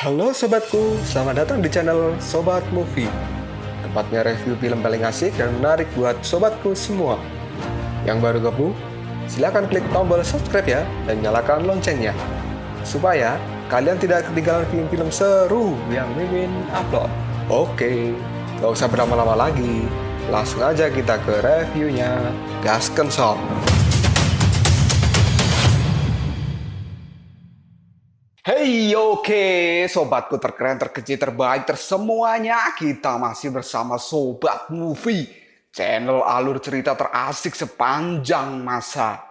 Halo sobatku, selamat datang di channel Sobat Movie. Tempatnya review film paling asik dan menarik buat sobatku semua. Yang baru gabung, silakan klik tombol subscribe ya dan nyalakan loncengnya. Supaya kalian tidak ketinggalan film-film seru yang Mimin upload. Oke, gak usah berlama-lama lagi. Langsung aja kita ke reviewnya. Gasken sob. Hey, oke, sobatku terkeren, terkecil, terbaik, tersemuanya. Kita masih bersama Sobat Movie, channel alur cerita terasik sepanjang masa.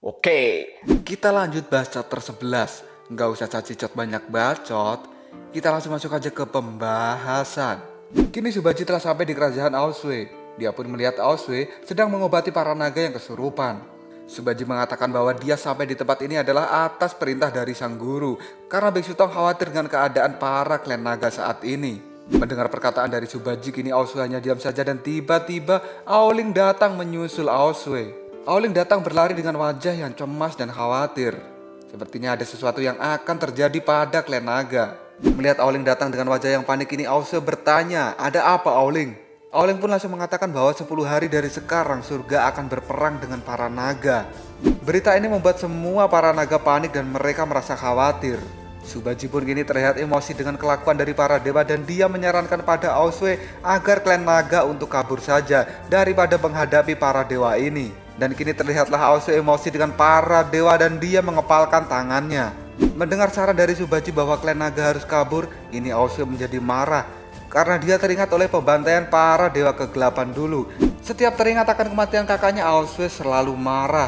Oke, kita lanjut bahas chapter 11. Nggak usah cacicot banyak bacot, kita langsung masuk aja ke pembahasan. Kini Subaji telah sampai di kerajaan Aosue. Dia pun melihat Aosue sedang mengobati para naga yang kesurupan. Subaji mengatakan bahwa dia sampai di tempat ini adalah atas perintah dari sang guru karena Biksu Tong khawatir dengan keadaan para klan naga saat ini. Mendengar perkataan dari Subaji, kini Aosue hanya diam saja dan tiba-tiba Aoling datang menyusul Aosue. Aoling datang berlari dengan wajah yang cemas dan khawatir. Sepertinya ada sesuatu yang akan terjadi pada klan naga. Melihat Aoling datang dengan wajah yang panik, ini Aosue bertanya, "Ada apa, Aoling?" Aoling pun langsung mengatakan bahwa 10 hari dari sekarang surga akan berperang dengan para naga. Berita ini membuat semua para naga panik dan mereka merasa khawatir. Subaji pun kini terlihat emosi dengan kelakuan dari para dewa dan dia menyarankan pada Aosue agar klan naga untuk kabur saja daripada menghadapi para dewa ini. Dan kini terlihatlah Aosue emosi dengan para dewa dan dia mengepalkan tangannya. Mendengar saran dari Subaji bahwa klan naga harus kabur, ini Aosue menjadi marah karena dia teringat oleh pembantaian para dewa kegelapan dulu. Setiap teringat akan kematian kakaknya, Aosue selalu marah.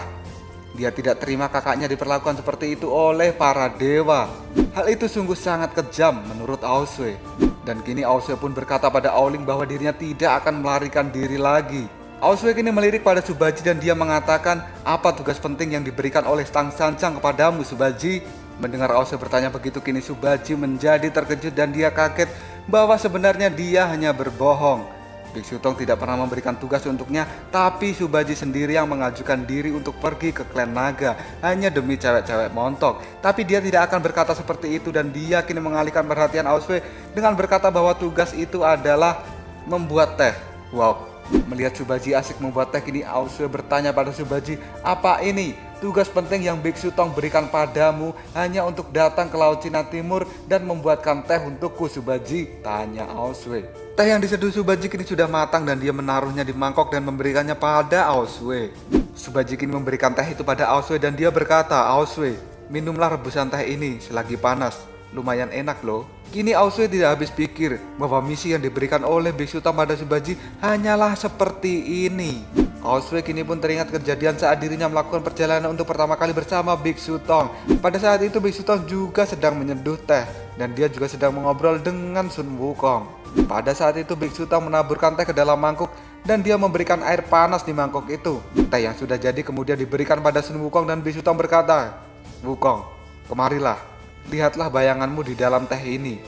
Dia tidak terima kakaknya diperlakukan seperti itu oleh para dewa. Hal itu sungguh sangat kejam menurut Aosue. Dan kini Aosue pun berkata pada Aoling bahwa dirinya tidak akan melarikan diri lagi. Aosue kini melirik pada Subaji dan dia mengatakan, "Apa tugas penting yang diberikan oleh Tang Sanjang kepadamu, Subaji?" Mendengar Aosue bertanya begitu, kini Subaji menjadi terkejut dan dia kaget bahwa sebenarnya dia hanya berbohong. Biksu Tong tidak pernah memberikan tugas untuknya, tapi Subaji sendiri yang mengajukan diri untuk pergi ke klan naga hanya demi cewek-cewek montok. Tapi dia tidak akan berkata seperti itu dan dia kini mengalihkan perhatian Aosue dengan berkata bahwa tugas itu adalah membuat teh. Wow, melihat Subaji asik membuat teh, kini Aosue bertanya pada Subaji, "Apa ini? Tugas penting yang Biksu Tong berikan padamu hanya untuk datang ke Laut Cina Timur dan membuatkan teh untukku, Subaji?" tanya Aosue. Teh yang diseduh Subaji kini sudah matang dan dia menaruhnya di mangkok dan memberikannya pada Aosue. Subaji kini memberikan teh itu pada Aosue dan dia berkata, "Aosue, minumlah rebusan teh ini selagi panas. Lumayan enak loh." Kini Aosue tidak habis pikir bahwa misi yang diberikan oleh Biksu Tong pada Subaji hanyalah seperti ini. Aosue kini pun teringat kejadian saat dirinya melakukan perjalanan untuk pertama kali bersama Biksu Tong. Pada saat itu Biksu Tong juga sedang menyeduh teh dan dia juga sedang mengobrol dengan Sun Wukong. Pada saat itu Biksu Tong menaburkan teh ke dalam mangkuk dan dia memberikan air panas di mangkuk itu. Teh yang sudah jadi kemudian diberikan pada Sun Wukong dan Biksu Tong berkata, "Wukong, kemarilah, lihatlah bayanganmu di dalam teh ini."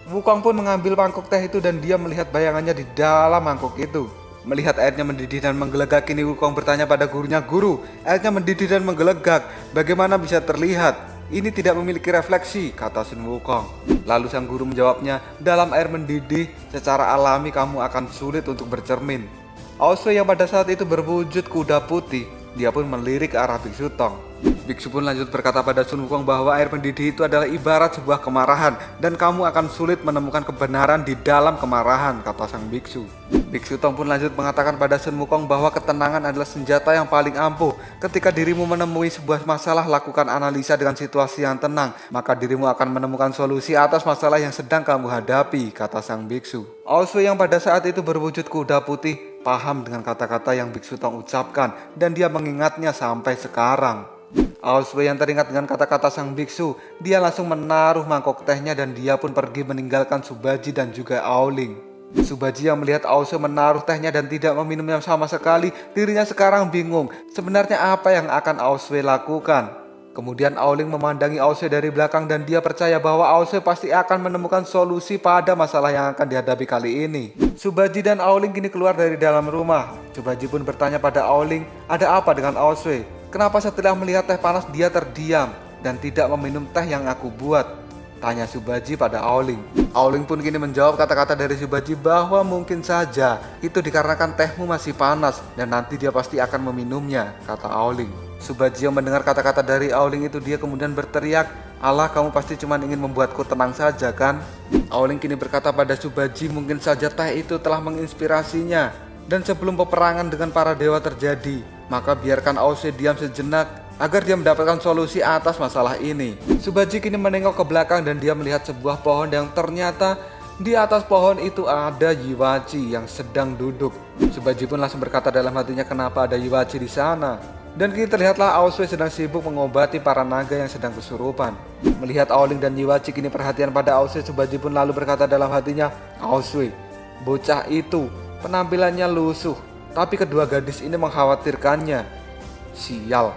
Wukong pun mengambil mangkuk teh itu dan dia melihat bayangannya di dalam mangkuk itu. Melihat airnya mendidih dan menggelegak, kini Wukong bertanya pada gurunya, "Guru, airnya mendidih dan menggelegak, bagaimana bisa terlihat? Ini tidak memiliki refleksi," kata Sun Wukong. Lalu sang guru menjawabnya, "Dalam air mendidih, secara alami kamu akan sulit untuk bercermin." Aosue yang pada saat itu berwujud kuda putih, dia pun melirik ke arah Biksu Tong. Biksu pun lanjut berkata pada Sun Wukong bahwa air mendidih itu adalah ibarat sebuah kemarahan dan kamu akan sulit menemukan kebenaran di dalam kemarahan, kata sang biksu. Biksu Tong pun lanjut mengatakan pada Sun Wukong bahwa ketenangan adalah senjata yang paling ampuh. Ketika dirimu menemui sebuah masalah, lakukan analisa dengan situasi yang tenang, maka dirimu akan menemukan solusi atas masalah yang sedang kamu hadapi, kata sang biksu. Aosue yang pada saat itu berwujud kuda putih paham dengan kata-kata yang Biksu Tong ucapkan dan dia mengingatnya sampai sekarang. Aosue yang teringat dengan kata-kata sang biksu, dia langsung menaruh mangkok tehnya dan dia pun pergi meninggalkan Subaji dan juga Aoling. Subaji yang melihat Aosue menaruh tehnya dan tidak meminumnya sama sekali, dirinya sekarang bingung sebenarnya apa yang akan Aosue lakukan. Kemudian Aoling memandangi Aosue dari belakang dan dia percaya bahwa Aosue pasti akan menemukan solusi pada masalah yang akan dihadapi kali ini. Subaji dan Aoling kini keluar dari dalam rumah. Subaji pun bertanya pada Aoling, "Ada apa dengan Aosue? Kenapa setelah melihat teh panas dia terdiam dan tidak meminum teh yang aku buat?" Tanya Subhaji pada Aoling. Aoling pun kini menjawab kata-kata dari Subhaji bahwa mungkin saja itu dikarenakan tehmu masih panas dan nanti dia pasti akan meminumnya, kata Aoling. Subhaji yang mendengar kata-kata dari Aoling itu dia kemudian berteriak, "Allah, kamu pasti cuma ingin membuatku tenang saja kan?" Aoling kini berkata pada Subhaji mungkin saja teh itu telah menginspirasinya. Dan sebelum peperangan dengan para dewa terjadi, maka biarkan Aoswe diam sejenak agar dia mendapatkan solusi atas masalah ini. Subhaji kini menengok ke belakang dan dia melihat sebuah pohon yang ternyata di atas pohon itu ada Yiwachi yang sedang duduk. Subhaji pun langsung berkata dalam hatinya, kenapa ada Yiwachi di sana? Dan kini terlihatlah Aoswe sedang sibuk mengobati para naga yang sedang kesurupan. Melihat Aoling dan Yiwachi kini perhatian pada Aoswe, Subhaji pun lalu berkata dalam hatinya, Aoswe, bocah itu penampilannya lusuh, tapi kedua gadis ini mengkhawatirkannya. Sial,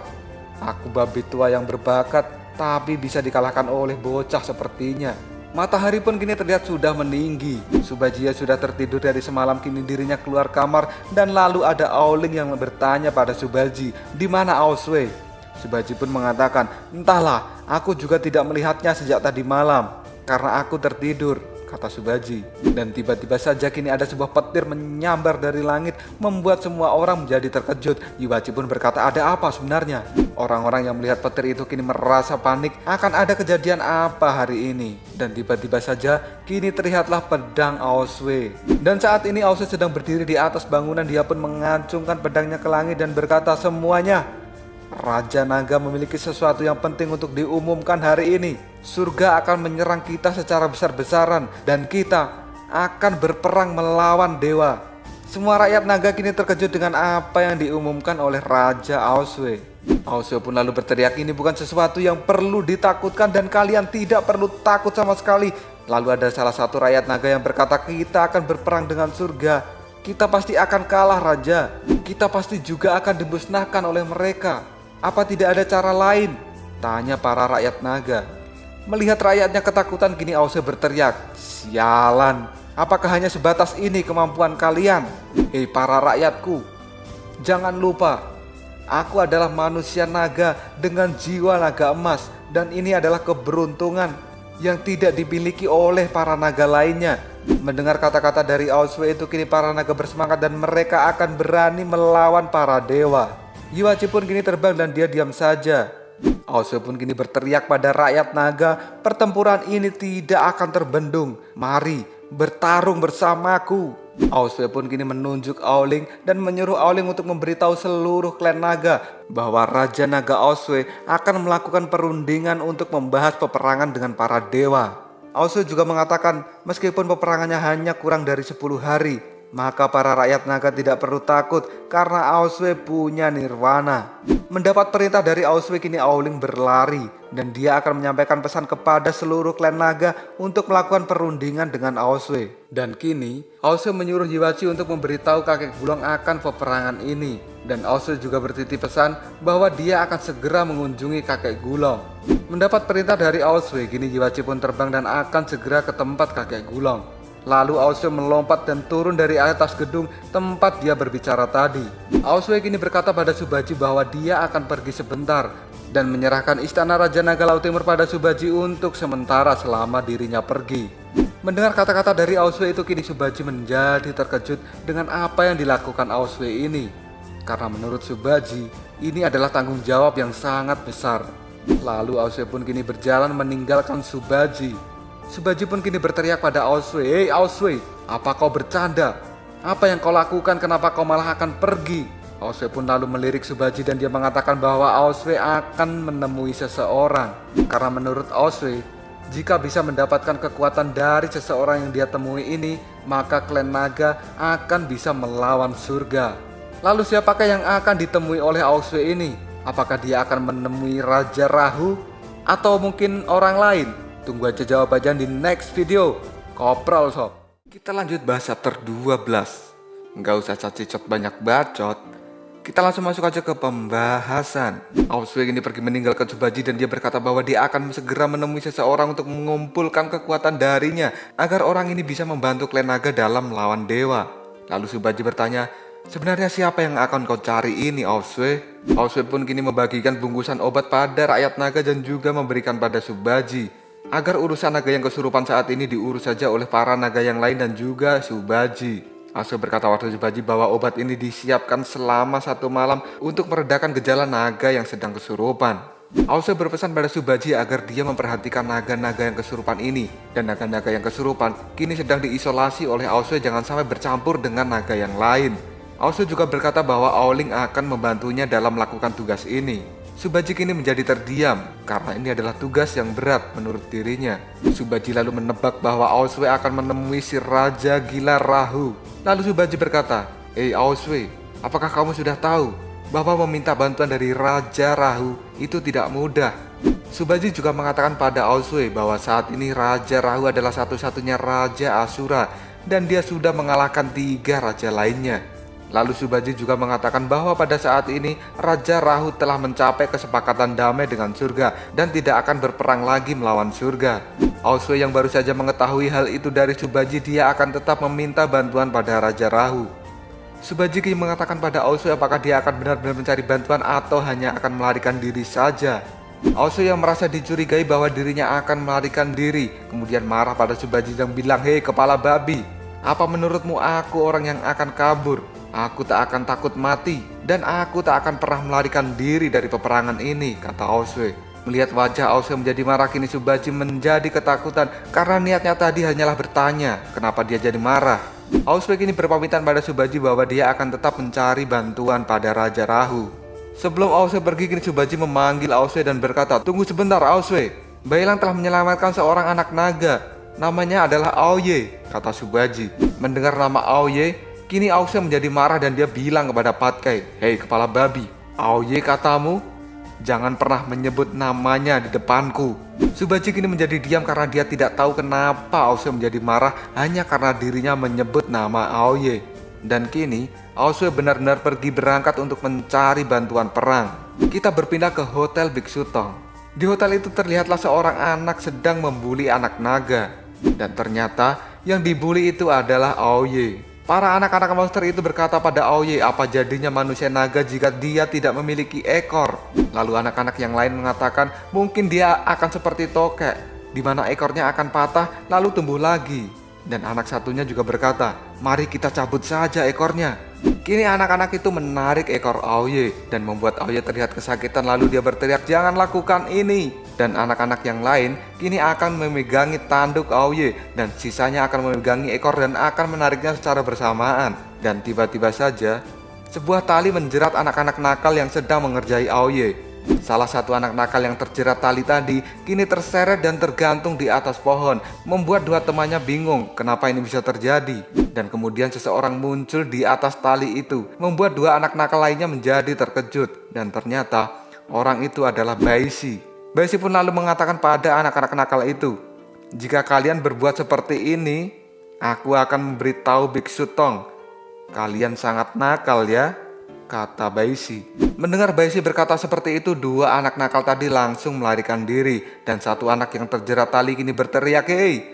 aku babi tua yang berbakat tapi bisa dikalahkan oleh bocah sepertinya. Matahari pun kini terlihat sudah meninggi. Subhaji sudah tertidur dari semalam, kini dirinya keluar kamar dan lalu ada Aoling yang bertanya pada Subhaji, "Di mana Aoswe?" Subhaji pun mengatakan, "Entahlah, aku juga tidak melihatnya sejak tadi malam karena aku tertidur," kata Subhaji. Dan tiba-tiba saja kini ada sebuah petir menyambar dari langit membuat semua orang menjadi terkejut. Yiwachi pun berkata, ada apa sebenarnya? Orang-orang yang melihat petir itu kini merasa panik akan ada kejadian apa hari ini. Dan tiba-tiba saja kini terlihatlah pedang Aoswe. Dan saat ini Aoswe sedang berdiri di atas bangunan. Dia pun mengacungkan pedangnya ke langit dan berkata, semuanya, Raja Naga memiliki sesuatu yang penting untuk diumumkan hari ini. Surga akan menyerang kita secara besar-besaran dan kita akan berperang melawan dewa. Semua rakyat naga kini terkejut dengan apa yang diumumkan oleh Raja Aoswe. Aoswe pun lalu berteriak, ini bukan sesuatu yang perlu ditakutkan dan kalian tidak perlu takut sama sekali. Lalu ada salah satu rakyat naga yang berkata, kita akan berperang dengan surga. Kita pasti akan kalah, Raja. Kita pasti juga akan dimusnahkan oleh mereka. Apa tidak ada cara lain? Tanya para rakyat naga. Melihat rakyatnya ketakutan, kini Aoswe berteriak, sialan, apakah hanya sebatas ini kemampuan kalian? Hei para rakyatku, jangan lupa, aku adalah manusia naga dengan jiwa naga emas. Dan ini adalah keberuntungan yang tidak dimiliki oleh para naga lainnya. Mendengar kata-kata dari Aoswe itu, kini para naga bersemangat dan mereka akan berani melawan para dewa. Yiwachi pun kini terbang dan dia diam saja. Aoswe pun kini berteriak pada rakyat naga, pertempuran ini tidak akan terbendung. Mari bertarung bersamaku. Aoswe pun kini menunjuk Aoling dan menyuruh Aoling untuk memberitahu seluruh klan naga bahwa Raja Naga Aoswe akan melakukan perundingan untuk membahas peperangan dengan para dewa. Aoswe juga mengatakan meskipun peperangannya hanya kurang dari 10 hari, maka para rakyat naga tidak perlu takut karena Aoswe punya nirwana. Mendapat perintah dari Aoswe, kini Aoling berlari dan dia akan menyampaikan pesan kepada seluruh klan naga untuk melakukan perundingan dengan Aoswe. Dan kini Aoswe menyuruh Yiwachi untuk memberitahu kakek Gulong akan peperangan ini. Dan Aoswe juga bertitip pesan bahwa dia akan segera mengunjungi kakek Gulong. Mendapat perintah dari Aoswe, kini Yiwachi pun terbang dan akan segera ke tempat kakek Gulong. Lalu Aoswe melompat dan turun dari atas gedung tempat dia berbicara tadi. Aoswe kini berkata pada Subhaji bahwa dia akan pergi sebentar dan menyerahkan istana Raja Naga Laut Timur pada Subhaji untuk sementara selama dirinya pergi. Mendengar kata-kata dari Aoswe itu, kini Subhaji menjadi terkejut dengan apa yang dilakukan Aoswe ini. Karena menurut Subhaji, ini adalah tanggung jawab yang sangat besar. Lalu Aoswe pun kini berjalan meninggalkan Subhaji. Subhaji pun kini berteriak pada Aoswe, hei Aoswe, apa kau bercanda? Apa yang kau lakukan, kenapa kau malah akan pergi? Aoswe pun lalu melirik Subhaji dan dia mengatakan bahwa Aoswe akan menemui seseorang. Karena menurut Aoswe, jika bisa mendapatkan kekuatan dari seseorang yang dia temui ini, maka klan naga akan bisa melawan surga. Lalu siapakah yang akan ditemui oleh Aoswe ini? Apakah dia akan menemui Raja Rahu? Atau mungkin orang lain? Tunggu aja jawabannya di next video. Koprol sob. Kita lanjut bahas chapter 12. Nggak usah cacicot banyak bacot. Kita langsung masuk aja ke pembahasan. Aoswe ini pergi meninggalkan Subhaji dan dia berkata bahwa dia akan segera menemui seseorang untuk mengumpulkan kekuatan darinya agar orang ini bisa membantu klan naga dalam melawan dewa. Lalu Subhaji bertanya, sebenarnya siapa yang akan kau cari ini Aoswe? Aoswe pun kini membagikan bungkusan obat pada rakyat naga dan juga memberikan pada Subhaji. agar urusan naga yang kesurupan saat ini diurus saja oleh para naga yang lain dan juga Subaji. Aoswe berkata pada Subaji bahwa obat ini disiapkan selama 1 malam untuk meredakan gejala naga yang sedang kesurupan. Aoswe berpesan pada Subaji agar dia memperhatikan naga-naga yang kesurupan ini, dan naga-naga yang kesurupan kini sedang diisolasi oleh Aoswe jangan sampai bercampur dengan naga yang lain. Aoswe juga berkata bahwa Aoling akan membantunya dalam melakukan tugas ini. Subaji kini menjadi terdiam karena ini adalah tugas yang berat menurut dirinya. Subaji lalu menebak bahwa Aoswe akan menemui si Raja Gila Rahu. Lalu Subaji berkata, Aoswe, apakah kamu sudah tahu bahwa meminta bantuan dari Raja Rahu itu tidak mudah? Subaji juga mengatakan pada Aoswe bahwa saat ini Raja Rahu adalah satu-satunya Raja Asura dan dia sudah mengalahkan 3 raja lainnya. Lalu Subaji juga mengatakan bahwa pada saat ini Raja Rahu telah mencapai kesepakatan damai dengan surga dan tidak akan berperang lagi melawan surga. Aoswe yang baru saja mengetahui hal itu dari Subaji, dia akan tetap meminta bantuan pada Raja Rahu. Subaji kini mengatakan pada Aoswe apakah dia akan benar-benar mencari bantuan atau hanya akan melarikan diri saja. Aoswe yang merasa dicurigai bahwa dirinya akan melarikan diri kemudian marah pada Subaji dan bilang, "Hei kepala babi, apa menurutmu aku orang yang akan kabur? Aku tak akan takut mati dan aku tak akan pernah melarikan diri dari peperangan ini," kata Aoswe. Melihat wajah Aoswe menjadi marah, kini Subaji menjadi ketakutan karena niatnya tadi hanyalah bertanya kenapa dia jadi marah. Aoswe kini berpamitan pada Subaji bahwa dia akan tetap mencari bantuan pada Raja Rahu. Sebelum Aoswe pergi, kini Subaji memanggil Aoswe dan berkata, "Tunggu sebentar Aoswe, Bailang telah menyelamatkan seorang anak naga. Namanya adalah Aoye," kata Subaji. Mendengar nama Aoye, kini Aoswe menjadi marah dan dia bilang kepada Patkai, "Hei kepala babi, Aoye katamu? Jangan pernah menyebut namanya di depanku." Subaji kini menjadi diam karena dia tidak tahu kenapa Aoswe menjadi marah hanya karena dirinya menyebut nama Aoye. Dan kini Aoswe benar-benar pergi berangkat untuk mencari bantuan perang. Kita berpindah ke Hotel Biksu Tong. Di hotel itu terlihatlah seorang anak sedang membuli anak naga. Dan ternyata yang dibuli itu adalah Aoye. Para anak-anak monster itu berkata pada Aoye, apa jadinya manusia naga jika dia tidak memiliki ekor? Lalu anak-anak yang lain mengatakan mungkin dia akan seperti tokek, di mana ekornya akan patah lalu tumbuh lagi. Dan anak satunya juga berkata, "Mari kita cabut saja ekornya." Kini anak-anak itu menarik ekor Aoye dan membuat Aoye terlihat kesakitan, lalu dia berteriak, "Jangan lakukan ini." Dan anak-anak yang lain kini akan memegangi tanduk Aoye dan sisanya akan memegangi ekor dan akan menariknya secara bersamaan. Dan tiba-tiba saja sebuah tali menjerat anak-anak nakal yang sedang mengerjai Aoye. Salah satu anak nakal yang terjerat tali tadi kini terseret dan tergantung di atas pohon, membuat 2 temannya bingung kenapa ini bisa terjadi. Dan kemudian seseorang muncul di atas tali itu, membuat 2 anak nakal lainnya menjadi terkejut. Dan ternyata orang itu adalah Baishi. Baishi pun lalu mengatakan pada anak-anak nakal itu, "Jika kalian berbuat seperti ini, aku akan memberitahu Biksu Tong. Kalian sangat nakal ya," kata Baishi. Mendengar Baishi berkata seperti itu, 2 anak nakal tadi langsung melarikan diri. Dan 1 anak yang terjerat tali kini berteriak, "Hei,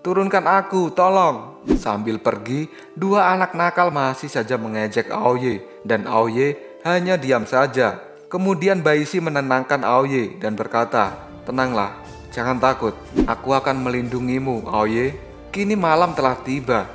turunkan aku, tolong." Sambil pergi, 2 anak nakal masih saja mengejek Aoye. Dan Aoye hanya diam saja. Kemudian Baishi menenangkan Aoye dan berkata, "Tenanglah, jangan takut, aku akan melindungimu Aoye." Kini malam telah tiba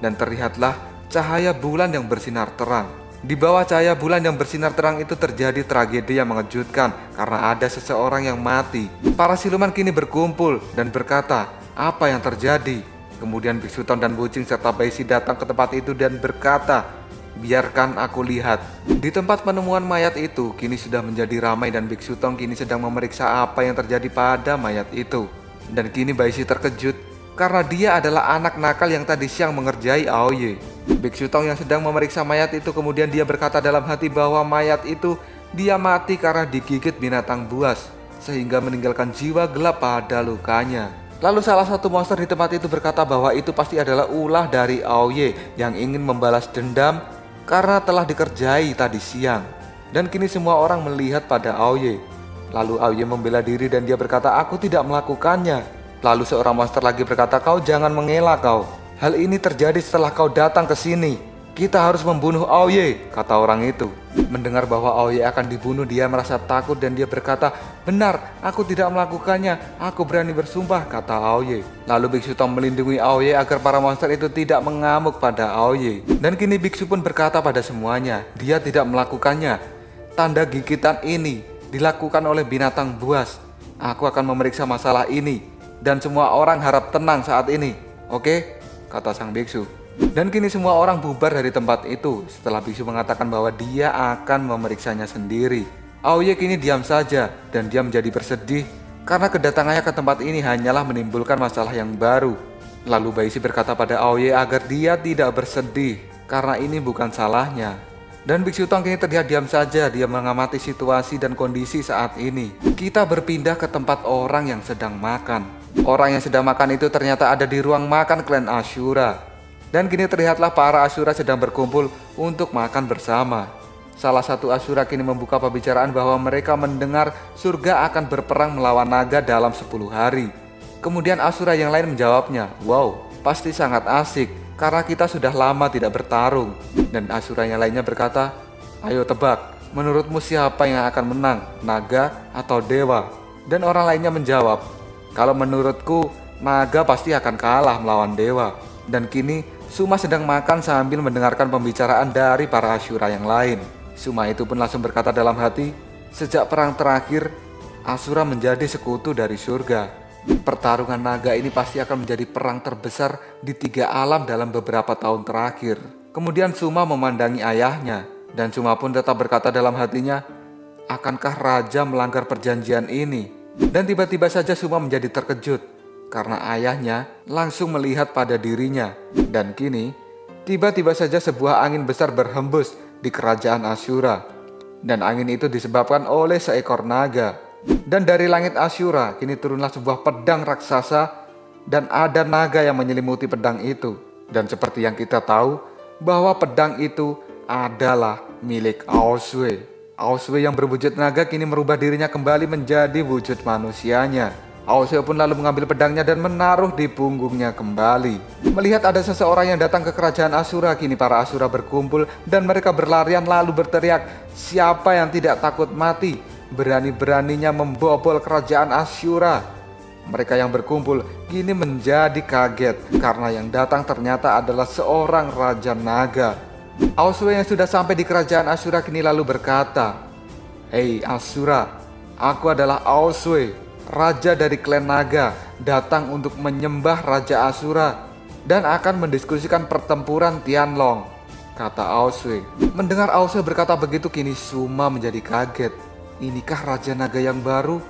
dan terlihatlah cahaya bulan yang bersinar terang. Di bawah cahaya bulan yang bersinar terang itu terjadi tragedi yang mengejutkan karena ada seseorang yang mati. Para siluman kini berkumpul dan berkata, "Apa yang terjadi?" Kemudian Biksu Tong dan Bucing serta Baishi datang ke tempat itu dan berkata, "Biarkan aku lihat." Di tempat penemuan mayat itu kini sudah menjadi ramai dan Biksu Tong kini sedang memeriksa apa yang terjadi pada mayat itu. Dan kini Baishi terkejut karena dia adalah anak nakal yang tadi siang mengerjai Aoye. Biksu Tong yang sedang memeriksa mayat itu kemudian dia berkata dalam hati bahwa mayat itu dia mati karena digigit binatang buas sehingga meninggalkan jiwa gelap pada lukanya. Lalu salah satu monster di tempat itu berkata bahwa itu pasti adalah ulah dari Aoye yang ingin membalas dendam karena telah dikerjai tadi siang. Dan kini semua orang melihat pada Aoye. Lalu Aoye membela diri dan dia berkata, "Aku tidak melakukannya." Lalu seorang monster lagi berkata, "Kau jangan mengelak kau. Hal ini terjadi setelah kau datang ke sini." Kita harus membunuh Aoye, kata orang itu. Mendengar bahwa Aoye akan dibunuh, dia merasa takut dan dia berkata, benar, aku tidak melakukannya, aku berani bersumpah, kata Aoye. Lalu Biksu Tong melindungi Aoye agar para monster itu tidak mengamuk pada Aoye. Dan kini Biksu pun berkata pada semuanya, dia tidak melakukannya. Tanda gigitan ini dilakukan oleh binatang buas. Aku akan memeriksa masalah ini dan semua orang harap tenang saat ini. Oke? Kata sang biksu. Dan kini semua orang bubar dari tempat itu setelah biksu mengatakan bahwa dia akan memeriksanya sendiri. Aoye kini diam saja dan dia menjadi bersedih karena kedatangannya ke tempat ini hanyalah menimbulkan masalah yang baru. Lalu Baishi berkata pada Aoye agar dia tidak bersedih karena ini bukan salahnya. Dan Biksu Tong kini terlihat diam saja, dia mengamati situasi dan kondisi saat ini. Kita berpindah ke tempat orang yang sedang makan. Orang yang sedang makan itu ternyata ada di ruang makan klan Ashura. Dan kini terlihatlah para Ashura sedang berkumpul untuk makan bersama. Salah satu Ashura kini membuka pembicaraan bahwa mereka mendengar surga akan berperang melawan naga dalam 10 hari. Kemudian Ashura yang lain menjawabnya, wow, pasti sangat asik karena kita sudah lama tidak bertarung. Dan Ashura yang lainnya berkata, ayo tebak, menurutmu siapa yang akan menang, naga atau dewa? Dan orang lainnya menjawab, kalau menurutku, naga pasti akan kalah melawan dewa. Dan kini Suma sedang makan sambil mendengarkan pembicaraan dari para Ashura yang lain. Suma itu pun langsung berkata dalam hati, sejak perang terakhir, Ashura menjadi sekutu dari surga. Pertarungan naga ini pasti akan menjadi perang terbesar di 3 alam dalam beberapa tahun terakhir. Kemudian Suma memandangi ayahnya, dan Suma pun tetap berkata dalam hatinya, akankah raja melanggar perjanjian ini? Dan tiba-tiba saja Suma menjadi terkejut karena ayahnya langsung melihat pada dirinya. Dan kini tiba-tiba saja sebuah angin besar berhembus di kerajaan Ashura. Dan angin itu disebabkan oleh seekor naga. Dan dari langit Ashura kini turunlah sebuah pedang raksasa, dan ada naga yang menyelimuti pedang itu. Dan seperti yang kita tahu bahwa pedang itu adalah milik Aosue. Aosue yang berwujud naga kini merubah dirinya kembali menjadi wujud manusianya. Aosue pun lalu mengambil pedangnya dan menaruh di punggungnya kembali. Melihat ada seseorang yang datang ke kerajaan Ashura, kini para Ashura berkumpul dan mereka berlarian lalu berteriak, siapa yang tidak takut mati? Berani-beraninya membobol kerajaan Ashura. Mereka yang berkumpul kini menjadi kaget karena yang datang ternyata adalah seorang raja naga. Aosue yang sudah sampai di kerajaan Ashura kini lalu berkata, hei Ashura, aku adalah Aosue, raja dari klan naga, datang untuk menyembah Raja Ashura dan akan mendiskusikan pertempuran Tianlong, kata Aosue. Mendengar Aosue berkata begitu, kini Suma menjadi kaget. Inikah Raja Naga yang baru?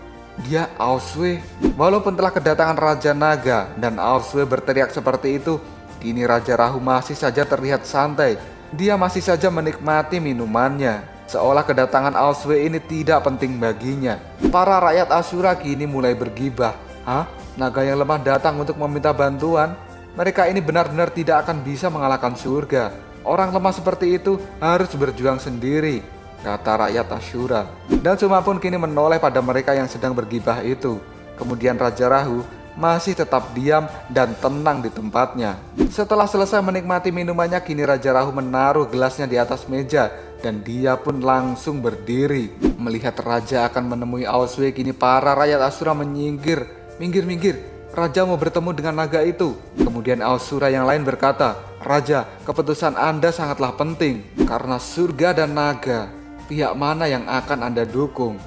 Dia Aosue. Walaupun telah kedatangan Raja Naga dan Aosue berteriak seperti itu, kini Raja Rahu masih saja terlihat santai. Dia masih saja menikmati minumannya, seolah kedatangan Aosue ini tidak penting baginya. Para rakyat Ashura kini mulai bergibah. Hah? Naga yang lemah datang untuk meminta bantuan? Mereka ini benar-benar tidak akan bisa mengalahkan surga. Orang lemah seperti itu harus berjuang sendiri, kata rakyat Ashura. Dan Suma pun kini menoleh pada mereka yang sedang bergibah itu. Kemudian Raja Rahu masih tetap diam dan tenang di tempatnya. Setelah selesai menikmati minumannya, kini Raja Rahu menaruh gelasnya di atas meja dan dia pun langsung berdiri. Melihat raja akan menemui Aosue, kini para rakyat Ashura menyingkir. Minggir, raja mau bertemu dengan naga itu. Kemudian Ashura yang lain berkata, Raja, keputusan Anda sangatlah penting karena surga dan naga. Pihak mana yang akan Anda dukung?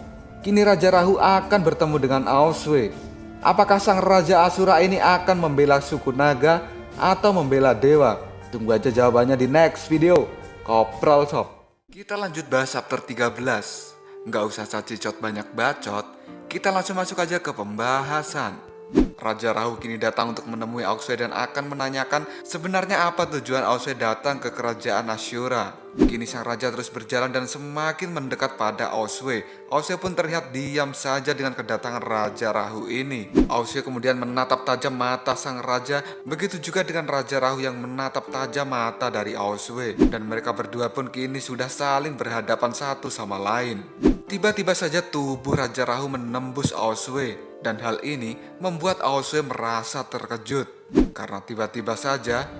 Kini Raja Rahu akan bertemu dengan Aosue. Apakah sang Raja Ashura ini akan membela suku naga atau membela dewa? Tunggu aja jawabannya di next video. Kopral Shop. Kita lanjut bahas chapter 13. Nggak usah cacicot banyak bacot, kita langsung masuk aja ke pembahasan. Raja Rahu kini datang untuk menemui Aosue dan akan menanyakan sebenarnya apa tujuan Aosue datang ke kerajaan Ashura. Kini sang raja terus berjalan dan semakin mendekat pada Aosue. Aosue pun terlihat diam saja dengan kedatangan Raja Rahu ini. Aosue kemudian menatap tajam mata sang raja, begitu juga dengan Raja Rahu yang menatap tajam mata dari Aosue. Dan mereka berdua pun kini sudah saling berhadapan satu sama lain. Tiba-tiba saja tubuh Raja Rahu menembus Aosue, dan hal ini membuat Aosue merasa terkejut karena tiba-tiba saja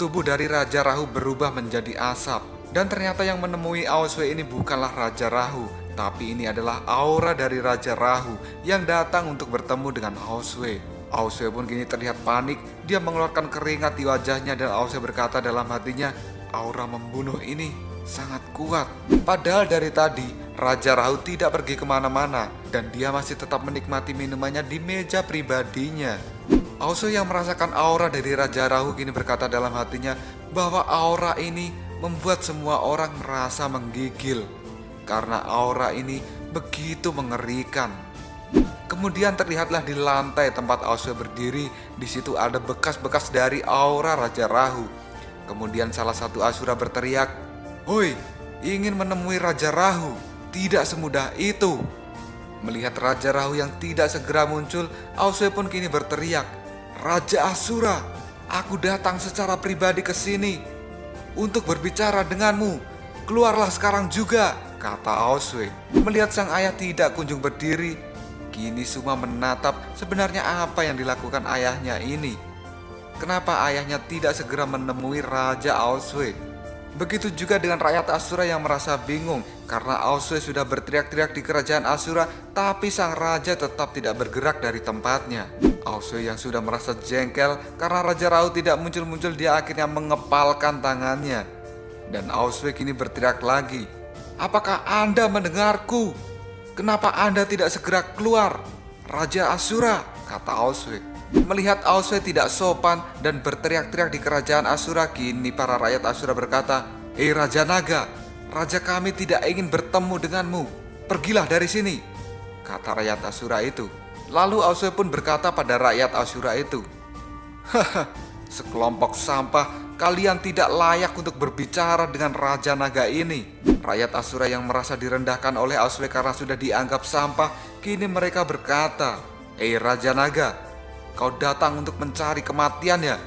tubuh dari Raja Rahu berubah menjadi asap. Dan ternyata yang menemui Aosway ini bukanlah Raja Rahu, tapi ini adalah aura dari Raja Rahu yang datang untuk bertemu dengan Aosway. Aosway pun kini terlihat panik, dia mengeluarkan keringat di wajahnya dan Aosway berkata dalam hatinya, aura membunuh ini sangat kuat. Padahal dari tadi Raja Rahu tidak pergi kemana-mana dan dia masih tetap menikmati minumannya di meja pribadinya. Aosway yang merasakan aura dari Raja Rahu kini berkata dalam hatinya bahwa aura ini membuat semua orang merasa menggigil karena aura ini begitu mengerikan. Kemudian terlihatlah di lantai tempat Aosway berdiri, di situ ada bekas-bekas dari aura Raja Rahu. Kemudian salah satu Asura berteriak, "Hoi, ingin menemui Raja Rahu? Tidak semudah itu." Melihat Raja Rahu yang tidak segera muncul, Aosway pun kini berteriak, "Raja Asura, aku datang secara pribadi ke sini untuk berbicara denganmu. Keluarlah sekarang juga," kata Aosway. Melihat sang ayah tidak kunjung berdiri, kini Suma menatap sebenarnya apa yang dilakukan ayahnya ini. Kenapa ayahnya tidak segera menemui Raja Aosway? Begitu juga dengan rakyat Asura yang merasa bingung karena Aosway sudah berteriak-teriak di kerajaan Asura, tapi sang raja tetap tidak bergerak dari tempatnya. Aosway yang sudah merasa jengkel karena Raja Rahu tidak muncul-muncul, dia akhirnya mengepalkan tangannya. Dan Aosway kini berteriak lagi, "Apakah Anda mendengarku? Kenapa Anda tidak segera keluar? Raja Asura," kata Aosway. Melihat Aosway tidak sopan dan berteriak-teriak di kerajaan Asura, kini para rakyat Asura berkata, "Hei Raja Naga, raja kami tidak ingin bertemu denganmu. Pergilah dari sini," kata rakyat Asura itu. Lalu Aosway pun berkata pada rakyat Asura itu, "Haha, sekelompok sampah, kalian tidak layak untuk berbicara dengan Raja Naga ini." Rakyat Asura yang merasa direndahkan oleh Aosway karena sudah dianggap sampah, kini mereka berkata, "Hei Raja Naga, kau datang untuk mencari kematian ya?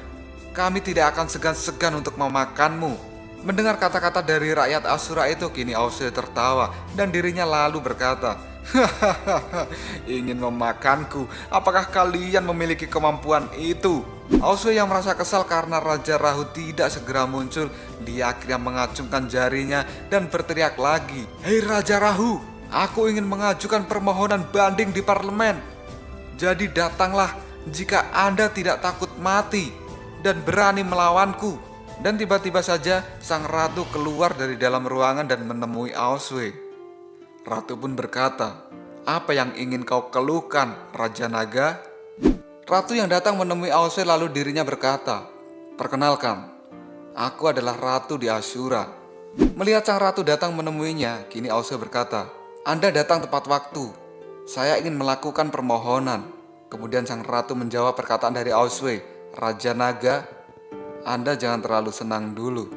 Kami tidak akan segan-segan untuk memakanmu." Mendengar kata-kata dari rakyat Asura itu, kini Aosway tertawa dan dirinya lalu berkata, "Hahaha, ingin memakanku? Apakah kalian memiliki kemampuan itu?" Aosway yang merasa kesal karena Raja Rahu tidak segera muncul, dia akhirnya mengacungkan jarinya dan berteriak lagi, "Hei Raja Rahu, aku ingin mengajukan permohonan banding di parlemen. Jadi datanglah jika Anda tidak takut mati dan berani melawanku." Dan tiba-tiba saja sang ratu keluar dari dalam ruangan dan menemui Aosway. Ratu pun berkata, "Apa yang ingin kau keluhkan, Raja Naga?" Ratu yang datang menemui Aosway lalu dirinya berkata, "Perkenalkan, aku adalah ratu di Asura." Melihat sang ratu datang menemuinya, kini Aosway berkata, "Anda datang tepat waktu. Saya ingin melakukan permohonan." Kemudian sang ratu menjawab perkataan dari Aosway, "Raja Naga, Anda jangan terlalu senang dulu."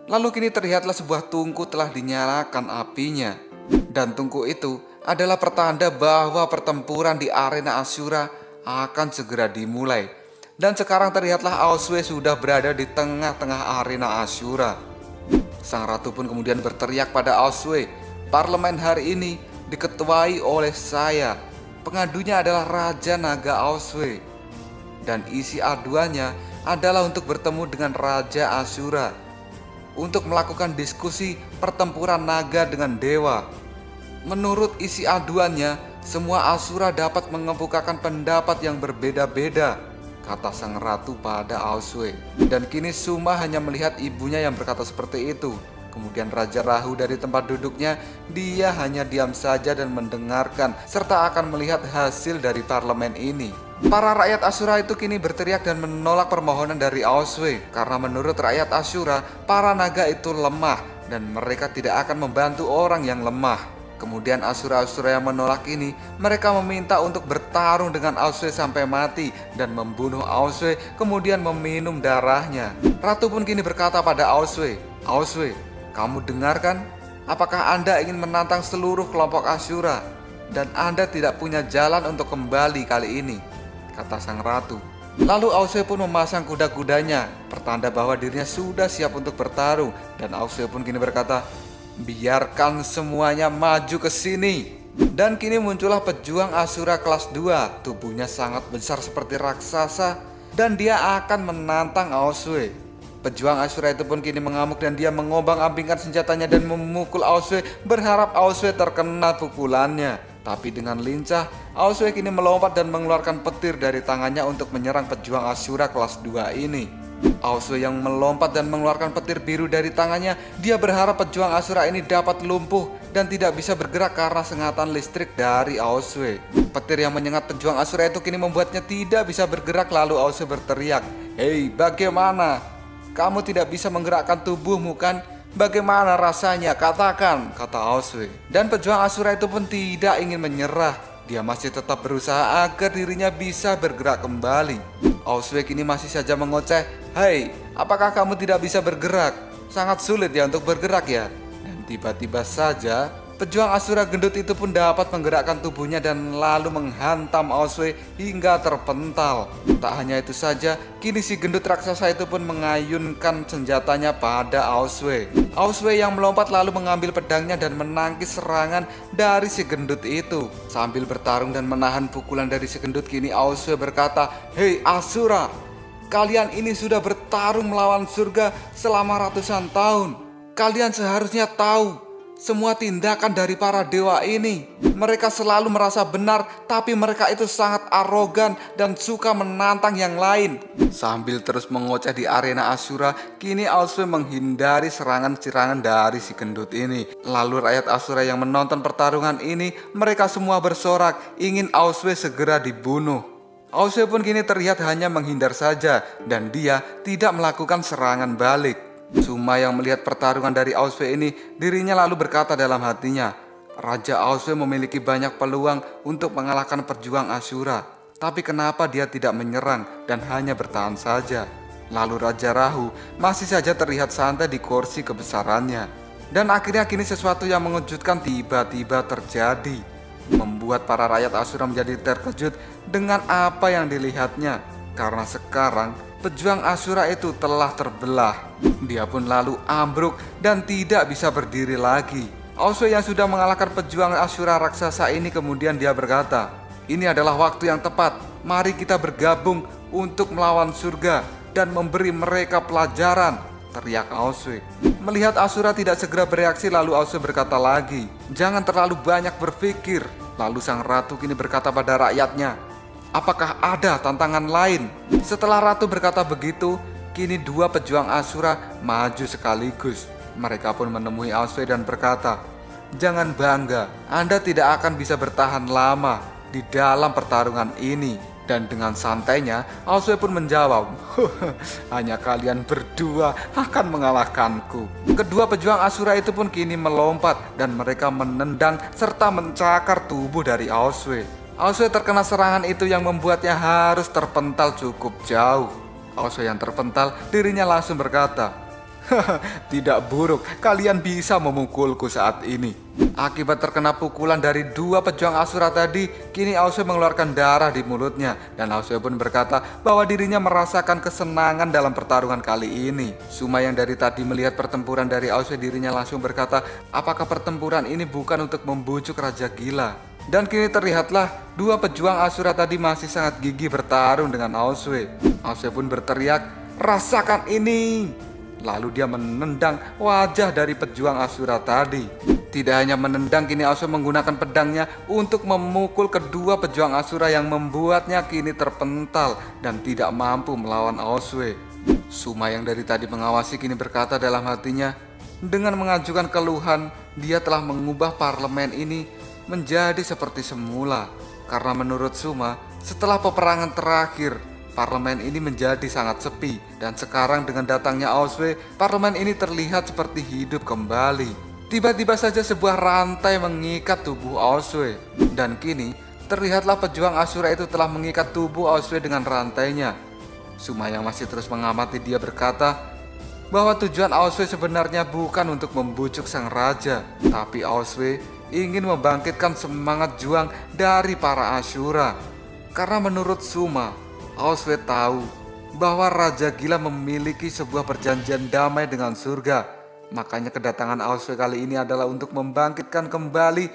Lalu kini terlihatlah sebuah tungku telah dinyalakan apinya. Dan tungku itu adalah pertanda bahwa pertempuran di arena Asura akan segera dimulai. Dan sekarang terlihatlah Aosway sudah berada di tengah-tengah arena Asura. Sang ratu pun kemudian berteriak pada Aosway, "Parlemen hari ini diketuai oleh saya. Pengadunya adalah Raja Naga Aosway. Dan isi aduannya adalah untuk bertemu dengan Raja Asura untuk melakukan diskusi pertempuran naga dengan dewa. Menurut isi aduannya, semua Asura dapat mengemukakan pendapat yang berbeda-beda," kata sang ratu pada Aosway. Dan kini Suma hanya melihat ibunya yang berkata seperti itu. Kemudian Raja Rahu dari tempat duduknya, dia hanya diam saja dan mendengarkan serta akan melihat hasil dari parlemen ini. Para rakyat Asura itu kini berteriak dan menolak permohonan dari Aosway karena menurut rakyat Asura, para naga itu lemah dan mereka tidak akan membantu orang yang lemah. Kemudian Asura-Asura yang menolak ini, mereka meminta untuk bertarung dengan Aosway sampai mati dan membunuh Aosway, kemudian meminum darahnya. Ratu pun kini berkata pada Aosway, "Aosway, kamu dengarkan? Apakah Anda ingin menantang seluruh kelompok Asura? Dan Anda tidak punya jalan untuk kembali kali ini," kata sang ratu. Lalu Aosway pun memasang kuda-kudanya, pertanda bahwa dirinya sudah siap untuk bertarung. Dan Aosway pun kini berkata, "Biarkan semuanya maju ke sini." Dan kini muncullah pejuang Asura kelas 2, tubuhnya sangat besar seperti raksasa, dan dia akan menantang Aosway. Pejuang Asura itu pun kini mengamuk dan dia mengombang-ambingkan senjatanya dan memukul Aosue, berharap Aosue terkena pukulannya. Tapi dengan lincah, Aosue kini melompat dan mengeluarkan petir dari tangannya untuk menyerang pejuang Asura kelas 2 ini. Aosue yang melompat dan mengeluarkan petir biru dari tangannya, dia berharap pejuang Asura ini dapat lumpuh dan tidak bisa bergerak karena sengatan listrik dari Aosue. Petir yang menyengat pejuang Asura itu kini membuatnya tidak bisa bergerak, lalu Aosue berteriak, "Hei, bagaimana? Kamu tidak bisa menggerakkan tubuhmu kan? Bagaimana rasanya? Katakan," kata Aosue. Dan pejuang Asura itu pun tidak ingin menyerah. Dia masih tetap berusaha agar dirinya bisa bergerak kembali. Aosue kini masih saja mengoceh, "Hei, apakah kamu tidak bisa bergerak? Sangat sulit ya untuk bergerak ya?" Dan tiba-tiba saja pejuang Asura gendut itu pun dapat menggerakkan tubuhnya dan lalu menghantam Aosue hingga terpental. Tak hanya itu saja, kini si gendut raksasa itu pun mengayunkan senjatanya pada Aosue. Aosue yang melompat lalu mengambil pedangnya dan menangkis serangan dari si gendut itu. Sambil bertarung dan menahan pukulan dari si gendut, kini Aosue berkata, "Hei Asura, kalian ini sudah bertarung melawan surga selama ratusan tahun. Kalian seharusnya tahu semua tindakan dari para dewa ini. Mereka selalu merasa benar, tapi mereka itu sangat arogan dan suka menantang yang lain." Sambil terus mengoceh di arena Asura, kini Aosue menghindari serangan-serangan dari si gendut ini. Lalu rakyat Asura yang menonton pertarungan ini, mereka semua bersorak ingin Aosue segera dibunuh. Aosue pun kini terlihat hanya menghindar saja dan dia tidak melakukan serangan balik. Suma yang melihat pertarungan dari Aosue ini, dirinya lalu berkata dalam hatinya, Raja Aosue memiliki banyak peluang untuk mengalahkan pejuang Asura. Tapi kenapa dia tidak menyerang dan hanya bertahan saja? Lalu Raja Rahu masih saja terlihat santai di kursi kebesarannya. Dan akhirnya kini sesuatu yang mengejutkan tiba-tiba terjadi, membuat para rakyat Asura menjadi terkejut dengan apa yang dilihatnya. Karena sekarang pejuang Asura itu telah terbelah. Dia pun lalu ambruk dan tidak bisa berdiri lagi. Aosue yang sudah mengalahkan pejuang Asura raksasa ini kemudian dia berkata, "Ini adalah waktu yang tepat. Mari kita bergabung untuk melawan surga dan memberi mereka pelajaran," teriak Aosue. Melihat Asura tidak segera bereaksi, lalu Aosue berkata lagi, "Jangan terlalu banyak berpikir." Lalu sang ratu kini berkata pada rakyatnya, "Apakah ada tantangan lain?" Setelah ratu berkata begitu, kini dua pejuang Asura maju sekaligus. Mereka pun menemui Aosue dan berkata, "Jangan bangga, Anda tidak akan bisa bertahan lama di dalam pertarungan ini." Dan dengan santainya, Aosue pun menjawab, "Hanya kalian berdua akan mengalahkanku." Kedua pejuang Asura itu pun kini melompat dan mereka menendang serta mencakar tubuh dari Aosue. Aosue terkena serangan itu yang membuatnya harus terpental cukup jauh. Aosue yang terpental, dirinya langsung berkata, "Tidak buruk, kalian bisa memukulku saat ini." Akibat terkena pukulan dari dua pejuang Asura tadi, kini Aosue mengeluarkan darah di mulutnya. Dan Aosue pun berkata bahwa dirinya merasakan kesenangan dalam pertarungan kali ini. Suma yang dari tadi melihat pertempuran dari Aosue, dirinya langsung berkata, "Apakah pertempuran ini bukan untuk membujuk Raja Gila?" Dan kini terlihatlah dua pejuang Asura tadi masih sangat gigih bertarung dengan Aosue. Aosue pun berteriak, "Rasakan ini!" Lalu dia menendang wajah dari pejuang Asura tadi. Tidak hanya menendang, kini Aosue menggunakan pedangnya untuk memukul kedua pejuang Asura yang membuatnya kini terpental dan tidak mampu melawan Aosue. Suma yang dari tadi mengawasi kini berkata dalam hatinya, dengan mengajukan keluhan, dia telah mengubah parlemen ini menjadi seperti semula. Karena menurut Suma, setelah peperangan terakhir, parlemen ini menjadi sangat sepi. Dan sekarang dengan datangnya Aosue, parlemen ini terlihat seperti hidup kembali. Tiba-tiba saja sebuah rantai mengikat tubuh Aosue. Dan kini terlihatlah pejuang Asura itu telah mengikat tubuh Aosue dengan rantainya. Suma yang masih terus mengamati dia berkata bahwa tujuan Aosue sebenarnya bukan untuk membujuk sang raja, tapi Aosue ingin membangkitkan semangat juang dari para Asura. Karena menurut Suma, Aosue tahu bahwa Raja Gila memiliki sebuah perjanjian damai dengan surga. Makanya kedatangan Aosue kali ini adalah untuk membangkitkan kembali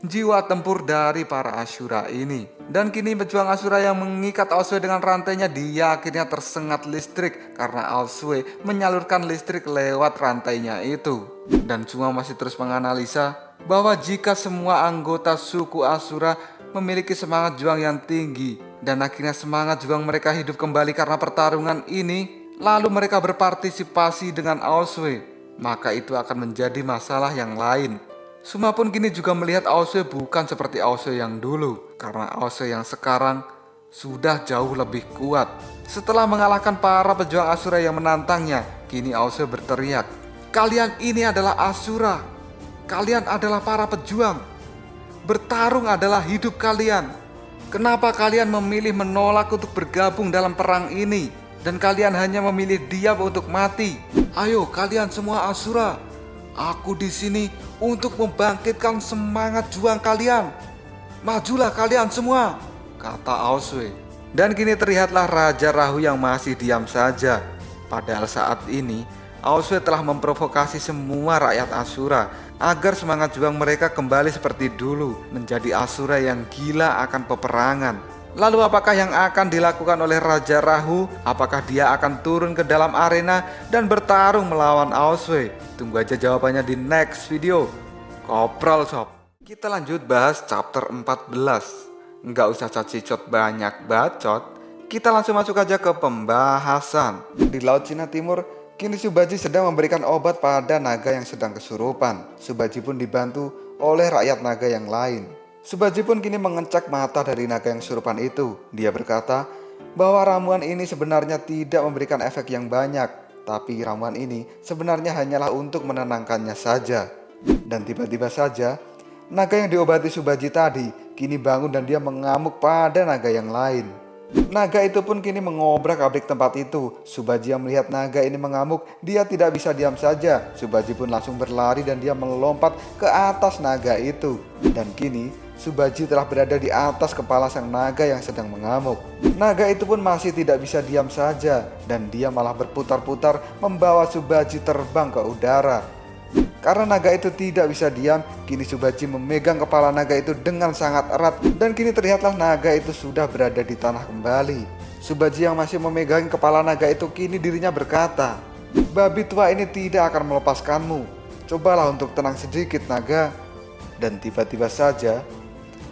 jiwa tempur dari para Ashura ini. Dan kini pejuang Ashura yang mengikat Aosue dengan rantainya, dia akhirnya tersengat listrik karena Aosue menyalurkan listrik lewat rantainya itu. Dan Chuma masih terus menganalisa bahwa jika semua anggota suku Ashura memiliki semangat juang yang tinggi dan akhirnya semangat juang mereka hidup kembali karena pertarungan ini, lalu mereka berpartisipasi dengan Aosue, maka itu akan menjadi masalah yang lain. Chuma pun kini juga melihat Aosue bukan seperti Aosue yang dulu, karena Aosue yang sekarang sudah jauh lebih kuat. Setelah mengalahkan para pejuang Ashura yang menantangnya, kini Aosue berteriak, "Kalian ini adalah Ashura, kalian adalah para pejuang, bertarung adalah hidup kalian. Kenapa kalian memilih menolak untuk bergabung dalam perang ini, dan kalian hanya memilih diam untuk mati? Ayo kalian semua Ashura, aku di sini untuk membangkitkan semangat juang kalian. Majulah kalian semua," kata Aosue. Dan kini terlihatlah Raja Rahu yang masih diam saja. Padahal saat ini Aosue telah memprovokasi semua rakyat Ashura agar semangat juang mereka kembali seperti dulu, menjadi Ashura yang gila akan peperangan. Lalu apakah yang akan dilakukan oleh Raja Rahu? Apakah dia akan turun ke dalam arena dan bertarung melawan Aosue? Tunggu aja jawabannya di next video. Kopral Sob. Kita lanjut bahas chapter 14. Nggak usah cacicot banyak bacot, kita langsung masuk aja ke pembahasan. Di Laut Cina Timur, kini Subaji sedang memberikan obat pada naga yang sedang kesurupan. Subaji pun dibantu oleh rakyat naga yang lain. Subaji pun kini mengecek mata dari naga yang kesurupan itu. Dia berkata bahwa ramuan ini sebenarnya tidak memberikan efek yang banyak, tapi ramuan ini sebenarnya hanyalah untuk menenangkannya saja. Dan tiba-tiba saja, naga yang diobati Subaji tadi kini bangun dan dia mengamuk pada naga yang lain. Naga itu pun kini mengobrak-abrik tempat itu. Subaji yang melihat naga ini mengamuk, dia tidak bisa diam saja. Subaji pun langsung berlari dan dia melompat ke atas naga itu. Dan kini Subaji telah berada di atas kepala sang naga yang sedang mengamuk. Naga itu pun masih tidak bisa diam saja, dan dia malah berputar-putar membawa Subaji terbang ke udara. Karena naga itu tidak bisa diam, kini Subaji memegang kepala naga itu dengan sangat erat, dan kini terlihatlah naga itu sudah berada di tanah kembali. Subaji yang masih memegang kepala naga itu kini dirinya berkata, "Babi tua ini tidak akan melepaskanmu. Cobalah untuk tenang sedikit naga." Dan tiba-tiba saja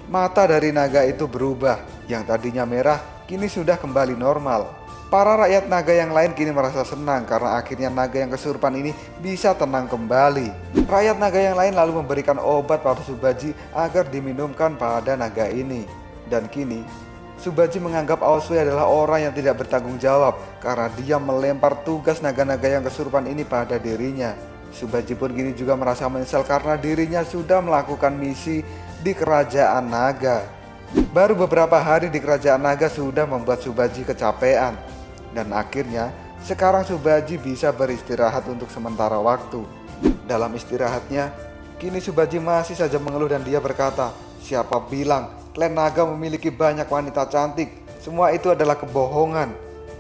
mata dari naga itu berubah, yang tadinya merah kini sudah kembali normal. Para rakyat naga yang lain kini merasa senang karena akhirnya naga yang kesurupan ini bisa tenang kembali. Rakyat naga yang lain lalu memberikan obat pada Subaji agar diminumkan pada naga ini. Dan kini Subaji menganggap Aosue adalah orang yang tidak bertanggung jawab karena dia melempar tugas naga-naga yang kesurupan ini pada dirinya. Subaji pun kini juga merasa menyesal karena dirinya sudah melakukan misi di kerajaan naga. Baru beberapa hari di kerajaan naga sudah membuat Subaji kecapean. Dan akhirnya sekarang Subaji bisa beristirahat untuk sementara waktu. Dalam istirahatnya, kini Subaji masih saja mengeluh dan dia berkata, "Siapa bilang klan naga memiliki banyak wanita cantik? Semua itu adalah kebohongan.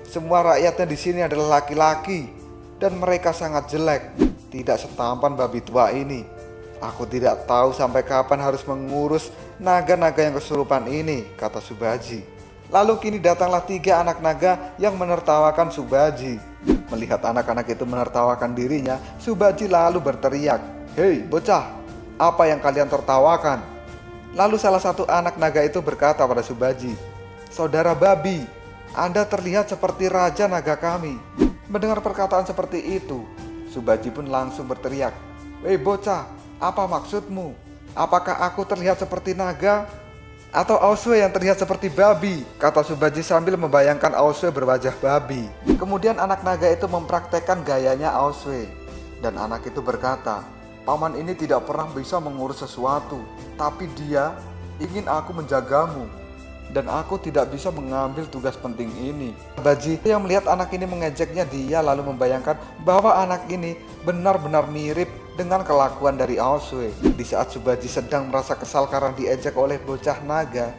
Semua rakyatnya di sini adalah laki-laki dan mereka sangat jelek, tidak setampan babi tua ini. Aku tidak tahu sampai kapan harus mengurus naga-naga yang kesurupan ini," kata Subaji. Lalu kini datanglah 3 anak naga yang menertawakan Subaji. Melihat anak-anak itu menertawakan dirinya, Subaji lalu berteriak, "Hei bocah, apa yang kalian tertawakan?" Lalu salah satu anak naga itu berkata pada Subaji, "Saudara babi, Anda terlihat seperti raja naga kami." Mendengar perkataan seperti itu, Subaji pun langsung berteriak, "Hei bocah, apa maksudmu? Apakah aku terlihat seperti naga? Atau Aosue yang terlihat seperti babi?" kata Subaji sambil membayangkan Aosue berwajah babi. Kemudian anak naga itu mempraktekkan gayanya Aosue. Dan anak itu berkata, "Paman ini tidak pernah bisa mengurus sesuatu, tapi dia ingin aku menjagamu. Dan aku tidak bisa mengambil tugas penting ini." Subaji yang melihat anak ini mengejeknya, dia lalu membayangkan bahwa anak ini benar-benar mirip dengan kelakuan dari Aosue. Di saat Subaji sedang merasa kesal karena diejek oleh bocah naga,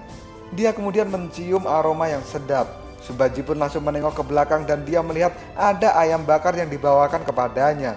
dia kemudian mencium aroma yang sedap. Subaji pun langsung menengok ke belakang dan dia melihat ada ayam bakar yang dibawakan kepadanya.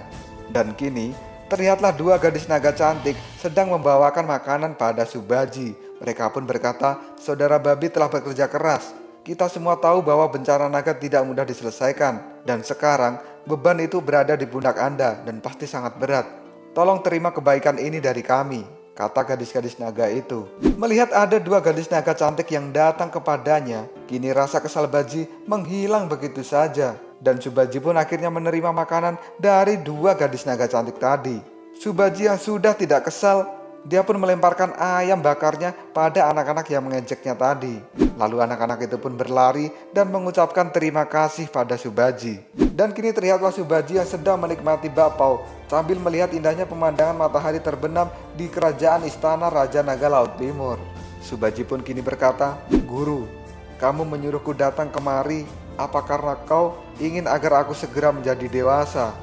Dan kini terlihatlah dua gadis naga cantik sedang membawakan makanan pada Subhaji. Mereka pun berkata, "Saudara babi telah bekerja keras. Kita semua tahu bahwa bencana naga tidak mudah diselesaikan. Dan sekarang beban itu berada di pundak Anda dan pasti sangat berat. Tolong terima kebaikan ini dari kami," kata gadis-gadis naga itu. Melihat ada dua gadis naga cantik yang datang kepadanya, kini rasa kesal Baji menghilang begitu saja. Dan Subhaji pun akhirnya menerima makanan dari dua gadis naga cantik tadi. Subhaji yang sudah tidak kesal, dia pun melemparkan ayam bakarnya pada anak-anak yang mengejeknya tadi. Lalu anak-anak itu pun berlari dan mengucapkan terima kasih pada Subhaji. Dan kini terlihatlah Subhaji yang sedang menikmati bakpao sambil melihat indahnya pemandangan matahari terbenam di kerajaan istana Raja Naga Laut Timur. Subhaji pun kini berkata, "Guru, kamu menyuruhku datang kemari apa karena kau ingin agar aku segera menjadi dewasa?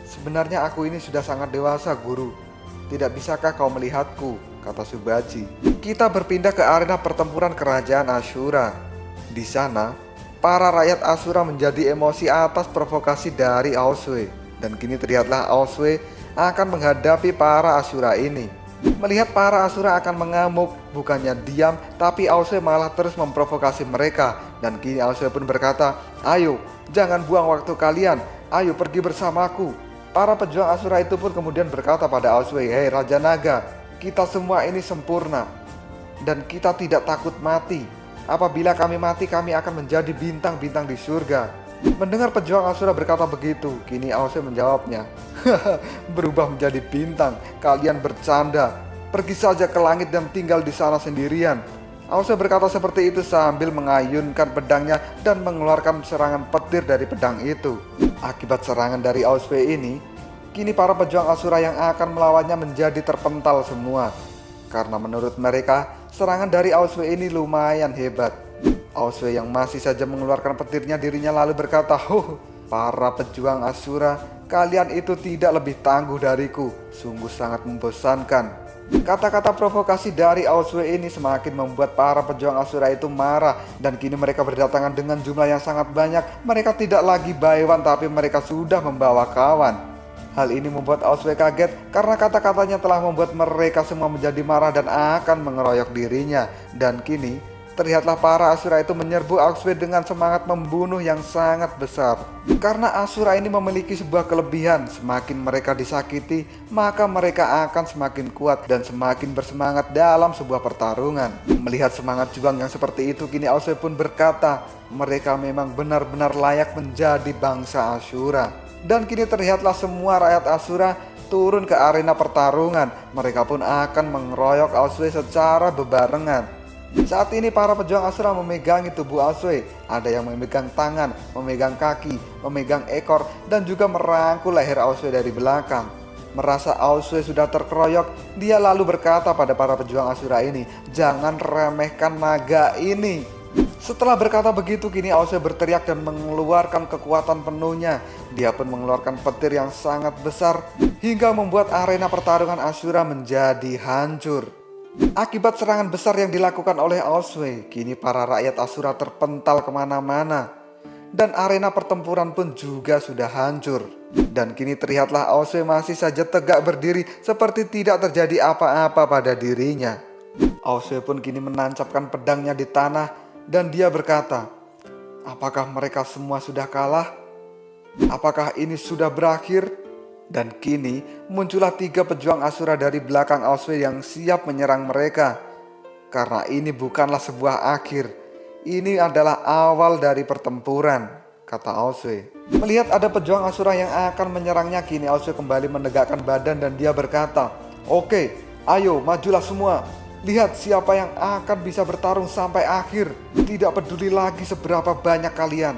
Sebenarnya aku ini sudah sangat dewasa, Guru. Tidak bisakah kau melihatku?" kata Subhaji. Kita berpindah ke arena pertempuran kerajaan Ashura. Di sana, para rakyat Ashura menjadi emosi atas provokasi dari Oswe. Dan kini terlihatlah Oswe akan menghadapi para Ashura ini. Melihat para Ashura akan mengamuk, bukannya diam, tapi Oswe malah terus memprovokasi mereka. Dan kini Oswe pun berkata, "Ayo, jangan buang waktu kalian. Ayo pergi bersamaku." Para pejuang Ashura itu pun kemudian berkata pada Oswe, "Hei Raja Naga, kita semua ini sempurna dan kita tidak takut mati. Apabila kami mati, kami akan menjadi bintang-bintang di surga." Mendengar pejuang Ashura berkata begitu, kini Oswe menjawabnya, "Berubah menjadi bintang, kalian bercanda. Pergi saja ke langit dan tinggal di sana sendirian." Oswe berkata seperti itu sambil mengayunkan pedangnya dan mengeluarkan serangan petir dari pedang itu. Akibat serangan dari Oswe ini, kini para pejuang Ashura yang akan melawannya menjadi terpental semua. Karena menurut mereka, serangan dari Oswe ini lumayan hebat. Oswe yang masih saja mengeluarkan petirnya dirinya lalu berkata, "Para pejuang Ashura, kalian itu tidak lebih tangguh dariku. Sungguh sangat membosankan." Kata-kata provokasi dari Oswe ini semakin membuat para pejuang Ashura itu marah. Dan kini mereka berdatangan dengan jumlah yang sangat banyak. Mereka tidak lagi buy one, tapi mereka sudah membawa kawan. Hal ini membuat Oswe kaget karena kata-katanya telah membuat mereka semua menjadi marah dan akan mengeroyok dirinya. Dan kini terlihatlah para Ashura itu menyerbu Oswe dengan semangat membunuh yang sangat besar. Karena Ashura ini memiliki sebuah kelebihan, semakin mereka disakiti, maka mereka akan semakin kuat dan semakin bersemangat dalam sebuah pertarungan. Melihat semangat juang yang seperti itu, kini Oswe pun berkata, mereka memang benar-benar layak menjadi bangsa Ashura. Dan kini terlihatlah semua rakyat Ashura turun ke arena pertarungan. Mereka pun akan mengeroyok Oswe secara bebarengan. Saat ini para pejuang Ashura memegangi tubuh Oswe. Ada yang memegang tangan, memegang kaki, memegang ekor, dan juga merangkul leher Oswe dari belakang. Merasa Oswe sudah terkeroyok, dia lalu berkata pada para pejuang Ashura ini, "Jangan remehkan naga ini." Setelah berkata begitu, kini Oswe berteriak dan mengeluarkan kekuatan penuhnya. Dia pun mengeluarkan petir yang sangat besar hingga membuat arena pertarungan Ashura menjadi hancur. Akibat serangan besar yang dilakukan oleh Oswe, kini para rakyat Ashura terpental kemana-mana. Dan arena pertempuran pun juga sudah hancur. Dan kini terlihatlah Oswe masih saja tegak berdiri seperti tidak terjadi apa-apa pada dirinya. Oswe pun kini menancapkan pedangnya di tanah dan dia berkata, "Apakah mereka semua sudah kalah? Apakah ini sudah berakhir?" Dan kini muncullah 3 pejuang Ashura dari belakang Oswe yang siap menyerang mereka. Karena ini bukanlah sebuah akhir, ini adalah awal dari pertempuran, kata Oswe. Melihat ada pejuang Ashura yang akan menyerangnya, kini Oswe kembali menegakkan badan dan dia berkata, "Oke, ayo majulah semua. Lihat siapa yang akan bisa bertarung sampai akhir. Tidak peduli lagi seberapa banyak kalian.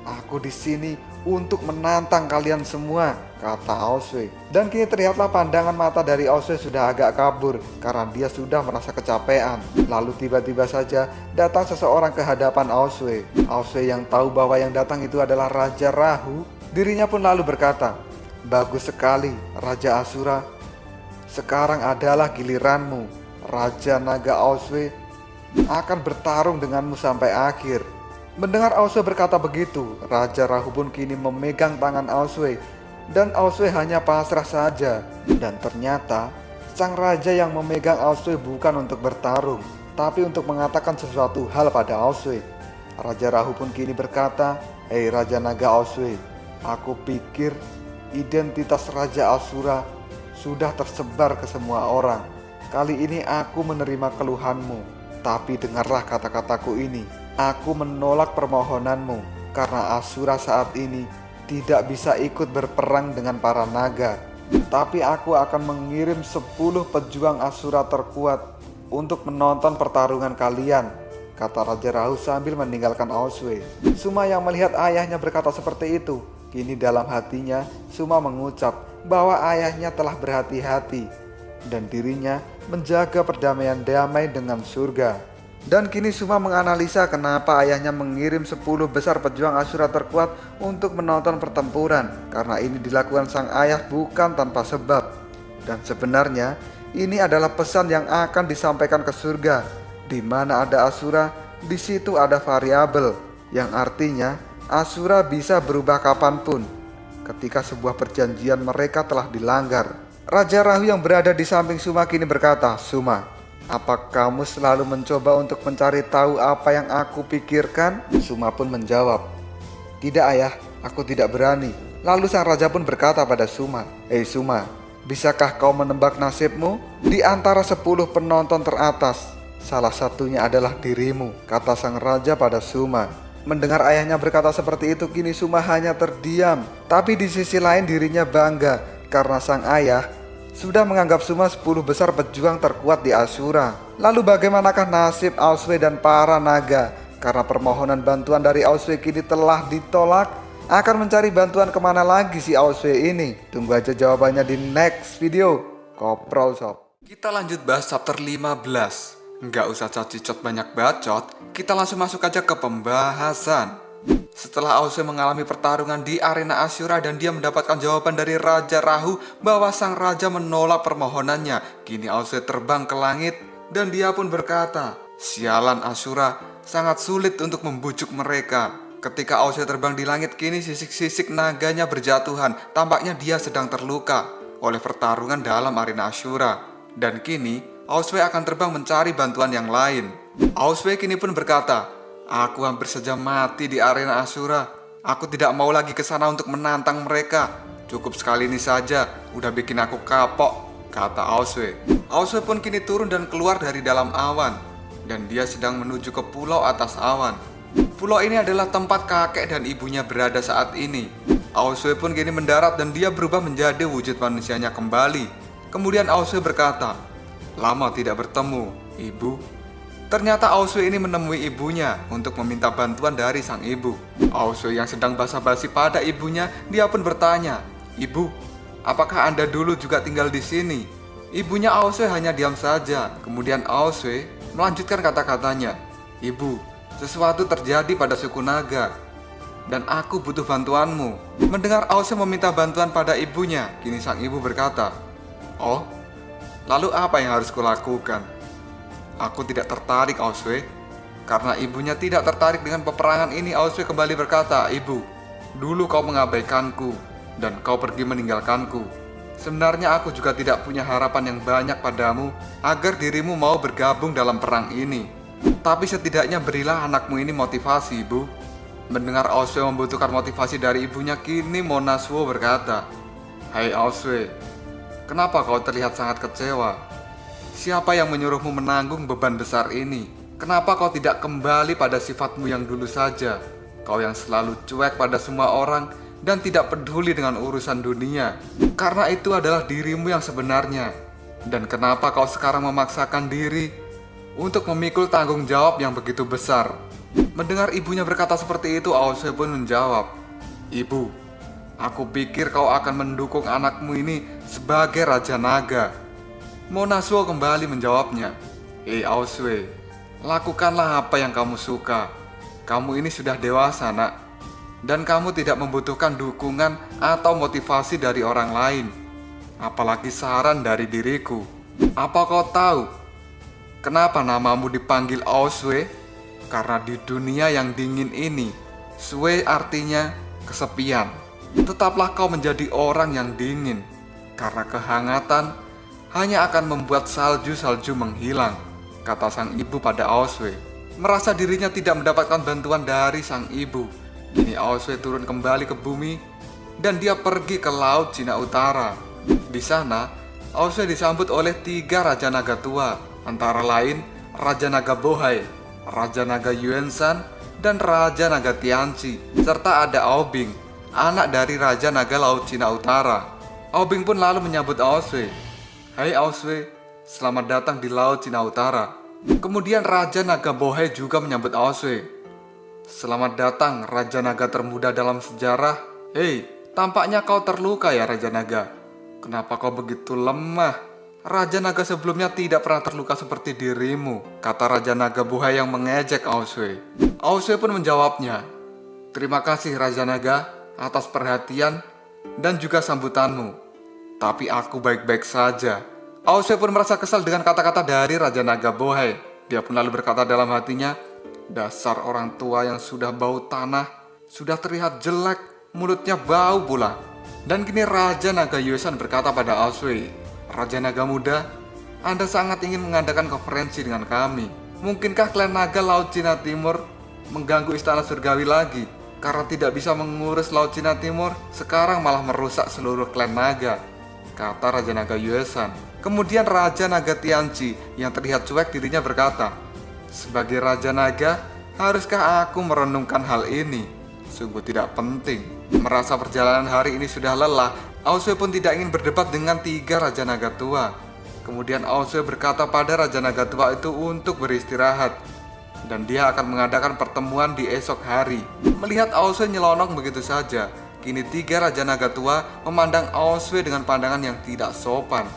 Aku di sini untuk menantang kalian semua," kata Oswe. Dan kini terlihatlah pandangan mata dari Oswe sudah agak kabur karena dia sudah merasa kecapean. Lalu tiba-tiba saja datang seseorang ke hadapan Oswe. Oswe yang tahu bahwa yang datang itu adalah Raja Rahu, dirinya pun lalu berkata, "Bagus sekali Raja Ashura. Sekarang adalah giliranmu. Raja Naga Oswe akan bertarung denganmu sampai akhir." Mendengar Oswe berkata begitu, Raja Rahu pun kini memegang tangan Oswe. dan Aosue hanya pasrah saja. Dan ternyata sang raja yang memegang Aosue bukan untuk bertarung, tapi untuk mengatakan sesuatu hal pada Aosue. Raja Rahu pun kini berkata, "Hei Raja Naga Aosue, aku pikir identitas Raja Asura sudah tersebar ke semua orang. Kali ini aku menerima keluhanmu, tapi dengarlah kata-kataku ini. Aku menolak permohonanmu karena Asura saat ini tidak bisa ikut berperang dengan para naga. Tapi aku akan mengirim 10 pejuang Asura terkuat untuk menonton pertarungan kalian," kata Raja Rahu sambil meninggalkan Aosue. Suma yang melihat ayahnya berkata seperti itu, kini dalam hatinya Suma mengucap bahwa ayahnya telah berhati-hati dan dirinya menjaga perdamaian damai dengan surga. Dan kini Suma menganalisa kenapa ayahnya mengirim 10 besar pejuang Asura terkuat untuk menonton pertempuran, karena ini dilakukan sang ayah bukan tanpa sebab. Dan sebenarnya ini adalah pesan yang akan disampaikan ke surga. Di mana ada Asura, di situ ada variabel, yang artinya Asura bisa berubah kapanpun ketika sebuah perjanjian mereka telah dilanggar. Raja Rahu yang berada di samping Suma kini berkata, "Suma, apa kamu selalu mencoba untuk mencari tahu apa yang aku pikirkan?" Suma pun menjawab, "Tidak ayah, aku tidak berani." Lalu sang raja pun berkata pada Suma, "Hei Suma, bisakah kau menebak nasibmu? Di antara 10 penonton teratas, salah satunya adalah dirimu," kata sang raja pada Suma. Mendengar ayahnya berkata seperti itu, kini Suma hanya terdiam. Tapi di sisi lain dirinya bangga karena sang ayah sudah menganggap Suma 10 besar pejuang terkuat di Asura. Lalu bagaimanakah nasib Aosue dan para naga? Karena permohonan bantuan dari Aosue kini telah ditolak. Akan mencari bantuan kemana lagi si Aosue ini? Tunggu aja jawabannya di next video. Koprol Sob. Kita lanjut bahas chapter 15. Nggak usah cacicot banyak bacot, kita langsung masuk aja ke pembahasan. Setelah Aosue mengalami pertarungan di arena Asura dan dia mendapatkan jawaban dari Raja Rahu bahwa sang raja menolak permohonannya, kini Aosue terbang ke langit dan dia pun berkata, "Sialan Asura, sangat sulit untuk membujuk mereka." Ketika Aosue terbang di langit, kini sisik-sisik naganya berjatuhan. Tampaknya dia sedang terluka oleh pertarungan dalam arena Asura. Dan kini Aosue akan terbang mencari bantuan yang lain. Aosue kini pun berkata, "Aku hampir saja mati di arena Asura. Aku tidak mau lagi ke sana untuk menantang mereka. Cukup sekali ini saja, udah bikin aku kapok," kata Aosue. Aosue pun kini turun dan keluar dari dalam awan. Dan dia sedang menuju ke pulau atas awan. Pulau ini adalah tempat kakek dan ibunya berada saat ini. Aosue pun kini mendarat dan dia berubah menjadi wujud manusianya kembali. Kemudian Aosue berkata, "Lama tidak bertemu, ibu." Ternyata Aosue ini menemui ibunya untuk meminta bantuan dari sang ibu. Aosue yang sedang basa-basi pada ibunya, dia pun bertanya, "Ibu, apakah Anda dulu juga tinggal di sini?" Ibunya Aosue hanya diam saja. Kemudian Aosue melanjutkan kata-katanya, "Ibu, sesuatu terjadi pada suku naga dan aku butuh bantuanmu." Mendengar Aosue meminta bantuan pada ibunya, kini sang ibu berkata, "Oh, lalu apa yang harus kulakukan?" "Aku tidak tertarik, Aosue." Karena ibunya tidak tertarik dengan peperangan ini, Aosue kembali berkata, "Ibu, dulu kau mengabaikanku dan kau pergi meninggalkanku. Sebenarnya aku juga tidak punya harapan yang banyak padamu agar dirimu mau bergabung dalam perang ini. Tapi setidaknya berilah anakmu ini motivasi, Ibu." Mendengar Aosue membutuhkan motivasi dari ibunya, kini Monasuo berkata, "Hai Aosue, kenapa kau terlihat sangat kecewa? Siapa yang menyuruhmu menanggung beban besar ini? Kenapa kau tidak kembali pada sifatmu yang dulu saja? Kau yang selalu cuek pada semua orang dan tidak peduli dengan urusan dunia. Karena itu adalah dirimu yang sebenarnya. Dan kenapa kau sekarang memaksakan diri untuk memikul tanggung jawab yang begitu besar?" Mendengar ibunya berkata seperti itu, Aosue pun menjawab, "Ibu, aku pikir kau akan mendukung anakmu ini sebagai Raja Naga." Monasuo kembali menjawabnya, "Hei Aosue, lakukanlah apa yang kamu suka. Kamu ini sudah dewasa, nak. Dan kamu tidak membutuhkan dukungan atau motivasi dari orang lain. Apalagi saran dari diriku. Apa kau tahu kenapa namamu dipanggil Aosue? Karena di dunia yang dingin ini, Sue artinya kesepian. Tetaplah kau menjadi orang yang dingin, karena kehangatan hanya akan membuat salju-salju menghilang, kata sang ibu pada Aoswe. Merasa dirinya tidak mendapatkan bantuan dari sang ibu, kini Aoswe turun kembali ke bumi dan dia pergi ke Laut Cina Utara. Di sana, Aoswe disambut oleh 3 Raja Naga tua, antara lain Raja Naga Bohai, Raja Naga Yuansan, dan Raja Naga Tianci, serta ada Aobing, anak dari Raja Naga Laut Cina Utara. Aobing pun lalu menyambut Aoswe. Hai Aoswe, selamat datang di Laut Cina Utara. Kemudian Raja Naga Bohai juga menyambut Aoswe. Selamat datang Raja Naga termuda dalam sejarah. Hei, tampaknya kau terluka ya Raja Naga. Kenapa kau begitu lemah? Raja Naga sebelumnya tidak pernah terluka seperti dirimu, kata Raja Naga Bohai yang mengejek Aoswe. Aoswe pun menjawabnya, terima kasih Raja Naga atas perhatian dan juga sambutanmu. Tapi aku baik-baik saja. Aoswe pun merasa kesal dengan kata-kata dari Raja Naga Bohai. Dia pun lalu berkata dalam hatinya, dasar orang tua yang sudah bau tanah, sudah terlihat jelek, mulutnya bau pula. Dan kini Raja Naga Yuansan berkata pada Aoswe, Raja Naga muda, Anda sangat ingin mengadakan konferensi dengan kami. Mungkinkah klan naga Laut Cina Timur mengganggu istana surgawi lagi? Karena tidak bisa mengurus Laut Cina Timur, sekarang malah merusak seluruh klan naga, kata Raja Naga Yuansan. Kemudian Raja Naga Tianci yang terlihat cuek dirinya berkata, sebagai Raja Naga, haruskah aku merenungkan hal ini? Sungguh tidak penting. Merasa perjalanan hari ini sudah lelah, Aoswe pun tidak ingin berdebat dengan 3 Raja Naga tua. Kemudian Aoswe berkata pada Raja Naga tua itu untuk beristirahat, dan dia akan mengadakan pertemuan di esok hari. Melihat Aoswe nyelonong begitu saja, kini 3 Raja Naga tua memandang Aoswe dengan pandangan yang tidak sopan.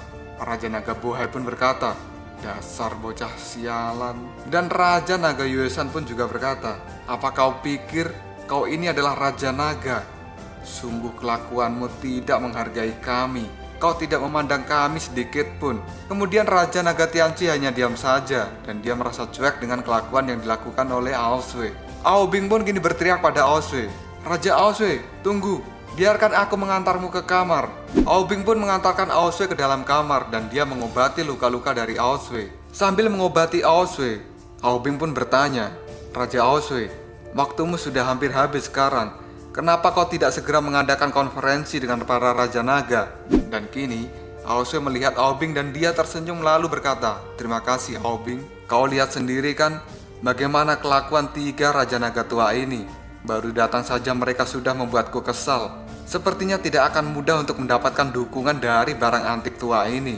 Raja Naga Bohai pun berkata, dasar bocah sialan. Dan Raja Naga Yuansan pun juga berkata, apa kau pikir kau ini adalah Raja Naga? Sungguh kelakuanmu tidak menghargai kami. Kau tidak memandang kami sedikit pun. Kemudian Raja Naga Tianci hanya diam saja, dan dia merasa cuek dengan kelakuan yang dilakukan oleh Aoswe. Aobing pun kini berteriak pada Aoswe, Raja Aoswe, tunggu, biarkan aku mengantarmu ke kamar. Aobing pun mengantarkan Aoswe ke dalam kamar, dan dia mengobati luka-luka dari Aoswe. Sambil mengobati Aoswe, Aobing pun bertanya, Raja Aoswe, waktumu sudah hampir habis sekarang. Kenapa kau tidak segera mengadakan konferensi dengan para Raja Naga? Dan kini, Aoswe melihat Aobing dan dia tersenyum lalu berkata, terima kasih Aobing. Kau lihat sendiri kan, bagaimana kelakuan 3 Raja Naga tua ini. Baru datang saja mereka sudah membuatku kesal. Sepertinya tidak akan mudah untuk mendapatkan dukungan dari barang antik tua ini,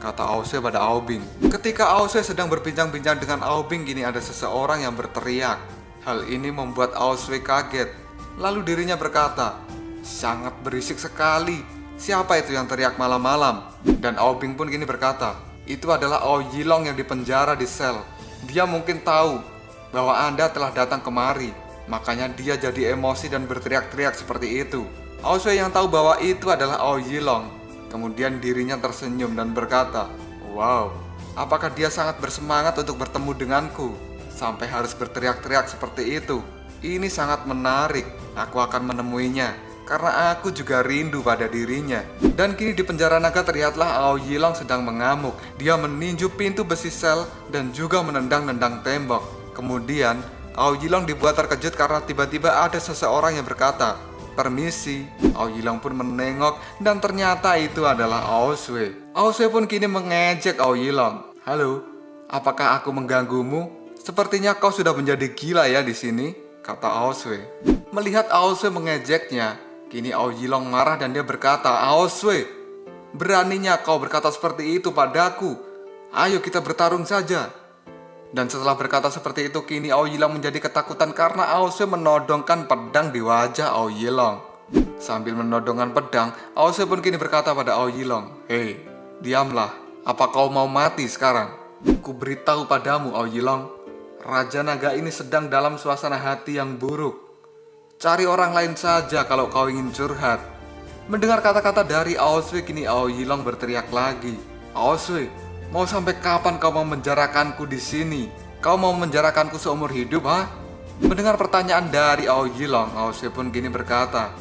kata Aoswe pada Aobing. Ketika Aoswe sedang berbincang-bincang dengan Aobing, kini ada seseorang yang berteriak. Hal ini membuat Aoswe kaget. Lalu dirinya berkata, sangat berisik sekali. Siapa itu yang teriak malam-malam? Dan Aobing pun kini berkata, itu adalah Aoyilong yang dipenjara di sel. Dia mungkin tahu bahwa Anda telah datang kemari, makanya dia jadi emosi dan berteriak-teriak seperti itu. Aoswe yang tahu bahwa itu adalah Aoyilong. Kemudian dirinya tersenyum dan berkata, wow, apakah dia sangat bersemangat untuk bertemu denganku sampai harus berteriak-teriak seperti itu? Ini sangat menarik. Aku akan menemuinya karena aku juga rindu pada dirinya. Dan kini di penjara naga terlihatlah Aoyilong sedang mengamuk. Dia meninju pintu besi sel dan juga menendang-nendang tembok. Kemudian Aoyilong dibuat terkejut karena tiba-tiba ada seseorang yang berkata, permisi. Aoyilong pun menengok dan ternyata itu adalah Aoswe. Aoswe pun kini mengejek Aoyilong. Halo, apakah aku mengganggumu? Sepertinya kau sudah menjadi gila ya di sini, kata Aoswe. Melihat Aoswe mengejeknya, kini Aoyilong marah dan dia berkata, Aoswe, beraninya kau berkata seperti itu padaku. Ayo kita bertarung saja. Dan setelah berkata seperti itu, kini Aoyilong menjadi ketakutan karena Aoswe menodongkan pedang di wajah Aoyilong. Sambil menodongkan pedang, Aoswe pun kini berkata pada Aoyilong, hei, diamlah. Apa kau mau mati sekarang? Ku beritahu padamu Aoyilong, Raja Naga ini sedang dalam suasana hati yang buruk. Cari orang lain saja kalau kau ingin curhat. Mendengar kata-kata dari Aoswe, kini Aoyilong berteriak lagi. Aoswe, mau sampai kapan kau mau menjarakanku di sini? Kau mau menjarakanku seumur hidup, ha? Mendengar pertanyaan dari Aoyilong, Aoswe pun kini berkata,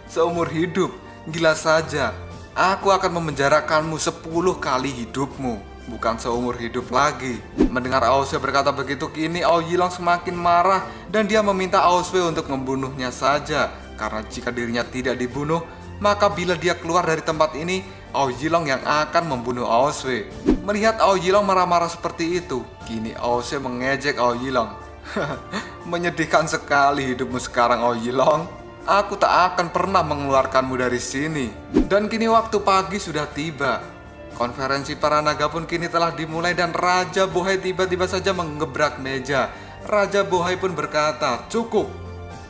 Seumur hidup, gila saja. Aku akan memenjarakanmu 10 kali hidupmu, bukan seumur hidup lagi. Mendengar Aoswe berkata begitu, kini Aoyilong semakin marah dan dia meminta Aoswe untuk membunuhnya saja. Karena jika dirinya tidak dibunuh, maka bila dia keluar dari tempat ini, Aoyilong yang akan membunuh Aoswe. Melihat Aoyilong marah-marah seperti itu, kini Aoswe mengejek Aoyilong. Menyedihkan sekali hidupmu sekarang, Aoyilong. Aku tak akan pernah mengeluarkanmu dari sini. Dan kini waktu pagi sudah tiba. Konferensi para naga pun kini telah dimulai dan Raja Bohai tiba-tiba saja menggebrak meja. Raja Bohai pun berkata, "Cukup.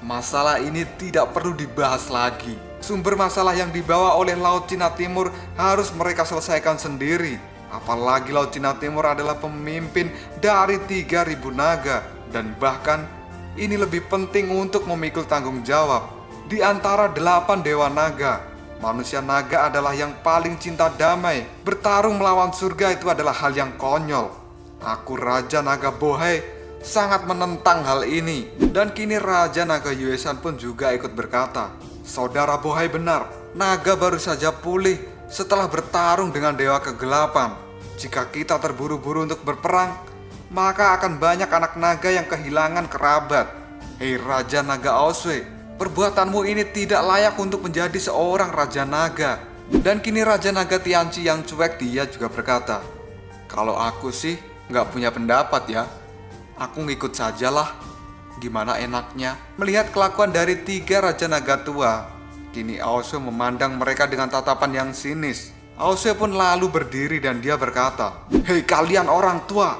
Masalah ini tidak perlu dibahas lagi. Sumber masalah yang dibawa oleh Laut Cina Timur harus mereka selesaikan sendiri. Apalagi Laut Cina Timur adalah pemimpin dari 3.000 naga. Dan bahkan ini lebih penting untuk memikul tanggung jawab. Di antara 8 dewa naga, manusia naga adalah yang paling cinta damai. Bertarung melawan surga itu adalah hal yang konyol. Aku Raja Naga Bohai sangat menentang hal ini." Dan kini Raja Naga Yuesan pun juga ikut berkata, "Saudara Bohai benar, naga baru saja pulih setelah bertarung dengan dewa kegelapan. Jika kita terburu-buru untuk berperang, maka akan banyak anak naga yang kehilangan kerabat. Hei Raja Naga Aoswe, perbuatanmu ini tidak layak untuk menjadi seorang Raja Naga." Dan kini Raja Naga Tianchi yang cuek dia juga berkata, "Kalau aku sih nggak punya pendapat ya. Aku ngikut sajalah. Gimana enaknya?" Melihat kelakuan dari 3 Raja Naga tua, kini Aoswe memandang mereka dengan tatapan yang sinis. Aoswe pun lalu berdiri dan dia berkata, "Hei kalian orang tua,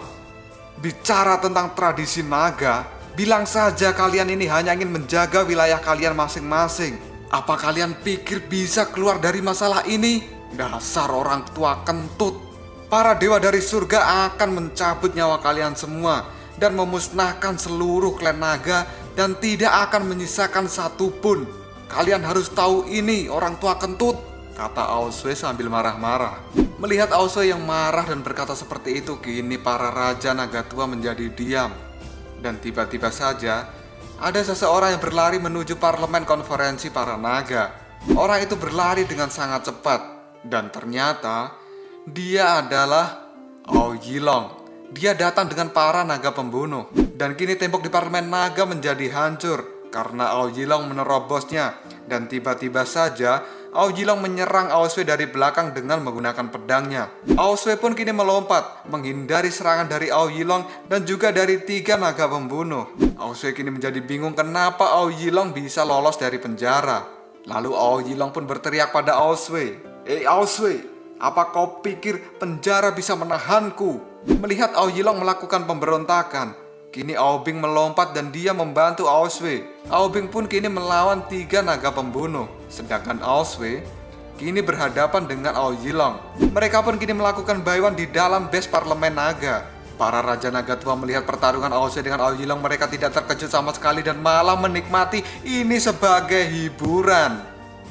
bicara tentang tradisi naga, bilang saja kalian ini hanya ingin menjaga wilayah kalian masing-masing. Apa kalian pikir bisa keluar dari masalah ini? Dasar orang tua kentut. Para dewa dari surga akan mencabut nyawa kalian semua dan memusnahkan seluruh klan naga dan tidak akan menyisakan satupun. Kalian harus tahu ini, orang tua kentut," kata Aoswe sambil marah-marah. Melihat Aoswe yang marah dan berkata seperti itu, kini para Raja Naga Tua menjadi diam. Dan tiba-tiba saja, ada seseorang yang berlari menuju parlemen konferensi para naga. Orang itu berlari dengan sangat cepat. Dan ternyata, dia adalah Aoyilong. Dia datang dengan para naga pembunuh. Dan kini tembok di parlemen naga menjadi hancur karena Aoyilong menerobosnya. Dan tiba-tiba saja, Aoyilong menyerang Aoswe dari belakang dengan menggunakan pedangnya. Aoswe pun kini melompat, menghindari serangan dari Aoyilong dan juga dari 3 naga pembunuh. Aoswe kini menjadi bingung kenapa Aoyilong bisa lolos dari penjara. Lalu Aoyilong pun berteriak pada Aoswe, Aoswe, apa kau pikir penjara bisa menahanku?" Melihat Aoyilong melakukan pemberontakan, kini Aobing melompat dan dia membantu Aoswe. Aobing pun kini melawan 3 naga pembunuh. Sedangkan Aoswe kini berhadapan dengan Aoyilong. Mereka pun kini melakukan baiwan di dalam base parlemen naga. Para Raja Naga Tua melihat pertarungan Aoswe dengan Aoyilong, mereka tidak terkejut sama sekali dan malah menikmati ini sebagai hiburan.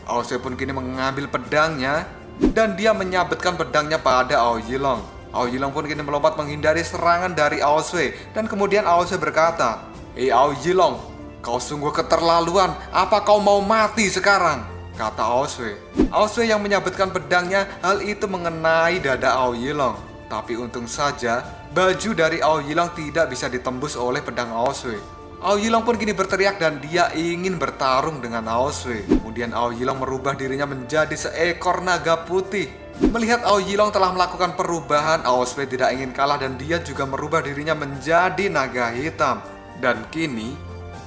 Aoswe pun kini mengambil pedangnya dan dia menyabetkan pedangnya pada Aoyilong. Aoyilong pun kini melompat menghindari serangan dari Aoswe. Dan kemudian Aoswe berkata, "Hei Aoyilong, kau sungguh keterlaluan. Apa kau mau mati sekarang?" kata Aoswe. Aoswe yang menyabetkan pedangnya, hal itu mengenai dada Aoyilong. Tapi untung saja, baju dari Aoyilong tidak bisa ditembus oleh pedang Aoswe. Aoyilong pun kini berteriak dan dia ingin bertarung dengan Aoswe. Kemudian Aoyilong merubah dirinya menjadi seekor naga putih. Melihat Aoyilong telah melakukan perubahan, Aoswe tidak ingin kalah dan dia juga merubah dirinya menjadi naga hitam. Dan kini,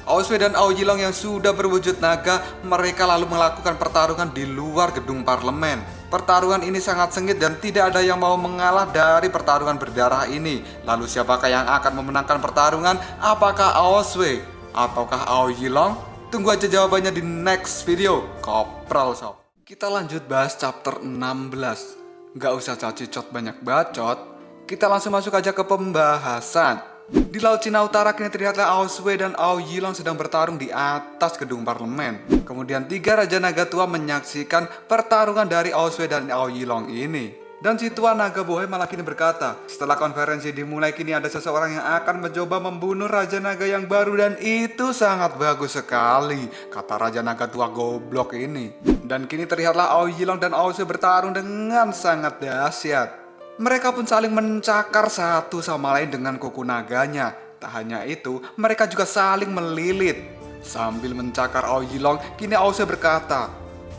Aoswe dan Aoyilong yang sudah berwujud naga, mereka lalu melakukan pertarungan di luar gedung parlemen. Pertarungan ini sangat sengit dan tidak ada yang mau mengalah dari pertarungan berdarah ini. Lalu siapakah yang akan memenangkan pertarungan? Apakah Aoswe ataukah Aoyilong? Tunggu aja jawabannya di next video. Kopral sob. Kita lanjut bahas chapter 16. Gak usah cacicot banyak bacot, kita langsung masuk aja ke pembahasan. Di Laut Cina Utara kini terlihatlah Aoswe dan Aoyilong sedang bertarung di atas gedung parlemen. Kemudian 3 Raja Naga Tua menyaksikan pertarungan dari Aoswe dan Aoyilong ini. Dan si Tuan Naga Bohai malah kini berkata, setelah konferensi dimulai kini ada seseorang yang akan mencoba membunuh Raja Naga yang baru dan itu sangat bagus sekali, kata Raja Naga tua goblok ini. Dan kini terlihatlah Aoyilong dan Aosue bertarung dengan sangat dahsyat. Mereka pun saling mencakar satu sama lain dengan kuku naganya. Tak hanya itu, mereka juga saling melilit. Sambil mencakar Aoyilong, kini Aosue berkata,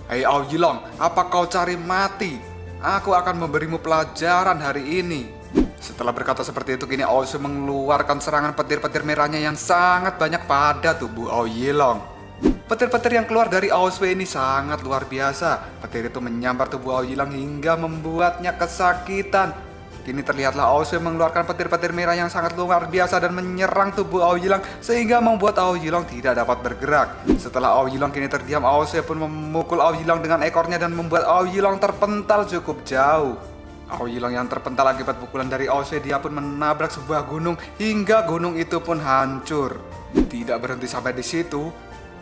"Hei Aoyilong, apa kau cari mati? Aku akan memberimu pelajaran hari ini." Setelah berkata seperti itu, kini Aosue mengeluarkan serangan petir-petir merahnya yang sangat banyak pada tubuh Aoyilong. Petir-petir yang keluar dari Aosue ini sangat luar biasa. Petir itu menyambar tubuh Aoyilong hingga membuatnya kesakitan. Kini terlihatlah Aosue mengeluarkan petir-petir merah yang sangat luar biasa dan menyerang tubuh Aoyilong sehingga membuat Aoyilong tidak dapat bergerak. Setelah Aoyilong kini terdiam, Aosue pun memukul Aoyilong dengan ekornya dan membuat Aoyilong terpental cukup jauh. Aoyilong yang terpental akibat pukulan dari Aosue, dia pun menabrak sebuah gunung hingga gunung itu pun hancur. Tidak berhenti sampai di situ.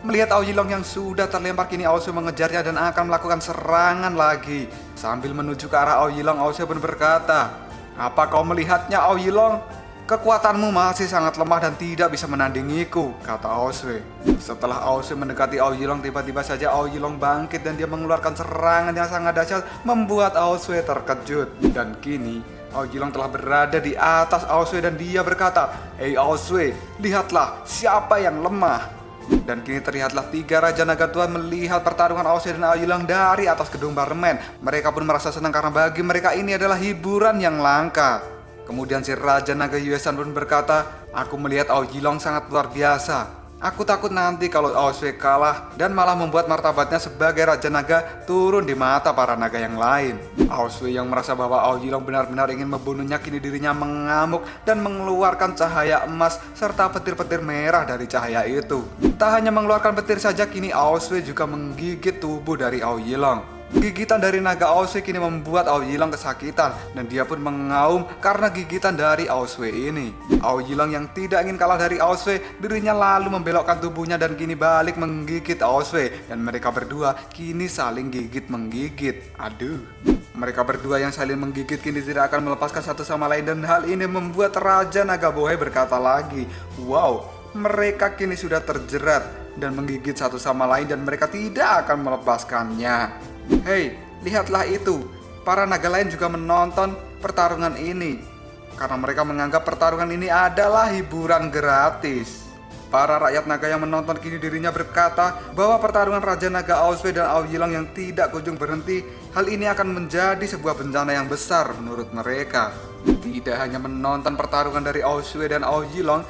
Melihat Aoyilong yang sudah terlempar, kini Aosue mengejarnya dan akan melakukan serangan lagi. Sambil menuju ke arah Aoyilong, Aosue pun berkata, "Apa kau melihatnya Aoyilong? Kekuatanmu masih sangat lemah dan tidak bisa menandingiku," kata Aosue. Setelah Aosue mendekati Aoyilong, tiba-tiba saja Aoyilong bangkit dan dia mengeluarkan serangan yang sangat dahsyat membuat Aosue terkejut. Dan kini Aoyilong telah berada di atas Aosue dan dia berkata, "Hei Aosue, lihatlah siapa yang lemah." Dan kini terlihatlah 3 Raja Naga Tua melihat pertarungan Aosue dan Aoyilong dari atas gedung parlemen. Mereka pun merasa senang karena bagi mereka ini adalah hiburan yang langka. Kemudian si Raja Naga Yuesan pun berkata, "Aku melihat Aoyilong sangat luar biasa. Aku takut nanti kalau Aosue kalah dan malah membuat martabatnya sebagai Raja Naga turun di mata para naga yang lain." Aosue yang merasa bahwa Aoyilong benar-benar ingin membunuhnya, kini dirinya mengamuk dan mengeluarkan cahaya emas serta petir-petir merah dari cahaya itu. Tak hanya mengeluarkan petir saja, kini Aosue juga menggigit tubuh dari Aoyilong. Gigitan dari naga Aosue kini membuat Aoyilong kesakitan dan dia pun mengaum karena gigitan dari Aosue ini. Aoyilong yang tidak ingin kalah dari Aosue, dirinya lalu membelokkan tubuhnya dan kini balik menggigit Aosue, dan mereka berdua kini saling gigit menggigit. Aduh. Mereka berdua yang saling menggigit kini tidak akan melepaskan satu sama lain dan hal ini membuat Raja Naga Bohai berkata lagi, "Wow, mereka kini sudah terjerat dan menggigit satu sama lain dan mereka tidak akan melepaskannya." Hei, lihatlah itu. Para naga lain juga menonton pertarungan ini karena mereka menganggap pertarungan ini adalah hiburan gratis. Para rakyat naga yang menonton kini dirinya berkata bahwa pertarungan Raja Naga Aosue dan Aoyilong yang tidak kunjung berhenti, hal ini akan menjadi sebuah bencana yang besar menurut mereka. Tidak hanya menonton pertarungan dari Aosue dan Aoyilong,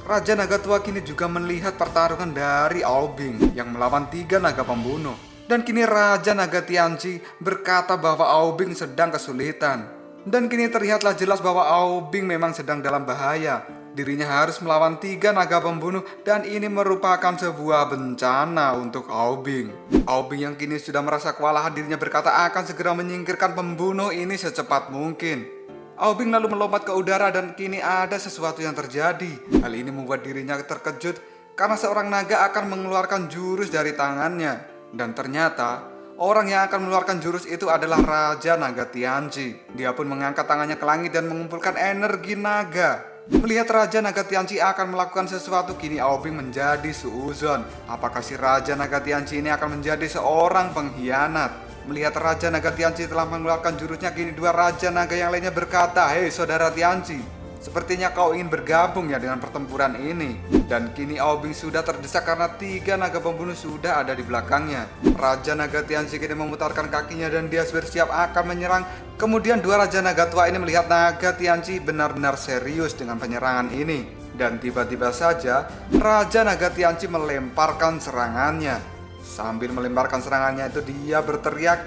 Raja Naga Tua kini juga melihat pertarungan dari Aobing yang melawan 3 naga pembunuh. Dan kini Raja Naga Tianchi berkata bahwa Aobing sedang kesulitan. Dan kini terlihatlah jelas bahwa Aobing memang sedang dalam bahaya. Dirinya harus melawan 3 naga pembunuh dan ini merupakan sebuah bencana untuk Aobing. Aobing yang kini sudah merasa kewalahan, dirinya berkata akan segera menyingkirkan pembunuh ini secepat mungkin. Aobing lalu melompat ke udara dan kini ada sesuatu yang terjadi. Hal ini membuat dirinya terkejut karena seorang naga akan mengeluarkan jurus dari tangannya. Dan ternyata orang yang akan mengeluarkan jurus itu adalah Raja Naga Tianchi. Dia pun mengangkat tangannya ke langit dan mengumpulkan energi naga. Melihat Raja Naga Tianchi akan melakukan sesuatu, kini Aobing menjadi suuzon. Apakah si Raja Naga Tianchi ini akan menjadi seorang pengkhianat? Melihat Raja Naga Tianchi telah mengeluarkan jurusnya, kini 2 Raja Naga yang lainnya berkata, "Hei saudara Tianchi, sepertinya kau ingin bergabung ya dengan pertempuran ini." Dan kini Aobing sudah terdesak karena 3 naga pembunuh sudah ada di belakangnya. Raja Naga Tianchi kini memutarkan kakinya dan dia bersiap akan menyerang. Kemudian 2 Raja Naga Tua ini melihat Naga Tianchi benar-benar serius dengan penyerangan ini. Dan tiba-tiba saja Raja Naga Tianchi melemparkan serangannya. Sambil melemparkan serangannya itu dia berteriak,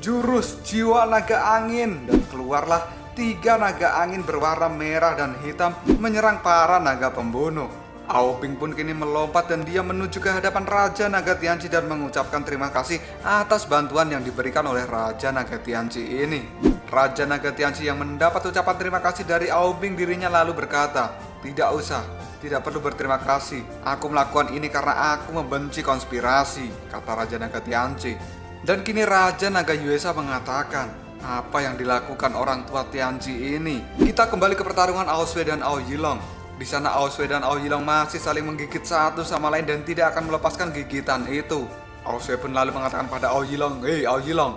"Jurus Jiwa Naga Angin!" Dan keluarlah 3 naga angin berwarna merah dan hitam menyerang para naga pembunuh. Aobing pun kini melompat dan dia menuju ke hadapan Raja Naga Tianchi dan mengucapkan terima kasih atas bantuan yang diberikan oleh Raja Naga Tianchi ini. Raja Naga Tianchi yang mendapat ucapan terima kasih dari Aobing, dirinya lalu berkata, "Tidak usah, tidak perlu berterima kasih. Aku melakukan ini karena aku membenci konspirasi," kata Raja Naga Tianchi. Dan kini Raja Naga Yuesa mengatakan, Apa yang dilakukan orang tua Tianji ini? Kita kembali ke pertarungan Aosway dan Ao Yilong. Di sana Aosway dan Ao Yilong masih saling menggigit satu sama lain dan tidak akan melepaskan gigitan itu. Aosway pun lalu mengatakan pada Ao Yilong, "Hei Ao Yilong,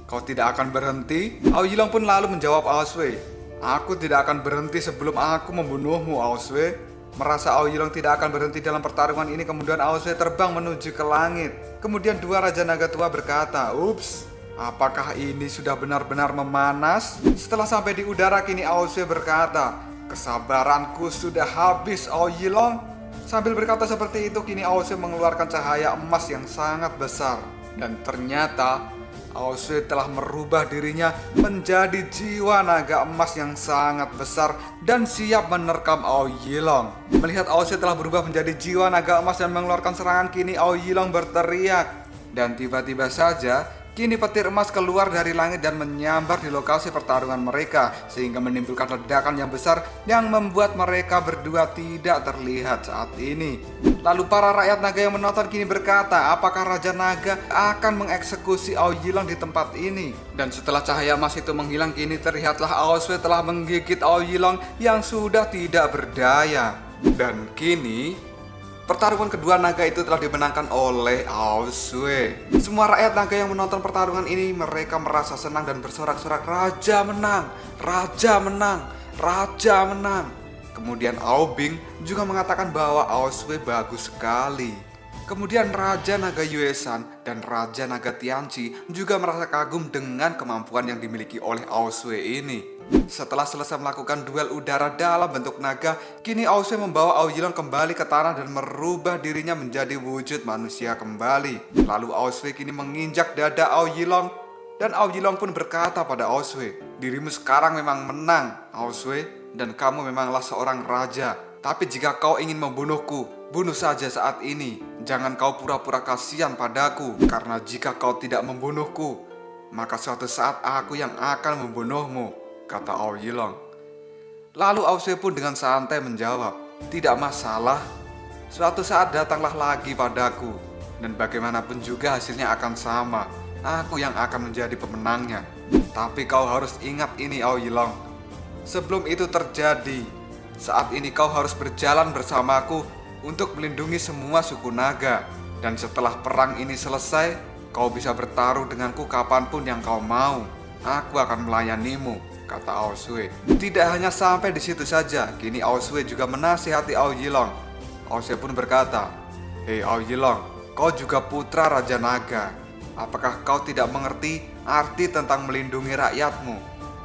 kau tidak akan berhenti?" Ao Yilong pun lalu menjawab Aosway, "Aku tidak akan berhenti sebelum aku membunuhmu, Aosway." Merasa Ao Yilong tidak akan berhenti dalam pertarungan ini, kemudian Aosway terbang menuju ke langit. Kemudian dua Raja Naga Tua berkata, "Ups, apakah ini sudah benar-benar memanas?" Setelah sampai di udara, kini Aosway berkata, "Kesabaranku sudah habis, Ao Yilong." Sambil berkata seperti itu, kini Aosway mengeluarkan cahaya emas yang sangat besar. Dan ternyata Aosway telah merubah dirinya menjadi jiwa naga emas yang sangat besar dan siap menerkam Ao Yilong. Melihat Aosway telah berubah menjadi jiwa naga emas dan mengeluarkan serangan, kini Ao Yilong berteriak. Dan tiba-tiba saja kini petir emas keluar dari langit dan menyambar di lokasi pertarungan mereka, sehingga menimbulkan ledakan yang besar yang membuat mereka berdua tidak terlihat saat ini. Lalu para rakyat naga yang menonton kini berkata, apakah Raja Naga akan mengeksekusi Ao Yilong di tempat ini? Dan setelah cahaya emas itu menghilang, kini terlihatlah Aosway telah menggigit Ao Yilong yang sudah tidak berdaya. Dan kini pertarungan kedua naga itu telah dimenangkan oleh Aosway. Semua rakyat naga yang menonton pertarungan ini, mereka merasa senang dan bersorak-sorak, "Raja menang, Raja menang, Raja menang." Kemudian Aobing juga mengatakan bahwa Aosway bagus sekali. Kemudian Raja Naga Yuesan dan Raja Naga Tianqi juga merasa kagum dengan kemampuan yang dimiliki oleh Aosway ini. Setelah selesai melakukan duel udara dalam bentuk naga, kini Aosway membawa Ao Yilong kembali ke tanah dan merubah dirinya menjadi wujud manusia kembali. Lalu Aosway kini menginjak dada Ao Yilong, dan Ao Yilong pun berkata pada Aosway, "Dirimu sekarang memang menang, Aosway, dan kamu memanglah seorang raja. Tapi jika kau ingin membunuhku, bunuh saja saat ini. Jangan kau pura-pura kasihan padaku, karena jika kau tidak membunuhku, maka suatu saat aku yang akan membunuhmu," kata Ao Yilong. Lalu Aosway pun dengan santai menjawab, "Tidak masalah. Suatu saat datanglah lagi padaku, dan bagaimanapun juga hasilnya akan sama. Aku yang akan menjadi pemenangnya. Tapi kau harus ingat ini, Ao Yilong. Sebelum itu terjadi, saat ini kau harus berjalan bersamaku untuk melindungi semua suku naga. Dan setelah perang ini selesai, kau bisa bertaruh denganku kapanpun yang kau mau. Aku akan melayanimu," kata Aosway. Tidak hanya sampai di situ saja, kini Aosway juga menasihati Ao Yilong. Aosway pun berkata, "Hei Ao Yilong, kau juga putra Raja Naga. Apakah kau tidak mengerti arti tentang melindungi rakyatmu?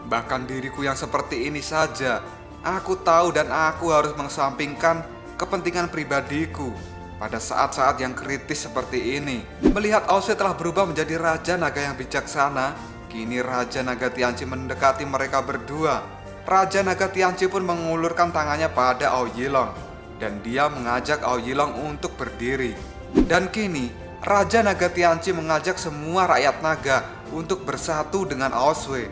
Bahkan diriku yang seperti ini saja, aku tahu dan aku harus mengesampingkan kepentingan pribadiku pada saat-saat yang kritis seperti ini." Melihat Aosway telah berubah menjadi Raja Naga yang bijaksana, kini Raja Naga Tianqi mendekati mereka berdua. Raja Naga Tianqi pun mengulurkan tangannya pada Ao Yilong, dan dia mengajak Ao Yilong untuk berdiri. Dan kini Raja Naga Tianqi mengajak semua rakyat naga untuk bersatu dengan Aosway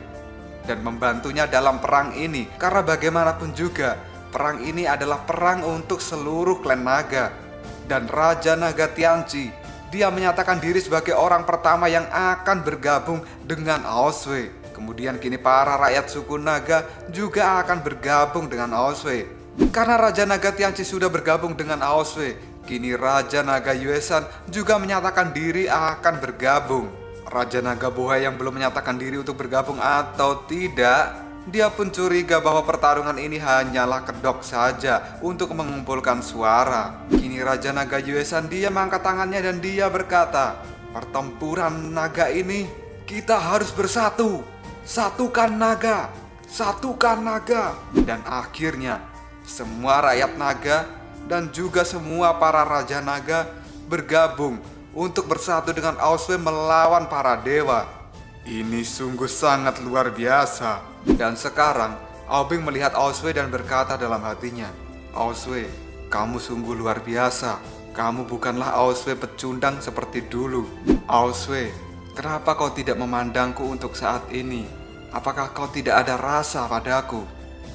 dan membantunya dalam perang ini, karena bagaimanapun juga perang ini adalah perang untuk seluruh klan naga. Dan Raja Naga Tianqi, dia menyatakan diri sebagai orang pertama yang akan bergabung dengan Aosway. Kemudian kini para rakyat suku naga juga akan bergabung dengan Aosway. Karena Raja Naga Tianqi sudah bergabung dengan Aosway, kini Raja Naga Yuesan juga menyatakan diri akan bergabung. Raja Naga Bohai yang belum menyatakan diri untuk bergabung atau tidak, dia pun curiga bahwa pertarungan ini hanyalah kedok saja untuk mengumpulkan suara. Kini Raja Naga Yuesan dia mengangkat tangannya dan dia berkata, "Pertempuran naga ini, kita harus bersatu. Satukan naga, satukan naga." Dan akhirnya semua rakyat naga dan juga semua para raja naga bergabung untuk bersatu dengan Aosway melawan para dewa. Ini sungguh sangat luar biasa. Dan sekarang Aobing melihat Aosway dan berkata dalam hatinya, "Aosway, kamu sungguh luar biasa. Kamu bukanlah Aosway pecundang seperti dulu. Aosway, kenapa kau tidak memandangku untuk saat ini? Apakah kau tidak ada rasa padaku?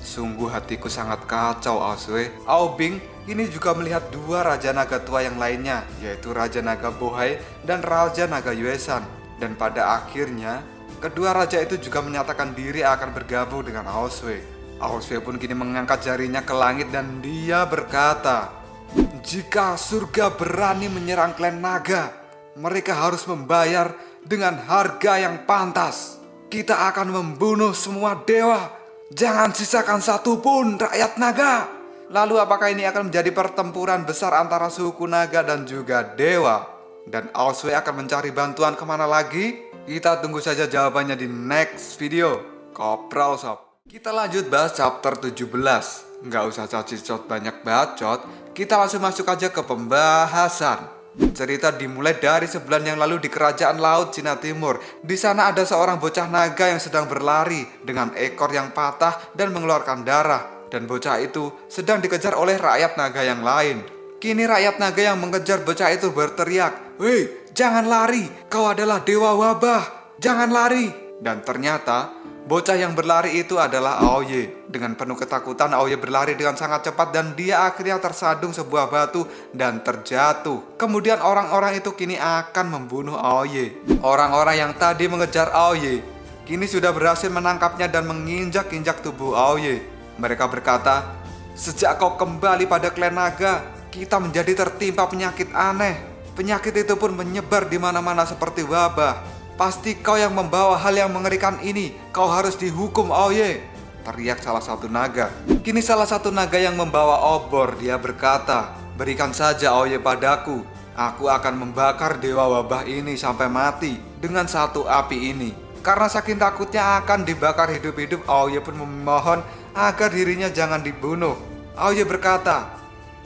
Sungguh hatiku sangat kacau, Aosway." Aobing ini juga melihat dua Raja Naga Tua yang lainnya, yaitu Raja Naga Bohai dan Raja Naga Yuesan. Dan pada akhirnya Kedua raja itu juga menyatakan diri akan bergabung dengan Aoswe. Aoswe pun kini mengangkat jarinya ke langit dan dia berkata, "Jika surga berani menyerang klan naga, mereka harus membayar dengan harga yang pantas. Kita akan membunuh semua dewa. Jangan sisakan satu pun rakyat naga." Lalu apakah ini akan menjadi pertempuran besar antara suku naga dan juga dewa? Dan Aoswe akan mencari bantuan kemana lagi? Kita tunggu saja jawabannya di next video. Kopral Sob. Kita lanjut bahas chapter 17. Nggak usah cacit banyak bacot, kita langsung masuk aja ke pembahasan. Cerita dimulai dari sebulan yang lalu di kerajaan laut Cina Timur. Di sana ada seorang bocah naga yang sedang berlari dengan ekor yang patah dan mengeluarkan darah. Dan bocah itu sedang dikejar oleh rakyat naga yang lain. Kini rakyat naga yang mengejar bocah itu berteriak, "Hei, jangan lari, kau adalah dewa wabah, jangan lari." Dan ternyata bocah yang berlari itu adalah Aoye. Dengan penuh ketakutan Aoye berlari dengan sangat cepat dan dia akhirnya tersandung sebuah batu dan terjatuh. Kemudian orang-orang itu kini akan membunuh Aoye. Orang-orang yang tadi mengejar Aoye kini sudah berhasil menangkapnya dan menginjak-injak tubuh Aoye. Mereka berkata, "Sejak kau kembali pada klan naga, kita menjadi tertimpa penyakit aneh. Penyakit itu pun menyebar di mana-mana seperti wabah. Pasti kau yang membawa hal yang mengerikan ini. Kau harus dihukum, Aoye," teriak salah satu naga. Kini salah satu naga yang membawa obor, dia berkata, "Berikan saja Aoye padaku. Aku akan membakar dewa wabah ini sampai mati dengan satu api ini." Karena saking takutnya akan dibakar hidup-hidup, Aoye pun memohon agar dirinya jangan dibunuh. Aoye berkata,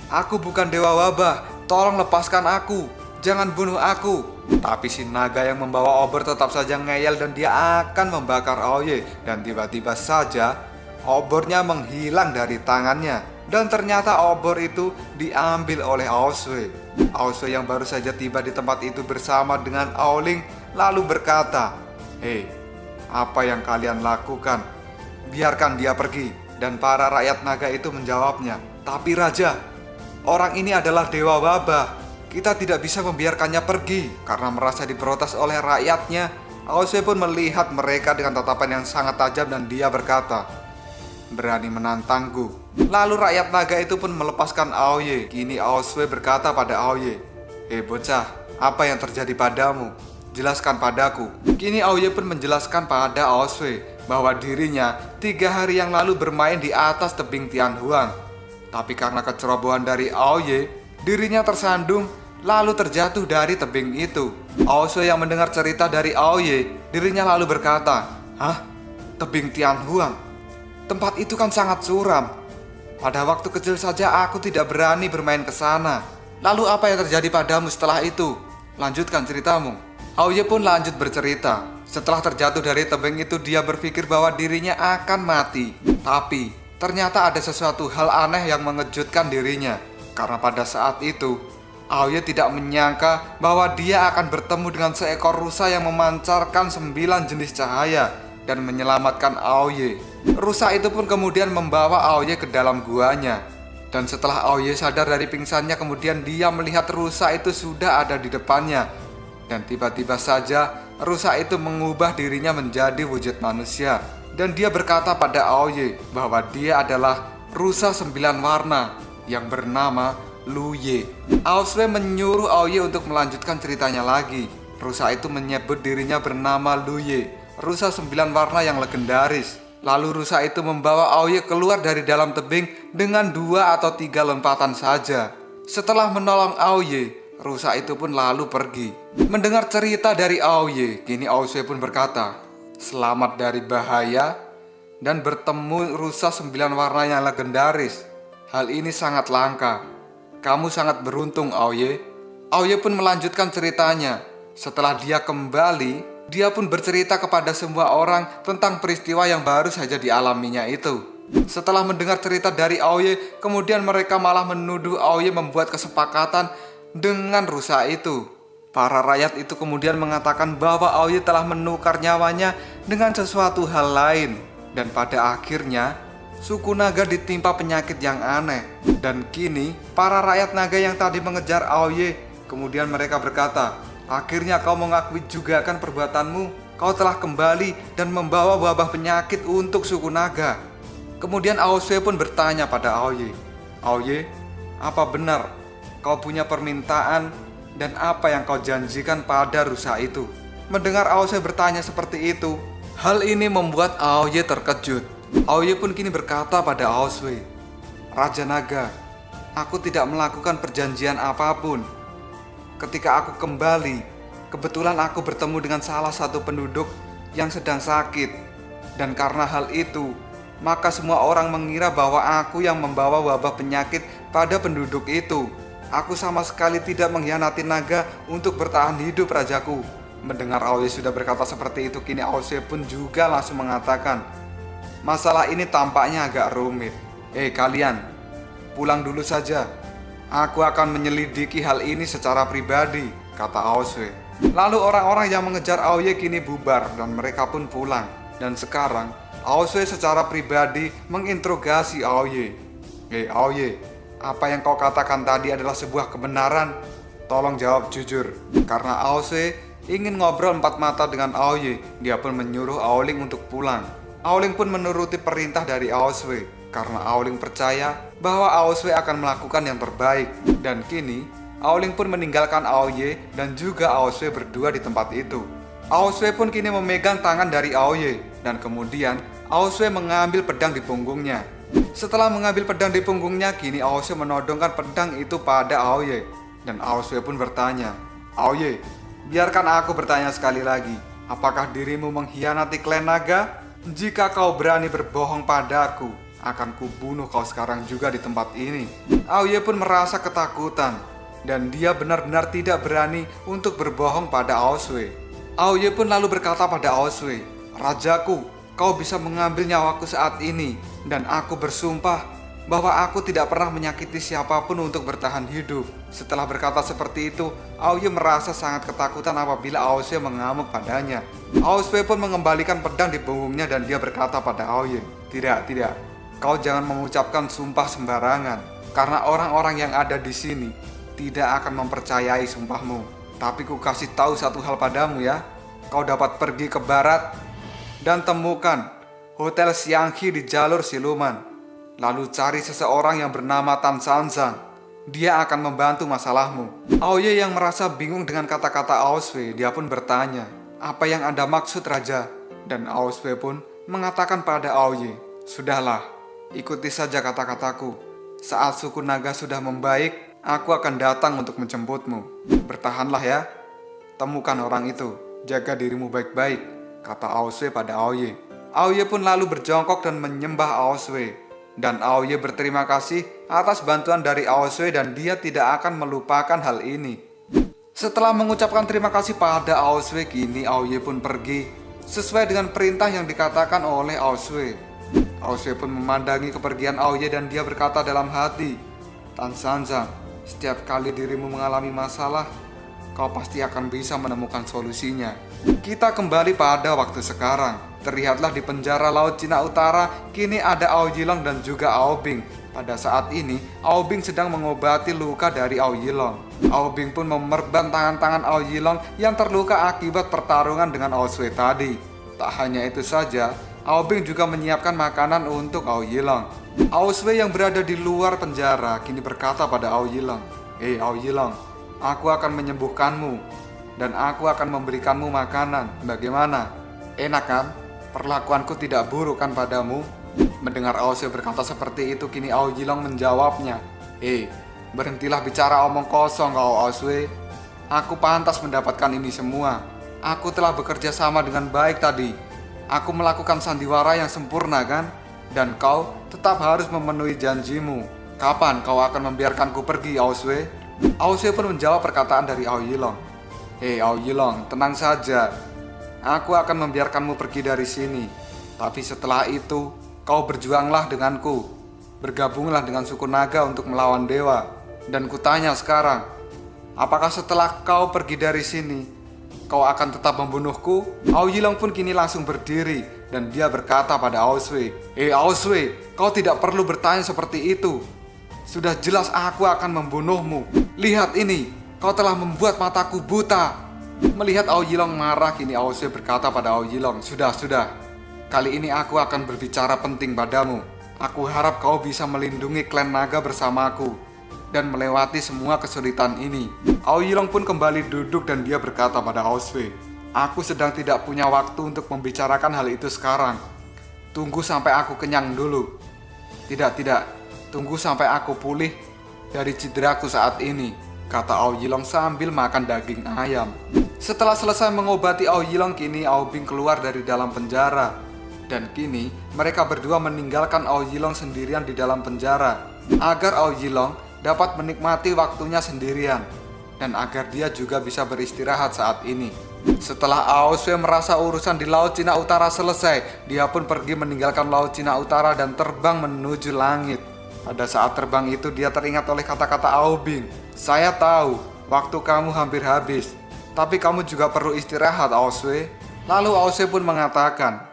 "Aku bukan dewa wabah, tolong lepaskan aku, jangan bunuh aku." Tapi si naga yang membawa obor tetap saja ngeyel dan dia akan membakar Aoye. Dan tiba-tiba saja obornya menghilang dari tangannya. Dan ternyata obor itu diambil oleh Aoswe. Aoswe yang baru saja tiba di tempat itu bersama dengan Aoling lalu berkata, "Hei, apa yang kalian lakukan? Biarkan dia pergi." Dan para rakyat naga itu menjawabnya, "Tapi raja, orang ini adalah dewa wabah. Kita tidak bisa membiarkannya pergi." Karena merasa diprotes oleh rakyatnya, Aoswe pun melihat mereka dengan tatapan yang sangat tajam dan dia berkata, "Berani menantangku?" Lalu rakyat naga itu pun melepaskan Aoye. Kini Aoswe berkata pada Aoye, "Hei bocah, apa yang terjadi padamu? Jelaskan padaku." Kini Aoye pun menjelaskan pada Aoswe bahwa dirinya 3 hari yang lalu bermain di atas tebing Tianhuang. Tapi karena kecerobohan dari Aoye, dirinya tersandung lalu terjatuh dari tebing itu. Aoswe yang mendengar cerita dari Aoye, dirinya lalu berkata, "Hah? Tebing Tianhuang? Tempat itu kan sangat suram. Pada waktu kecil saja aku tidak berani bermain ke sana. Lalu apa yang terjadi padamu setelah itu? Lanjutkan ceritamu." Aoye pun lanjut bercerita. Setelah terjatuh dari tebing itu dia berpikir bahwa dirinya akan mati. Tapi ternyata ada sesuatu hal aneh yang mengejutkan dirinya. Karena pada saat itu Aoye tidak menyangka bahwa dia akan bertemu dengan seekor rusa yang memancarkan 9 jenis cahaya dan menyelamatkan Aoye. Rusa itu pun kemudian membawa Aoye ke dalam guanya. Dan setelah Aoye sadar dari pingsannya, kemudian dia melihat rusa itu sudah ada di depannya. Dan tiba-tiba saja rusa itu mengubah dirinya menjadi wujud manusia. Dan dia berkata pada Aoye bahwa dia adalah rusa 9 warna yang bernama Luye. Aoswe menyuruh Aoye untuk melanjutkan ceritanya lagi. Rusa itu menyebut dirinya bernama Luye, rusa 9 warna yang legendaris. Lalu rusa itu membawa Aoye keluar dari dalam tebing dengan 2 atau 3 lompatan saja. Setelah menolong Aoye, rusa itu pun lalu pergi. Mendengar cerita dari Aoye, kini Aoswe pun berkata, "Selamat dari bahaya dan bertemu rusa 9 warna yang legendaris. Hal ini sangat langka. Kamu sangat beruntung, Aoye." Aoye pun melanjutkan ceritanya. Setelah dia kembali, dia pun bercerita kepada semua orang tentang peristiwa yang baru saja dialaminya itu. Setelah mendengar cerita dari Aoye, kemudian mereka malah menuduh Aoye membuat kesepakatan dengan rusa itu. Para rakyat itu kemudian mengatakan bahwa Aoye telah menukar nyawanya dengan sesuatu hal lain. Dan pada akhirnya suku naga ditimpa penyakit yang aneh. Dan kini para rakyat naga yang tadi mengejar Aoye, kemudian mereka berkata, "Akhirnya kau mengakui juga kan perbuatanmu?" kau telah kembali dan membawa wabah penyakit untuk suku naga. Kemudian Aosue pun bertanya pada Aoye, Aoye, apa benar kau punya permintaan dan apa yang kau janjikan pada rusa itu? Mendengar Aosue bertanya seperti itu, hal ini membuat Aoye terkejut. Aoye pun kini berkata pada Aosue, Raja Naga, aku tidak melakukan perjanjian apapun. Ketika aku kembali, kebetulan aku bertemu dengan salah satu penduduk yang sedang sakit. Dan karena hal itu, maka semua orang mengira bahwa aku yang membawa wabah penyakit pada penduduk itu. Aku sama sekali tidak mengkhianati naga untuk bertahan hidup, rajaku. Mendengar Aoye sudah berkata seperti itu, kini Aosue pun juga langsung mengatakan, masalah ini tampaknya agak rumit. Kalian, pulang dulu saja. Aku akan menyelidiki hal ini secara pribadi, kata Aosue. Lalu orang-orang yang mengejar Aoye kini bubar dan mereka pun pulang. Dan sekarang Aosue secara pribadi menginterogasi Aoye. Aoye, apa yang kau katakan tadi adalah sebuah kebenaran? Tolong jawab jujur. Karena Aosue ingin ngobrol empat mata dengan Aoye, dia pun menyuruh Aoling untuk pulang. Aoling pun menuruti perintah dari Aosue karena Aoling percaya bahwa Aosue akan melakukan yang terbaik. Dan kini Aoling pun meninggalkan Aoye dan juga Aosue berdua di tempat itu. Aosue pun kini memegang tangan dari Aoye dan kemudian Aosue mengambil pedang di punggungnya. Setelah mengambil pedang di punggungnya, kini Aosue menodongkan pedang itu pada Aoye. Dan Aosue pun bertanya, Aoye, biarkan aku bertanya sekali lagi, apakah dirimu mengkhianati klan naga? Jika kau berani berbohong padaku, akan kubunuh kau sekarang juga di tempat ini. Aoye pun merasa ketakutan dan dia benar-benar tidak berani untuk berbohong pada Aosue. Aoye pun lalu berkata pada Aosue, Rajaku, kau bisa mengambil nyawaku saat ini dan aku bersumpah bahwa aku tidak pernah menyakiti siapapun untuk bertahan hidup. Setelah berkata seperti itu, Aoye merasa sangat ketakutan apabila Aosue mengamuk padanya. Aosue pun mengembalikan pedang di punggungnya dan dia berkata pada Aoye, Tidak. Kau jangan mengucapkan sumpah sembarangan, karena orang-orang yang ada di sini tidak akan mempercayai sumpahmu. Tapi ku kasih tahu satu hal padamu ya, kau dapat pergi ke barat dan temukan Hotel Xiangqi di jalur siluman. Lalu cari seseorang yang bernama Tan Sanzang. Dia akan membantu masalahmu. Aoye yang merasa bingung dengan kata-kata Aosue, dia pun bertanya, apa yang Anda maksud, Raja? Dan Aosue pun mengatakan pada Aoye, sudahlah, ikuti saja kata-kataku. Saat suku naga sudah membaik, aku akan datang untuk menjemputmu. Bertahanlah ya. Temukan orang itu. Jaga dirimu baik-baik, kata Aosue pada Aoye. Aoye pun lalu berjongkok dan menyembah Aosue. Dan Aoye berterima kasih atas bantuan dari Aosue dan dia tidak akan melupakan hal ini. Setelah mengucapkan terima kasih pada Aosue, kini Aoye pun pergi sesuai dengan perintah yang dikatakan oleh Aosue. Aosue pun memandangi kepergian Aoye dan dia berkata dalam hati, Tan Sanzang, setiap kali dirimu mengalami masalah, kau pasti akan bisa menemukan solusinya. Kita kembali pada waktu sekarang. Terlihatlah di penjara Laut Cina Utara, kini ada Aoyilong dan juga Aobing. Pada saat ini, Aobing sedang mengobati luka dari Aoyilong. Aobing pun memerban tangan-tangan Aoyilong yang terluka akibat pertarungan dengan Aosue tadi. Tak hanya itu saja, Aobing juga menyiapkan makanan untuk Aoyilong. Aosue yang berada di luar penjara kini berkata pada Aoyilong, Aoyilong, aku akan menyembuhkanmu dan aku akan memberikanmu makanan. Bagaimana? Enak kan? Perlakuanku tidak buruk kan padamu? Mendengar Aosue berkata seperti itu, kini Aoyilong menjawabnya, berhentilah bicara omong kosong kau Aosue. Aku pantas mendapatkan ini semua. Aku telah bekerja sama dengan baik tadi. Aku melakukan sandiwara yang sempurna kan? Dan kau tetap harus memenuhi janjimu. Kapan kau akan membiarkanku pergi Aosue? Aosue pun menjawab perkataan dari Aoyilong. Aoyilong, tenang saja. Aku akan membiarkanmu pergi dari sini. Tapi setelah itu, kau berjuanglah denganku. Bergabunglah dengan suku naga untuk melawan dewa. Dan kutanya sekarang, apakah setelah kau pergi dari sini, kau akan tetap membunuhku? Aoyilong pun kini langsung berdiri dan dia berkata pada Aosue, Aosue, kau tidak perlu bertanya seperti itu. Sudah jelas aku akan membunuhmu. Lihat ini, kau telah membuat mataku buta. Melihat Ao Yilong marah, kini Ao Sui berkata pada Ao Yilong, "Sudah. Kali ini aku akan berbicara penting padamu. Aku harap kau bisa melindungi klan naga bersamaku dan melewati semua kesulitan ini." Ao Yilong pun kembali duduk dan dia berkata pada Ao Sui, "Aku sedang tidak punya waktu untuk membicarakan hal itu sekarang. Tunggu sampai aku kenyang dulu." Tidak. Tunggu sampai aku pulih dari cederaku saat ini, kata Ao Yilong sambil makan daging ayam. Setelah selesai mengobati Ao Yilong, kini Ao Bing keluar dari dalam penjara. Dan kini mereka berdua meninggalkan Ao Yilong sendirian di dalam penjara, agar Ao Yilong dapat menikmati waktunya sendirian dan agar dia juga bisa beristirahat saat ini. Setelah Ao Sui merasa urusan di Laut Cina Utara selesai, dia pun pergi meninggalkan Laut Cina Utara dan terbang menuju langit. Pada saat terbang itu dia teringat oleh kata-kata Ao Bing, "Saya tahu waktu kamu hampir habis, tapi kamu juga perlu istirahat, Ao Sui." Lalu Ao Sui pun mengatakan,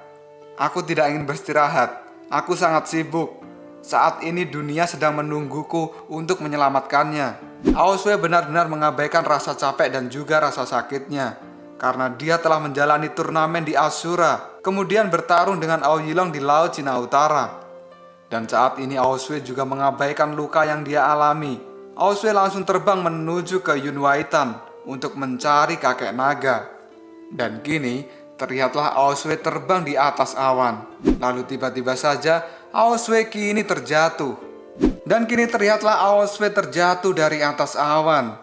"Aku tidak ingin beristirahat, aku sangat sibuk. Saat ini dunia sedang menungguku untuk menyelamatkannya." Ao Sui benar-benar mengabaikan rasa capek dan juga rasa sakitnya, karena dia telah menjalani turnamen di Asura, kemudian bertarung dengan Ao Yilong di Laut Cina Utara. Dan saat ini Ao Sui juga mengabaikan luka yang dia alami. Ao Sui langsung terbang menuju ke Yunwaitan untuk mencari kakek naga. Dan kini terlihatlah Ao Sui terbang di atas awan. Lalu tiba-tiba saja Ao Sui kini terjatuh. Dan kini terlihatlah Ao Sui terjatuh dari atas awan.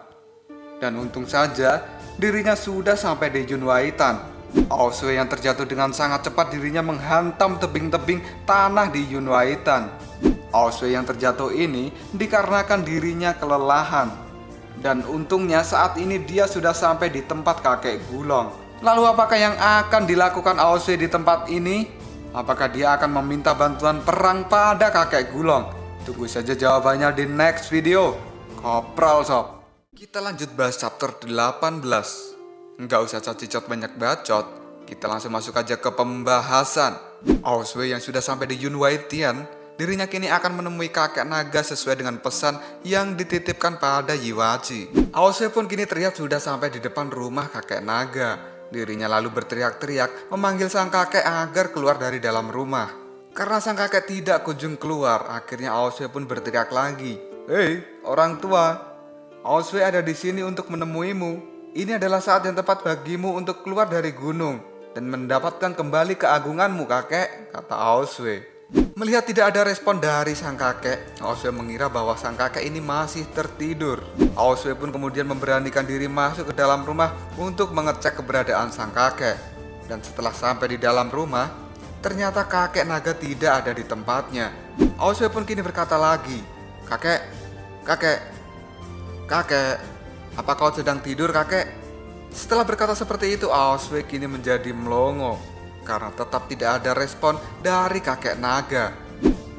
Dan untung saja dirinya sudah sampai di Yunwaitan. Ao Sui yang terjatuh dengan sangat cepat, dirinya menghantam tebing-tebing tanah di Yunwaitan. Ao Sui yang terjatuh ini dikarenakan dirinya kelelahan. Dan untungnya saat ini dia sudah sampai di tempat kakek Gulong. Lalu apakah yang akan dilakukan Ao Sui di tempat ini? Apakah dia akan meminta bantuan perang pada kakek Gulong? Tunggu saja jawabannya di next video. Kopral Sob. Kita lanjut bahas chapter 18. Nggak usah cacicot banyak bacot, kita langsung masuk aja ke pembahasan. Ao Sui yang sudah sampai di Yunwaitan, dirinya kini akan menemui kakek naga sesuai dengan pesan yang dititipkan pada Yiwaji. Ao Sui pun kini terlihat sudah sampai di depan rumah kakek naga. Dirinya lalu berteriak-teriak memanggil sang kakek agar keluar dari dalam rumah. Karena sang kakek tidak kunjung keluar, akhirnya Ao Sui pun berteriak lagi, "Hei, orang tua, Ao Sui ada di sini untuk menemuimu. Ini adalah saat yang tepat bagimu untuk keluar dari gunung dan mendapatkan kembali keagunganmu, kakek," kata Ao Sui. Melihat tidak ada respon dari sang kakek, Ao Sui mengira bahwa sang kakek ini masih tertidur. Ao Sui pun kemudian memberanikan diri masuk ke dalam rumah untuk mengecek keberadaan sang kakek. Dan setelah sampai di dalam rumah, ternyata kakek naga tidak ada di tempatnya. Ao Sui pun kini berkata lagi, Kakek, apa kau sedang tidur, kakek?" Setelah berkata seperti itu, Ao Sui kini menjadi melongo karena tetap tidak ada respon dari kakek naga.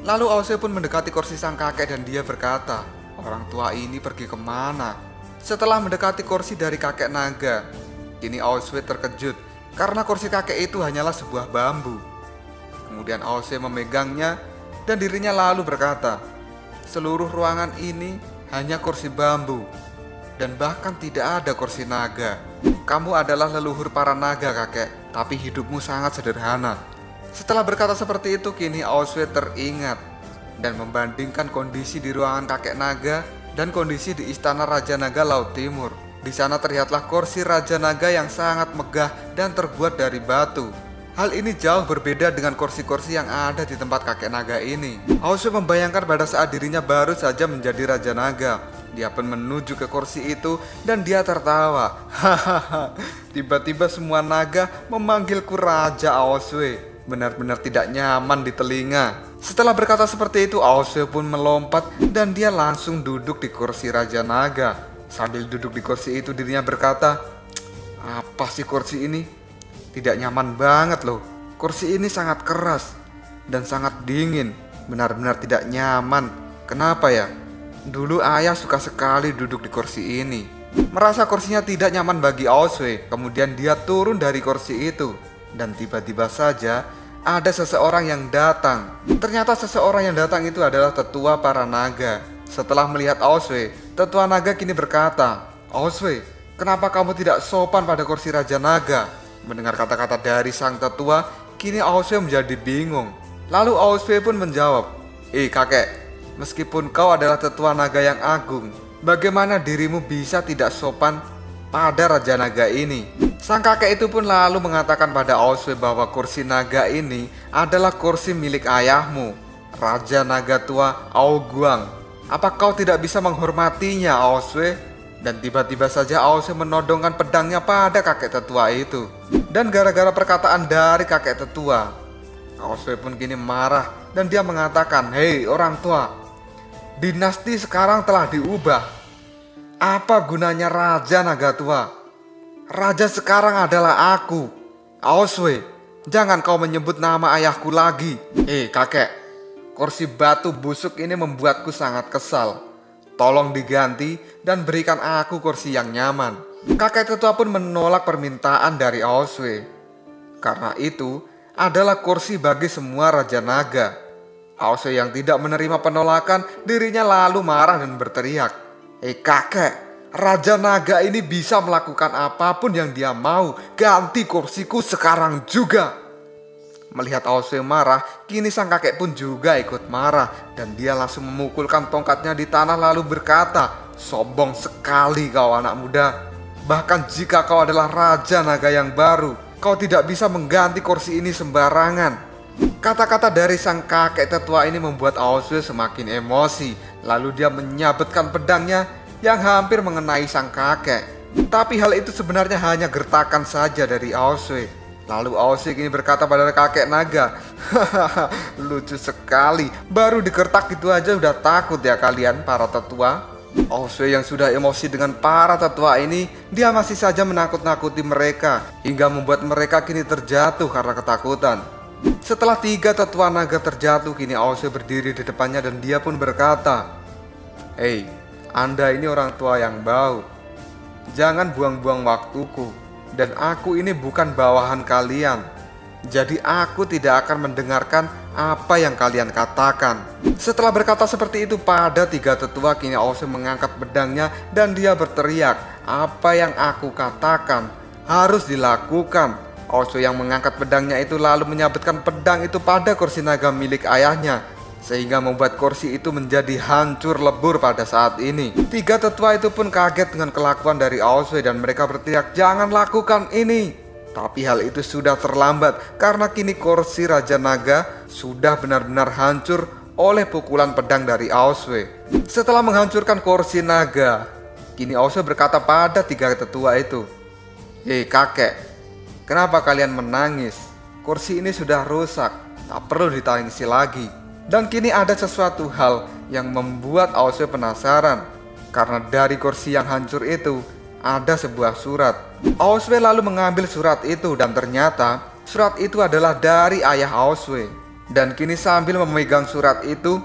Lalu Ao Sui pun mendekati kursi sang kakek dan dia berkata, "Orang tua ini pergi kemana?" Setelah mendekati kursi dari kakek naga, kini Ao Sui terkejut karena kursi kakek itu hanyalah sebuah bambu. Kemudian Ao Sui memegangnya dan dirinya lalu berkata, "Seluruh ruangan ini hanya kursi bambu. Dan bahkan tidak ada kursi naga. Kamu adalah leluhur para naga, kakek, tapi hidupmu sangat sederhana." Setelah berkata seperti itu, kini Ao Sui teringat dan membandingkan kondisi di ruangan kakek naga dan kondisi di istana Raja Naga Laut Timur. Di sana terlihatlah kursi Raja Naga yang sangat megah dan terbuat dari batu. Hal ini jauh berbeda dengan kursi-kursi yang ada di tempat kakek naga ini. Ao Sui membayangkan pada saat dirinya baru saja menjadi Raja Naga. Dia pun menuju ke kursi itu dan dia tertawa. Hahaha, tiba-tiba semua naga memanggilku Raja, Ao Sui. Benar-benar tidak nyaman di telinga. Setelah berkata seperti itu, Ao Sui pun melompat dan dia langsung duduk di kursi Raja Naga. Sambil duduk di kursi itu, dirinya berkata, "Apa sih kursi ini? Tidak nyaman banget loh. Kursi ini sangat keras dan sangat dingin. Benar-benar tidak nyaman. Kenapa ya? Dulu ayah suka sekali duduk di kursi ini." Merasa kursinya tidak nyaman bagi Ao Sui, kemudian dia turun dari kursi itu. Dan tiba-tiba saja ada seseorang yang datang. Ternyata seseorang yang datang itu adalah tetua para naga. Setelah melihat Ao Sui, tetua naga kini berkata, "Ao Sui, Kenapa kamu tidak sopan pada kursi Raja Naga? Mendengar kata-kata dari sang tetua, kini Aoswe menjadi bingung. Lalu Aoswe pun menjawab, kakek, meskipun kau adalah tetua naga yang agung, bagaimana dirimu bisa tidak sopan pada Raja Naga ini? Sang kakek itu pun lalu mengatakan pada Aoswe bahwa kursi naga ini adalah kursi milik ayahmu, Raja Naga Tua Aoguang. Apa kau tidak bisa menghormatinya, Aoswe? Dan tiba-tiba saja Aoswe menodongkan pedangnya pada kakek tetua itu. Dan gara-gara perkataan dari kakek tetua, Aoswe pun kini marah dan dia mengatakan, "Hei orang tua, dinasti sekarang telah diubah. Apa gunanya Raja Naga Tua? Raja sekarang adalah aku. Aoswe, jangan kau menyebut nama ayahku lagi." Kakek, kursi batu busuk ini membuatku sangat kesal. Tolong diganti dan berikan aku kursi yang nyaman. Kakek tetua pun menolak permintaan dari Aoswe. Karena itu adalah kursi bagi semua Raja Naga. Aoswe yang tidak menerima penolakan, dirinya lalu marah dan berteriak, kakek, Raja Naga ini bisa melakukan apapun yang dia mau. Ganti kursiku sekarang juga. Melihat Aoswe marah, kini sang kakek pun juga ikut marah dan dia langsung memukulkan tongkatnya di tanah lalu berkata, "Sombong sekali kau anak muda. Bahkan jika kau adalah Raja Naga yang baru, kau tidak bisa mengganti kursi ini sembarangan." Kata-kata dari sang kakek tetua ini membuat Aoswe semakin emosi. Lalu dia menyabetkan pedangnya yang hampir mengenai sang kakek. Tapi hal itu sebenarnya hanya gertakan saja dari Aoswe. Lalu Aoswe kini berkata pada kakek naga, "Hahaha, lucu sekali. Baru digertak gitu aja udah takut ya kalian para tetua." Aoswe yang sudah emosi dengan para tetua ini, dia masih saja menakut-nakuti mereka hingga membuat mereka kini terjatuh karena ketakutan. Setelah 3 tetua naga terjatuh, kini Aoswe berdiri di depannya dan dia pun berkata, Anda ini orang tua yang baik. Jangan buang-buang waktuku. Dan aku ini bukan bawahan kalian. Jadi aku tidak akan mendengarkan apa yang kalian katakan. Setelah berkata seperti itu pada 3 tetua, kini Aoswe mengangkat pedangnya dan dia berteriak, "Apa yang aku katakan harus dilakukan." Aoswe yang mengangkat pedangnya itu lalu menyabetkan pedang itu pada kursi naga milik ayahnya, sehingga membuat kursi itu menjadi hancur lebur pada saat ini. 3 tetua itu pun kaget dengan kelakuan dari Aoswe dan mereka berteriak, "Jangan lakukan ini!" Tapi hal itu sudah terlambat karena kini kursi Raja Naga sudah benar-benar hancur oleh pukulan pedang dari Aoswe. Setelah menghancurkan kursi naga, kini Aoswe berkata pada 3 tetua itu, kakek, kenapa kalian menangis? Kursi ini sudah rusak, tak perlu ditangisi lagi." Dan kini ada sesuatu hal yang membuat Aoswe penasaran. Karena dari kursi yang hancur itu ada sebuah surat. Aoswe lalu mengambil surat itu dan ternyata surat itu adalah dari ayah Aoswe. Dan kini sambil memegang surat itu,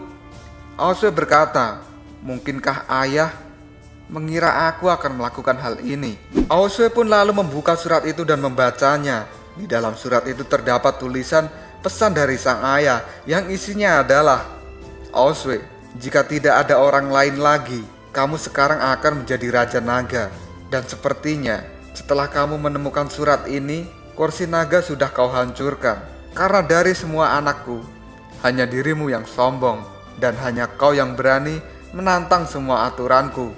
Aoswe berkata, "Mungkinkah ayah mengira aku akan melakukan hal ini?" Aoswe pun lalu membuka surat itu dan membacanya. Di dalam surat itu terdapat tulisan pesan dari sang ayah yang isinya adalah, "Aoswe, jika tidak ada orang lain lagi, kamu sekarang akan menjadi Raja Naga. Dan sepertinya setelah kamu menemukan surat ini, kursi naga sudah kau hancurkan. Karena dari semua anakku, hanya dirimu yang sombong dan hanya kau yang berani menantang semua aturanku."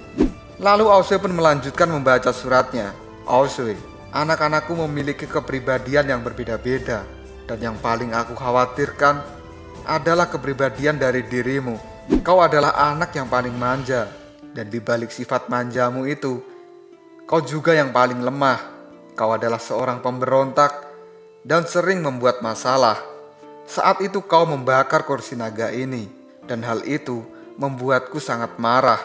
Lalu Aoswe pun melanjutkan membaca suratnya. "Aoswe, anak-anakku memiliki kepribadian yang berbeda-beda. Dan yang paling aku khawatirkan adalah kepribadian dari dirimu. Kau adalah anak yang paling manja. Dan di balik sifat manjamu itu, kau juga yang paling lemah. Kau adalah seorang pemberontak dan sering membuat masalah. Saat itu kau membakar kursi naga ini. Dan hal itu membuatku sangat marah.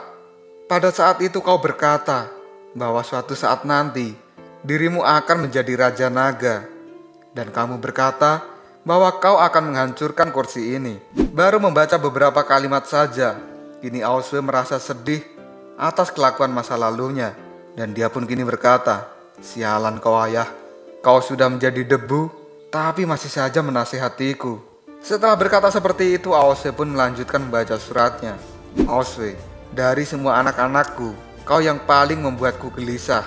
Pada saat itu kau berkata bahwa suatu saat nanti dirimu akan menjadi Raja Naga. Dan kamu berkata bahwa kau akan menghancurkan kursi ini." Baru membaca beberapa kalimat saja, kini Aoswe merasa sedih atas kelakuan masa lalunya. Dan dia pun kini berkata, "Sialan kau ayah, kau sudah menjadi debu, tapi masih saja menasihatiku." Setelah berkata seperti itu, Aoswe pun melanjutkan membaca suratnya. "Aoswe, dari semua anak-anakku, kau yang paling membuatku gelisah.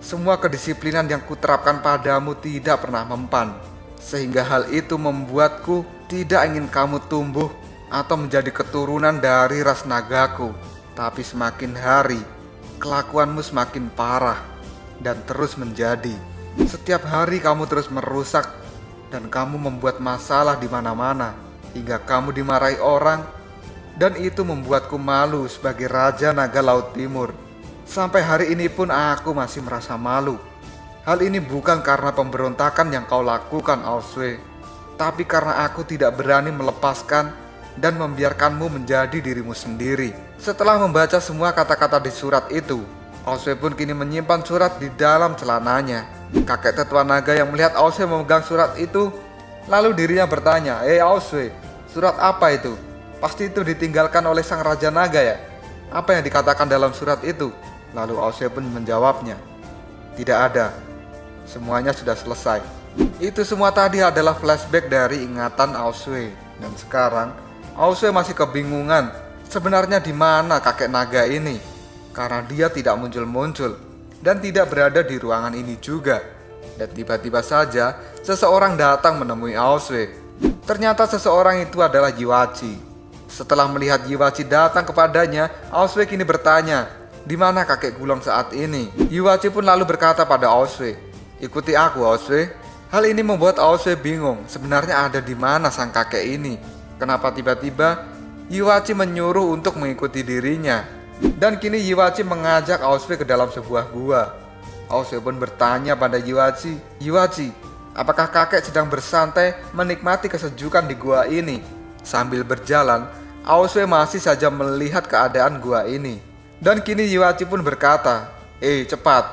Semua kedisiplinan yang kuterapkan padamu tidak pernah mempan, sehingga hal itu membuatku tidak ingin kamu tumbuh atau menjadi keturunan dari ras nagaku. Tapi semakin hari, kelakuanmu semakin parah dan terus menjadi. Setiap hari kamu terus merusak dan kamu membuat masalah di mana-mana hingga kamu dimarahi orang, dan itu membuatku malu sebagai Raja Naga Laut Timur. Sampai hari ini pun aku masih merasa malu. Hal ini bukan karena pemberontakan yang kau lakukan, Aoswe, tapi karena aku tidak berani melepaskan dan membiarkanmu menjadi dirimu sendiri. Setelah membaca semua kata-kata di surat itu, Aoswe pun kini menyimpan surat di dalam celananya. Kakek tetua naga yang melihat Aoswe memegang surat itu, lalu dirinya bertanya, Aoswe, surat apa itu? Pasti itu ditinggalkan oleh sang Raja Naga ya? Apa yang dikatakan dalam surat itu? Lalu Aoswe pun menjawabnya, tidak ada. Semuanya sudah selesai. Itu semua tadi adalah flashback dari ingatan Aoswe. Dan sekarang Aoswe masih kebingungan sebenarnya di mana kakek naga ini, karena dia tidak muncul-muncul dan tidak berada di ruangan ini juga. Dan tiba-tiba saja seseorang datang menemui Aoswe. Ternyata seseorang itu adalah Yiwachi. Setelah melihat Yiwachi datang kepadanya, Aoswe kini bertanya, di mana kakek Gulong saat ini? Yiwachi pun lalu berkata pada Aoswe, ikuti aku, Aoswe. Hal ini membuat Aoswe bingung, sebenarnya ada di mana sang kakek ini? Kenapa tiba-tiba Yiwachi menyuruh untuk mengikuti dirinya? Dan kini Yiwachi mengajak Aoswe ke dalam sebuah gua. Aoswe pun bertanya pada Yiwachi, Yiwachi, apakah kakek sedang bersantai menikmati kesejukan di gua ini? Sambil berjalan, Aoswe masih saja melihat keadaan gua ini. Dan kini Yiwachi pun berkata, cepat,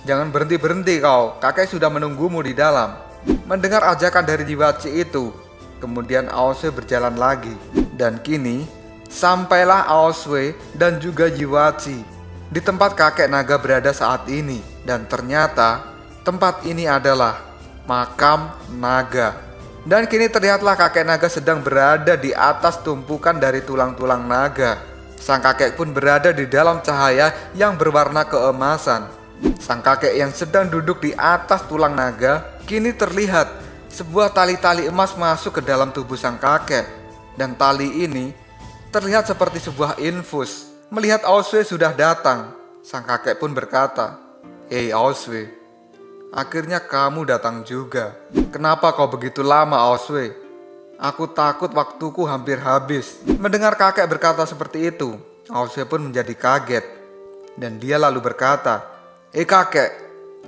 jangan berhenti-berhenti kau, kakek sudah menunggumu di dalam. Mendengar ajakan dari Yiwachi itu, kemudian Aoswe berjalan lagi. Dan kini, sampailah Aoswe dan juga Yiwachi di tempat kakek naga berada saat ini. Dan ternyata, tempat ini adalah makam naga. Dan kini terlihatlah kakek naga sedang berada di atas tumpukan dari tulang-tulang naga. Sang kakek pun berada di dalam cahaya yang berwarna keemasan. Sang kakek yang sedang duduk di atas tulang naga, kini terlihat sebuah tali-tali emas masuk ke dalam tubuh sang kakek. Dan tali ini terlihat seperti sebuah infus. Melihat Aoswe sudah datang, sang kakek pun berkata, Aoswe, akhirnya kamu datang juga. Kenapa kau begitu lama, Aoswe? Aku takut waktuku hampir habis. Mendengar kakek berkata seperti itu, Aoswe pun menjadi kaget. Dan dia lalu berkata, kakek,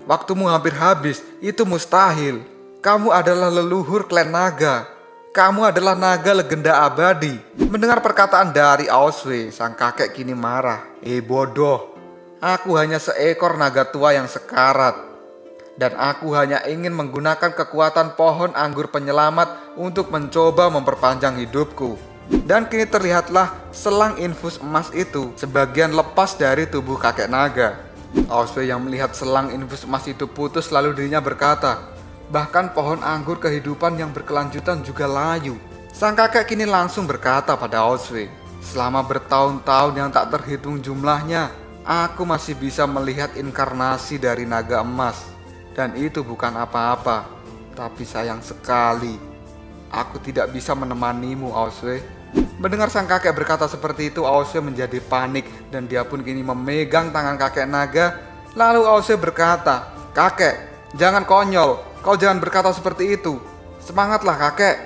waktumu hampir habis, itu mustahil. Kamu adalah leluhur klan naga. Kamu adalah naga legenda abadi. Mendengar perkataan dari Aoswe, sang kakek kini marah. Bodoh, aku hanya seekor naga tua yang sekarat. Dan aku hanya ingin menggunakan kekuatan pohon anggur penyelamat untuk mencoba memperpanjang hidupku. Dan kini terlihatlah selang infus emas itu sebagian lepas dari tubuh kakek naga. Aoswe yang melihat selang infus emas itu putus, lalu dirinya berkata, bahkan pohon anggur kehidupan yang berkelanjutan juga layu. Sang kakek kini langsung berkata pada Aoswe, selama bertahun-tahun yang tak terhitung jumlahnya, aku masih bisa melihat inkarnasi dari naga emas. Dan itu bukan apa-apa, tapi sayang sekali, aku tidak bisa menemanimu, Aoswe. Mendengar sang kakek berkata seperti itu, Aoswe menjadi panik dan dia pun kini memegang tangan kakek naga. Lalu Aoswe berkata, kakek, jangan konyol, kau jangan berkata seperti itu. Semangatlah kakek,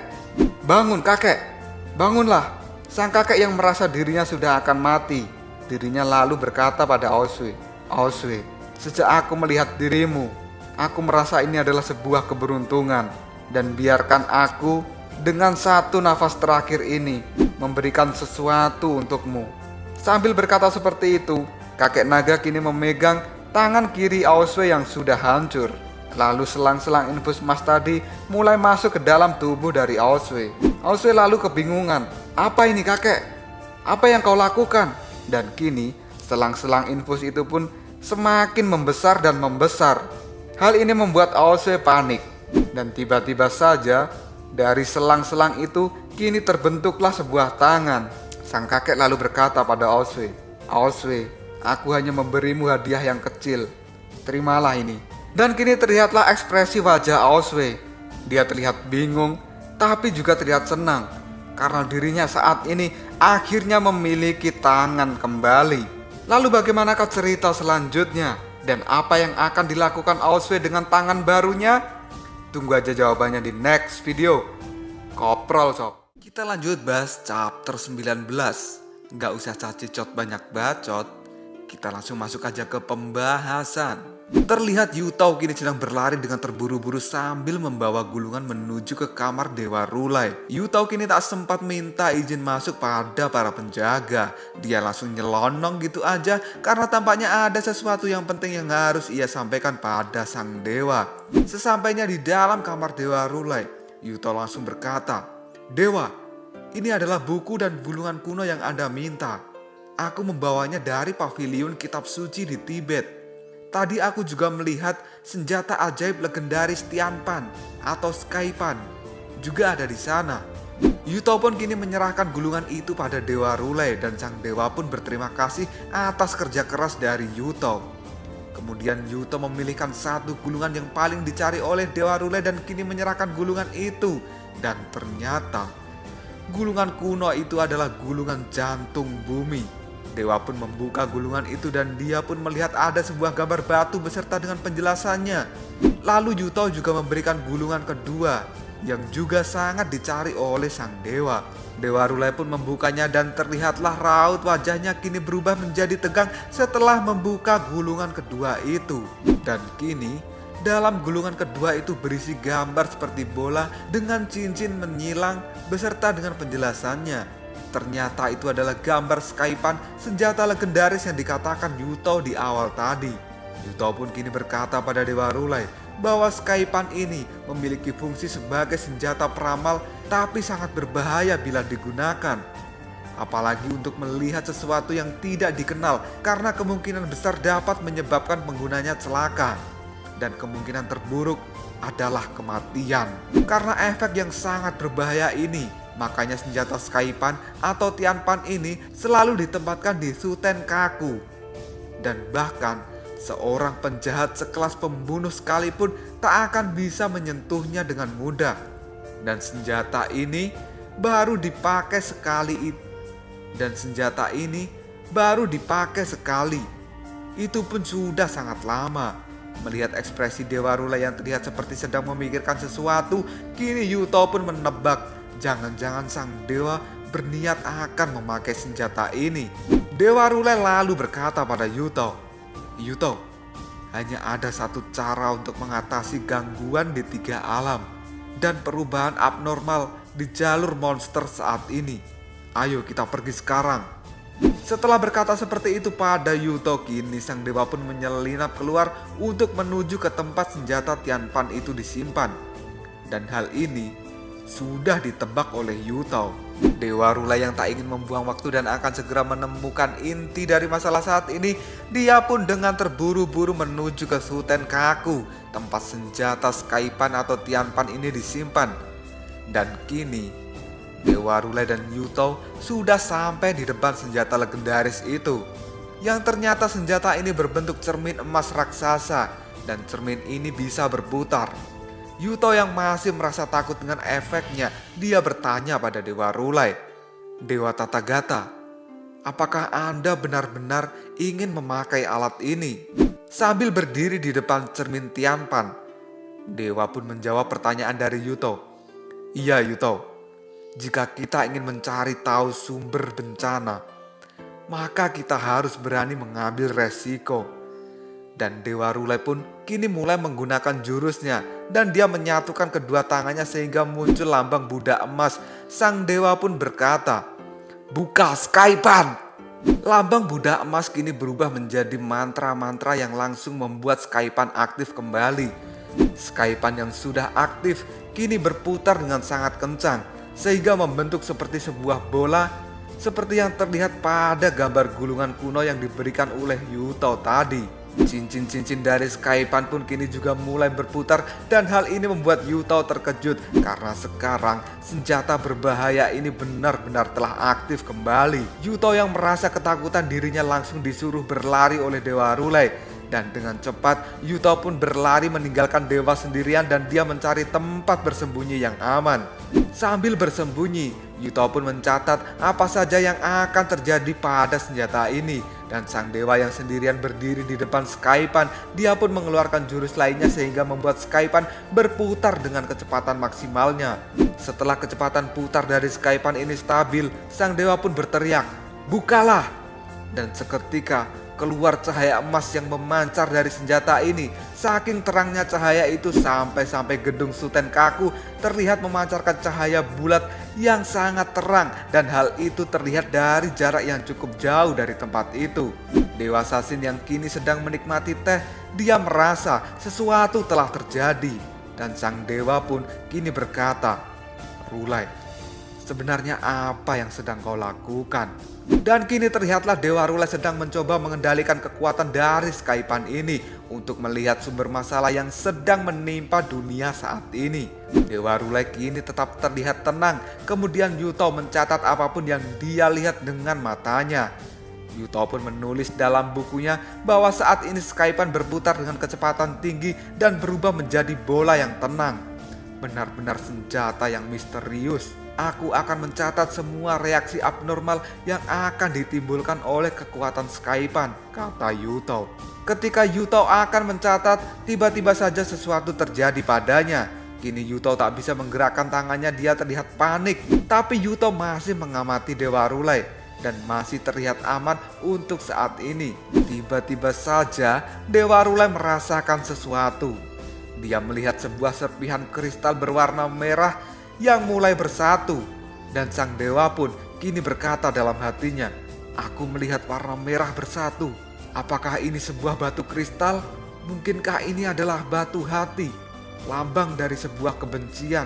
bangun kakek, bangunlah. Sang kakek yang merasa dirinya sudah akan mati, dirinya lalu berkata pada Aoswe, Aoswe, sejak aku melihat dirimu, aku merasa ini adalah sebuah keberuntungan. Dan biarkan aku dengan satu nafas terakhir ini memberikan sesuatu untukmu. Sambil berkata seperti itu, kakek naga kini memegang tangan kiri Aoswe yang sudah hancur. Lalu selang-selang infus emas tadi mulai masuk ke dalam tubuh dari Aoswe. Aoswe lalu kebingungan, apa ini kakek? Apa yang kau lakukan? Dan kini selang-selang infus itu pun semakin membesar dan membesar. Hal ini membuat Aoswe panik. Dan tiba-tiba saja dari selang-selang itu kini terbentuklah sebuah tangan. Sang kakek lalu berkata pada Aoswe, Aoswe, aku hanya memberimu hadiah yang kecil, terimalah ini. Dan kini terlihatlah ekspresi wajah Aoswee. Dia terlihat bingung, tapi juga terlihat senang karena dirinya saat ini akhirnya memiliki tangan kembali. Lalu bagaimanakah cerita selanjutnya? Dan apa yang akan dilakukan Aoswee dengan tangan barunya? Tunggu aja jawabannya di next video. Koprol sob. Kita lanjut bahas chapter 19. Nggak usah cacicot banyak bacot. Kita langsung masuk aja ke pembahasan. Terlihat Yutao kini sedang berlari dengan terburu-buru sambil membawa gulungan menuju ke kamar Dewa Rulai. Yutao kini tak sempat minta izin masuk pada para penjaga. Dia langsung nyelonong gitu aja karena tampaknya ada sesuatu yang penting yang harus ia sampaikan pada sang dewa. Sesampainya di dalam kamar Dewa Rulai, Yutao langsung berkata, "Dewa, ini adalah buku dan gulungan kuno yang Anda minta. Aku membawanya dari pavilion kitab suci di Tibet. Tadi aku juga melihat senjata ajaib legendaris Tianpan atau Skypan juga ada di sana." Yutao pun kini menyerahkan gulungan itu pada Dewa Rulai dan sang dewa pun berterima kasih atas kerja keras dari Yutao. Kemudian Yutao memilihkan satu gulungan yang paling dicari oleh Dewa Rulai dan kini menyerahkan gulungan itu. Dan ternyata gulungan kuno itu adalah gulungan jantung bumi. Dewa pun membuka gulungan itu dan dia pun melihat ada sebuah gambar batu beserta dengan penjelasannya. Lalu Yutao juga memberikan gulungan kedua yang juga sangat dicari oleh sang dewa. Dewa Rulai pun membukanya dan terlihatlah raut wajahnya kini berubah menjadi tegang setelah membuka gulungan kedua itu. Dan kini dalam gulungan kedua itu berisi gambar seperti bola dengan cincin menyilang beserta dengan penjelasannya. Ternyata itu adalah gambar Skypan, senjata legendaris yang dikatakan Yutao di awal tadi. Yutao pun kini berkata pada Dewa Rulai bahwa Skypan ini memiliki fungsi sebagai senjata peramal tapi sangat berbahaya bila digunakan. Apalagi untuk melihat sesuatu yang tidak dikenal karena kemungkinan besar dapat menyebabkan penggunanya celaka. Dan kemungkinan terburuk adalah kematian. Karena efek yang sangat berbahaya ini, makanya senjata Skypan atau Tianpan ini selalu ditempatkan di Suten Kaku. Dan bahkan seorang penjahat sekelas pembunuh sekalipun tak akan bisa menyentuhnya dengan mudah. Dan senjata ini baru dipakai sekali. Itu pun sudah sangat lama. Melihat ekspresi Dewa Rulai yang terlihat seperti sedang memikirkan sesuatu, kini Yutao pun menebak jangan-jangan sang dewa berniat akan memakai senjata ini. Dewa Rulai lalu berkata pada Yutao, "Yutao, hanya ada satu cara untuk mengatasi gangguan di 3 alam dan perubahan abnormal di jalur monster saat ini. Ayo kita pergi sekarang." Setelah berkata seperti itu pada Yutao, kini sang dewa pun menyelinap keluar untuk menuju ke tempat senjata Tianpan itu disimpan. Dan hal ini sudah ditebak oleh Yutao. Dewa Rulai yang tak ingin membuang waktu dan akan segera menemukan inti dari masalah saat ini, dia pun dengan terburu-buru menuju ke Suten Kaku, tempat senjata Skypan atau Tianpan ini disimpan. Dan kini Dewa Rulai dan Yutao sudah sampai di depan senjata legendaris itu. Yang ternyata senjata ini berbentuk cermin emas raksasa dan cermin ini bisa berputar. Yutao yang masih merasa takut dengan efeknya, dia bertanya pada Dewa Rulai, "Dewa Tathagata, apakah Anda benar-benar ingin memakai alat ini?" Sambil berdiri di depan cermin Tianpan, Dewa pun menjawab pertanyaan dari Yutao. "Iya Yutao, jika kita ingin mencari tahu sumber bencana, maka kita harus berani mengambil resiko." Dan Dewa Rulai pun kini mulai menggunakan jurusnya dan dia menyatukan kedua tangannya sehingga muncul lambang Buddha emas. Sang dewa pun berkata, "Buka Skypan!" Lambang Buddha emas kini berubah menjadi mantra-mantra yang langsung membuat Skypan aktif kembali. Skypan yang sudah aktif kini berputar dengan sangat kencang sehingga membentuk seperti sebuah bola seperti yang terlihat pada gambar gulungan kuno yang diberikan oleh Yutao tadi. Cincin-cincin dari Skypan pun kini juga mulai berputar dan hal ini membuat Yutao terkejut karena sekarang senjata berbahaya ini benar-benar telah aktif kembali. Yutao yang merasa ketakutan dirinya langsung disuruh berlari oleh Dewa Rulai Dan dengan cepat Yuto pun berlari meninggalkan dewa sendirian dan dia mencari tempat bersembunyi yang aman. Sambil bersembunyi, Yuto pun mencatat apa saja yang akan terjadi pada senjata ini. Dan sang dewa yang sendirian berdiri di depan Skypan, dia pun mengeluarkan jurus lainnya sehingga membuat Skypan berputar dengan kecepatan maksimalnya. Setelah kecepatan putar dari Skypan ini stabil, sang dewa pun berteriak, "Bukalah!" Dan seketika keluar cahaya emas yang memancar dari senjata ini. Saking terangnya cahaya itu sampai gedung Suten Kaku terlihat memancarkan cahaya bulat yang sangat terang, dan hal itu terlihat dari jarak yang cukup jauh dari tempat itu. Dewa Sasin yang kini sedang menikmati teh, dia merasa sesuatu telah terjadi, dan sang dewa pun kini berkata, "Rulai, sebenarnya apa yang sedang kau lakukan?" Dan kini terlihatlah Dewa Rulai sedang mencoba mengendalikan kekuatan dari Skypan ini untuk melihat sumber masalah yang sedang menimpa dunia saat ini. Dewa Rulai kini tetap terlihat tenang, kemudian Yuto mencatat apapun yang dia lihat dengan matanya. Yuto pun menulis dalam bukunya bahwa saat ini Skypan berputar dengan kecepatan tinggi dan berubah menjadi bola yang tenang. Benar-benar senjata yang misterius. Aku akan mencatat semua reaksi abnormal yang akan ditimbulkan oleh kekuatan Skypan, kata Yuto. Ketika Yuto akan mencatat, tiba-tiba saja sesuatu terjadi padanya. Kini Yuto tak bisa menggerakkan tangannya, dia terlihat panik. Tapi Yuto masih mengamati Dewa Rulai dan masih terlihat aman untuk saat ini. Tiba-tiba saja Dewa Rulai merasakan sesuatu. Dia melihat sebuah serpihan kristal berwarna merah yang mulai bersatu, dan sang dewa pun kini berkata dalam hatinya, "Aku melihat warna merah bersatu. Apakah ini sebuah batu kristal? Mungkinkah ini adalah batu hati, lambang dari sebuah kebencian?"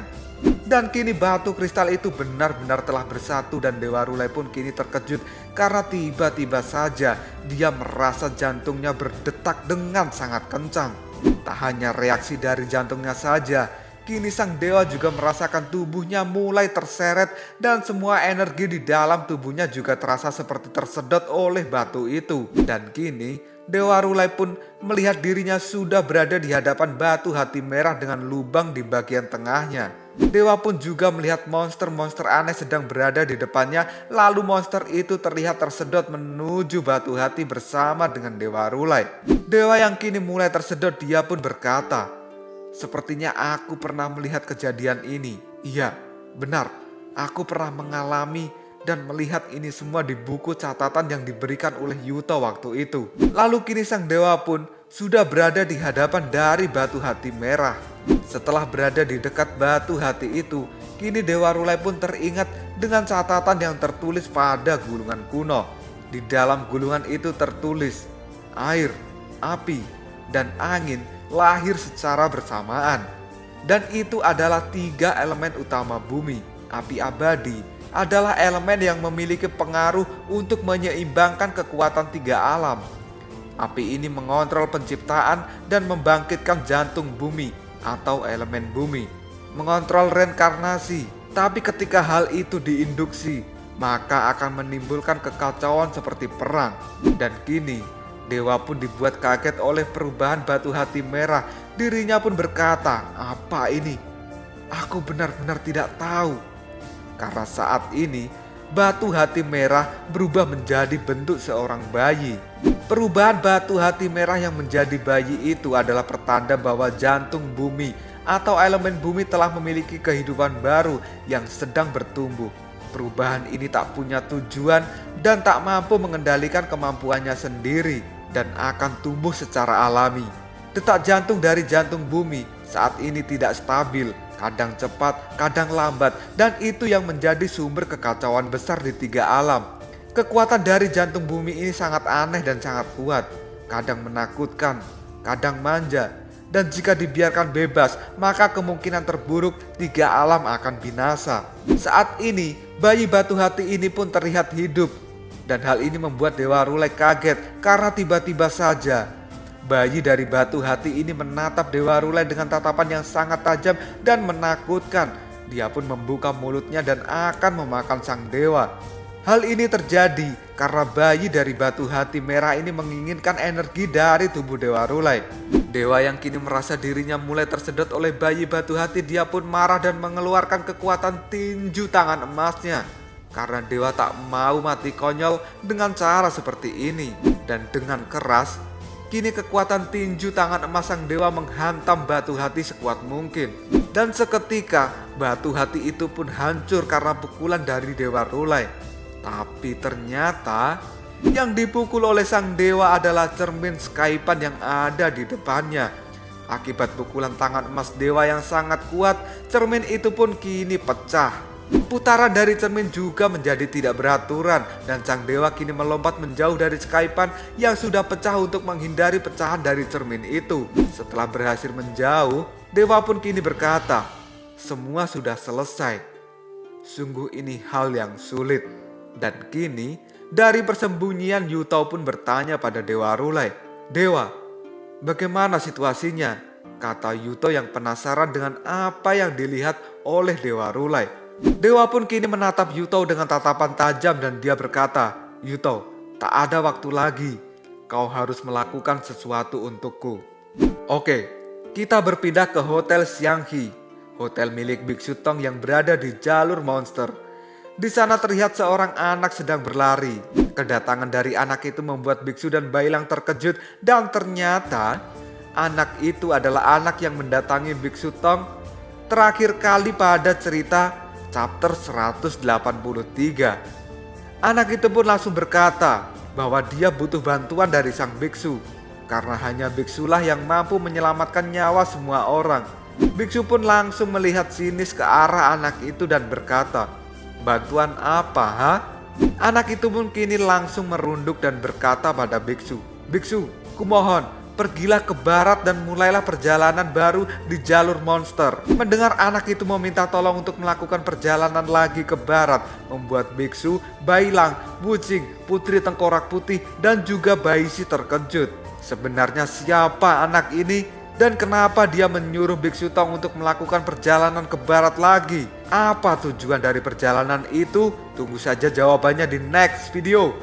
Dan kini batu kristal itu benar-benar telah bersatu, dan Dewa Rulai pun kini terkejut karena tiba-tiba saja dia merasa jantungnya berdetak dengan sangat kencang. Tak hanya reaksi dari jantungnya saja, kini sang dewa juga merasakan tubuhnya mulai terseret dan semua energi di dalam tubuhnya juga terasa seperti tersedot oleh batu itu. Dan kini Dewa Rulai pun melihat dirinya sudah berada di hadapan batu hati merah dengan lubang di bagian tengahnya. Dewa pun juga melihat monster-monster aneh sedang berada di depannya, lalu monster itu terlihat tersedot menuju batu hati bersama dengan Dewa Rulai. Dewa yang kini mulai tersedot, dia pun berkata, "Sepertinya aku pernah melihat kejadian ini. Iya, benar. Aku pernah mengalami dan melihat ini semua di buku catatan yang diberikan oleh Yuto waktu itu." Lalu kini sang dewa pun sudah berada di hadapan dari batu hati merah. Setelah berada di dekat batu hati itu, kini Dewa Rulai pun teringat dengan catatan yang tertulis pada gulungan kuno. Di dalam gulungan itu tertulis, air, api, dan angin lahir secara bersamaan. Dan itu adalah 3 elemen utama bumi. Api abadi adalah elemen yang memiliki pengaruh untuk menyeimbangkan kekuatan 3 alam. Api ini mengontrol penciptaan dan membangkitkan jantung bumi atau elemen bumi, mengontrol reinkarnasi. Tapi ketika hal itu diinduksi, maka akan menimbulkan kekacauan seperti perang. Dan kini dewa pun dibuat kaget oleh perubahan batu hati merah. Dirinya pun berkata, "Apa ini? Aku benar-benar tidak tahu." Karena saat ini batu hati merah berubah menjadi bentuk seorang bayi. Perubahan batu hati merah yang menjadi bayi itu adalah pertanda bahwa jantung bumi atau elemen bumi telah memiliki kehidupan baru yang sedang bertumbuh. Perubahan ini tak punya tujuan dan tak mampu mengendalikan kemampuannya sendiri dan akan tumbuh secara alami. Detak jantung dari jantung bumi saat ini tidak stabil, kadang cepat, kadang lambat, dan itu yang menjadi sumber kekacauan besar di 3 alam. Kekuatan dari jantung bumi ini sangat aneh dan sangat kuat, kadang menakutkan, kadang manja, dan jika dibiarkan bebas, maka kemungkinan terburuk 3 alam akan binasa. Saat ini, bayi batu hati ini pun terlihat hidup, dan hal ini membuat Dewa Rulai kaget karena tiba-tiba saja bayi dari batu hati ini menatap Dewa Rulai dengan tatapan yang sangat tajam dan menakutkan. Dia pun membuka mulutnya dan akan memakan sang dewa. Hal ini terjadi karena bayi dari batu hati merah ini menginginkan energi dari tubuh Dewa Rulai. Dewa yang kini merasa dirinya mulai tersedot oleh bayi batu hati, dia pun marah dan mengeluarkan kekuatan tinju tangan emasnya. Karena Dewa tak mau mati konyol dengan cara seperti ini. Dan dengan keras, kini kekuatan tinju tangan emas sang dewa menghantam batu hati sekuat mungkin. Dan seketika batu hati itu pun hancur karena pukulan dari Dewa Rulai. Tapi ternyata yang dipukul oleh sang dewa adalah cermin Skypan yang ada di depannya. Akibat pukulan tangan emas dewa yang sangat kuat, cermin itu pun kini pecah. Putaran dari cermin juga menjadi tidak beraturan dan sang dewa kini melompat menjauh dari Skypan yang sudah pecah untuk menghindari pecahan dari cermin itu. Setelah berhasil menjauh, dewa pun kini berkata, "Semua sudah selesai. Sungguh ini hal yang sulit." Dan kini dari persembunyian Yuto pun bertanya pada Dewa Rulai, "Dewa, bagaimana situasinya?" Kata Yuto yang penasaran dengan apa yang dilihat oleh Dewa Rulai. Dewa pun kini menatap Yuto dengan tatapan tajam dan dia berkata, "Yuto, tak ada waktu lagi. Kau harus melakukan sesuatu untukku." Oke, kita berpindah ke Hotel Xianghe, hotel milik Biksu Tong yang berada di jalur monster. Di sana terlihat seorang anak sedang berlari. Kedatangan dari anak itu membuat biksu dan Bailang terkejut dan ternyata anak itu adalah anak yang mendatangi Biksu Tong terakhir kali pada cerita chapter 183. Anak itu pun langsung berkata bahwa dia butuh bantuan dari sang biksu karena hanya biksulah yang mampu menyelamatkan nyawa semua orang. Biksu pun langsung melihat sinis ke arah anak itu dan berkata, "Bantuan apa, ha?" Anak itu pun kini langsung merunduk dan berkata pada biksu, "Biksu, kumohon, pergilah ke barat dan mulailah perjalanan baru di jalur monster." Mendengar anak itu meminta tolong untuk melakukan perjalanan lagi ke barat, membuat biksu, Bailang, Wuching, Putri Tengkorak Putih, dan juga Baisi terkejut. Sebenarnya siapa anak ini? Dan kenapa dia menyuruh Biksu Tong untuk melakukan perjalanan ke barat lagi? Apa tujuan dari perjalanan itu? Tunggu saja jawabannya di next video.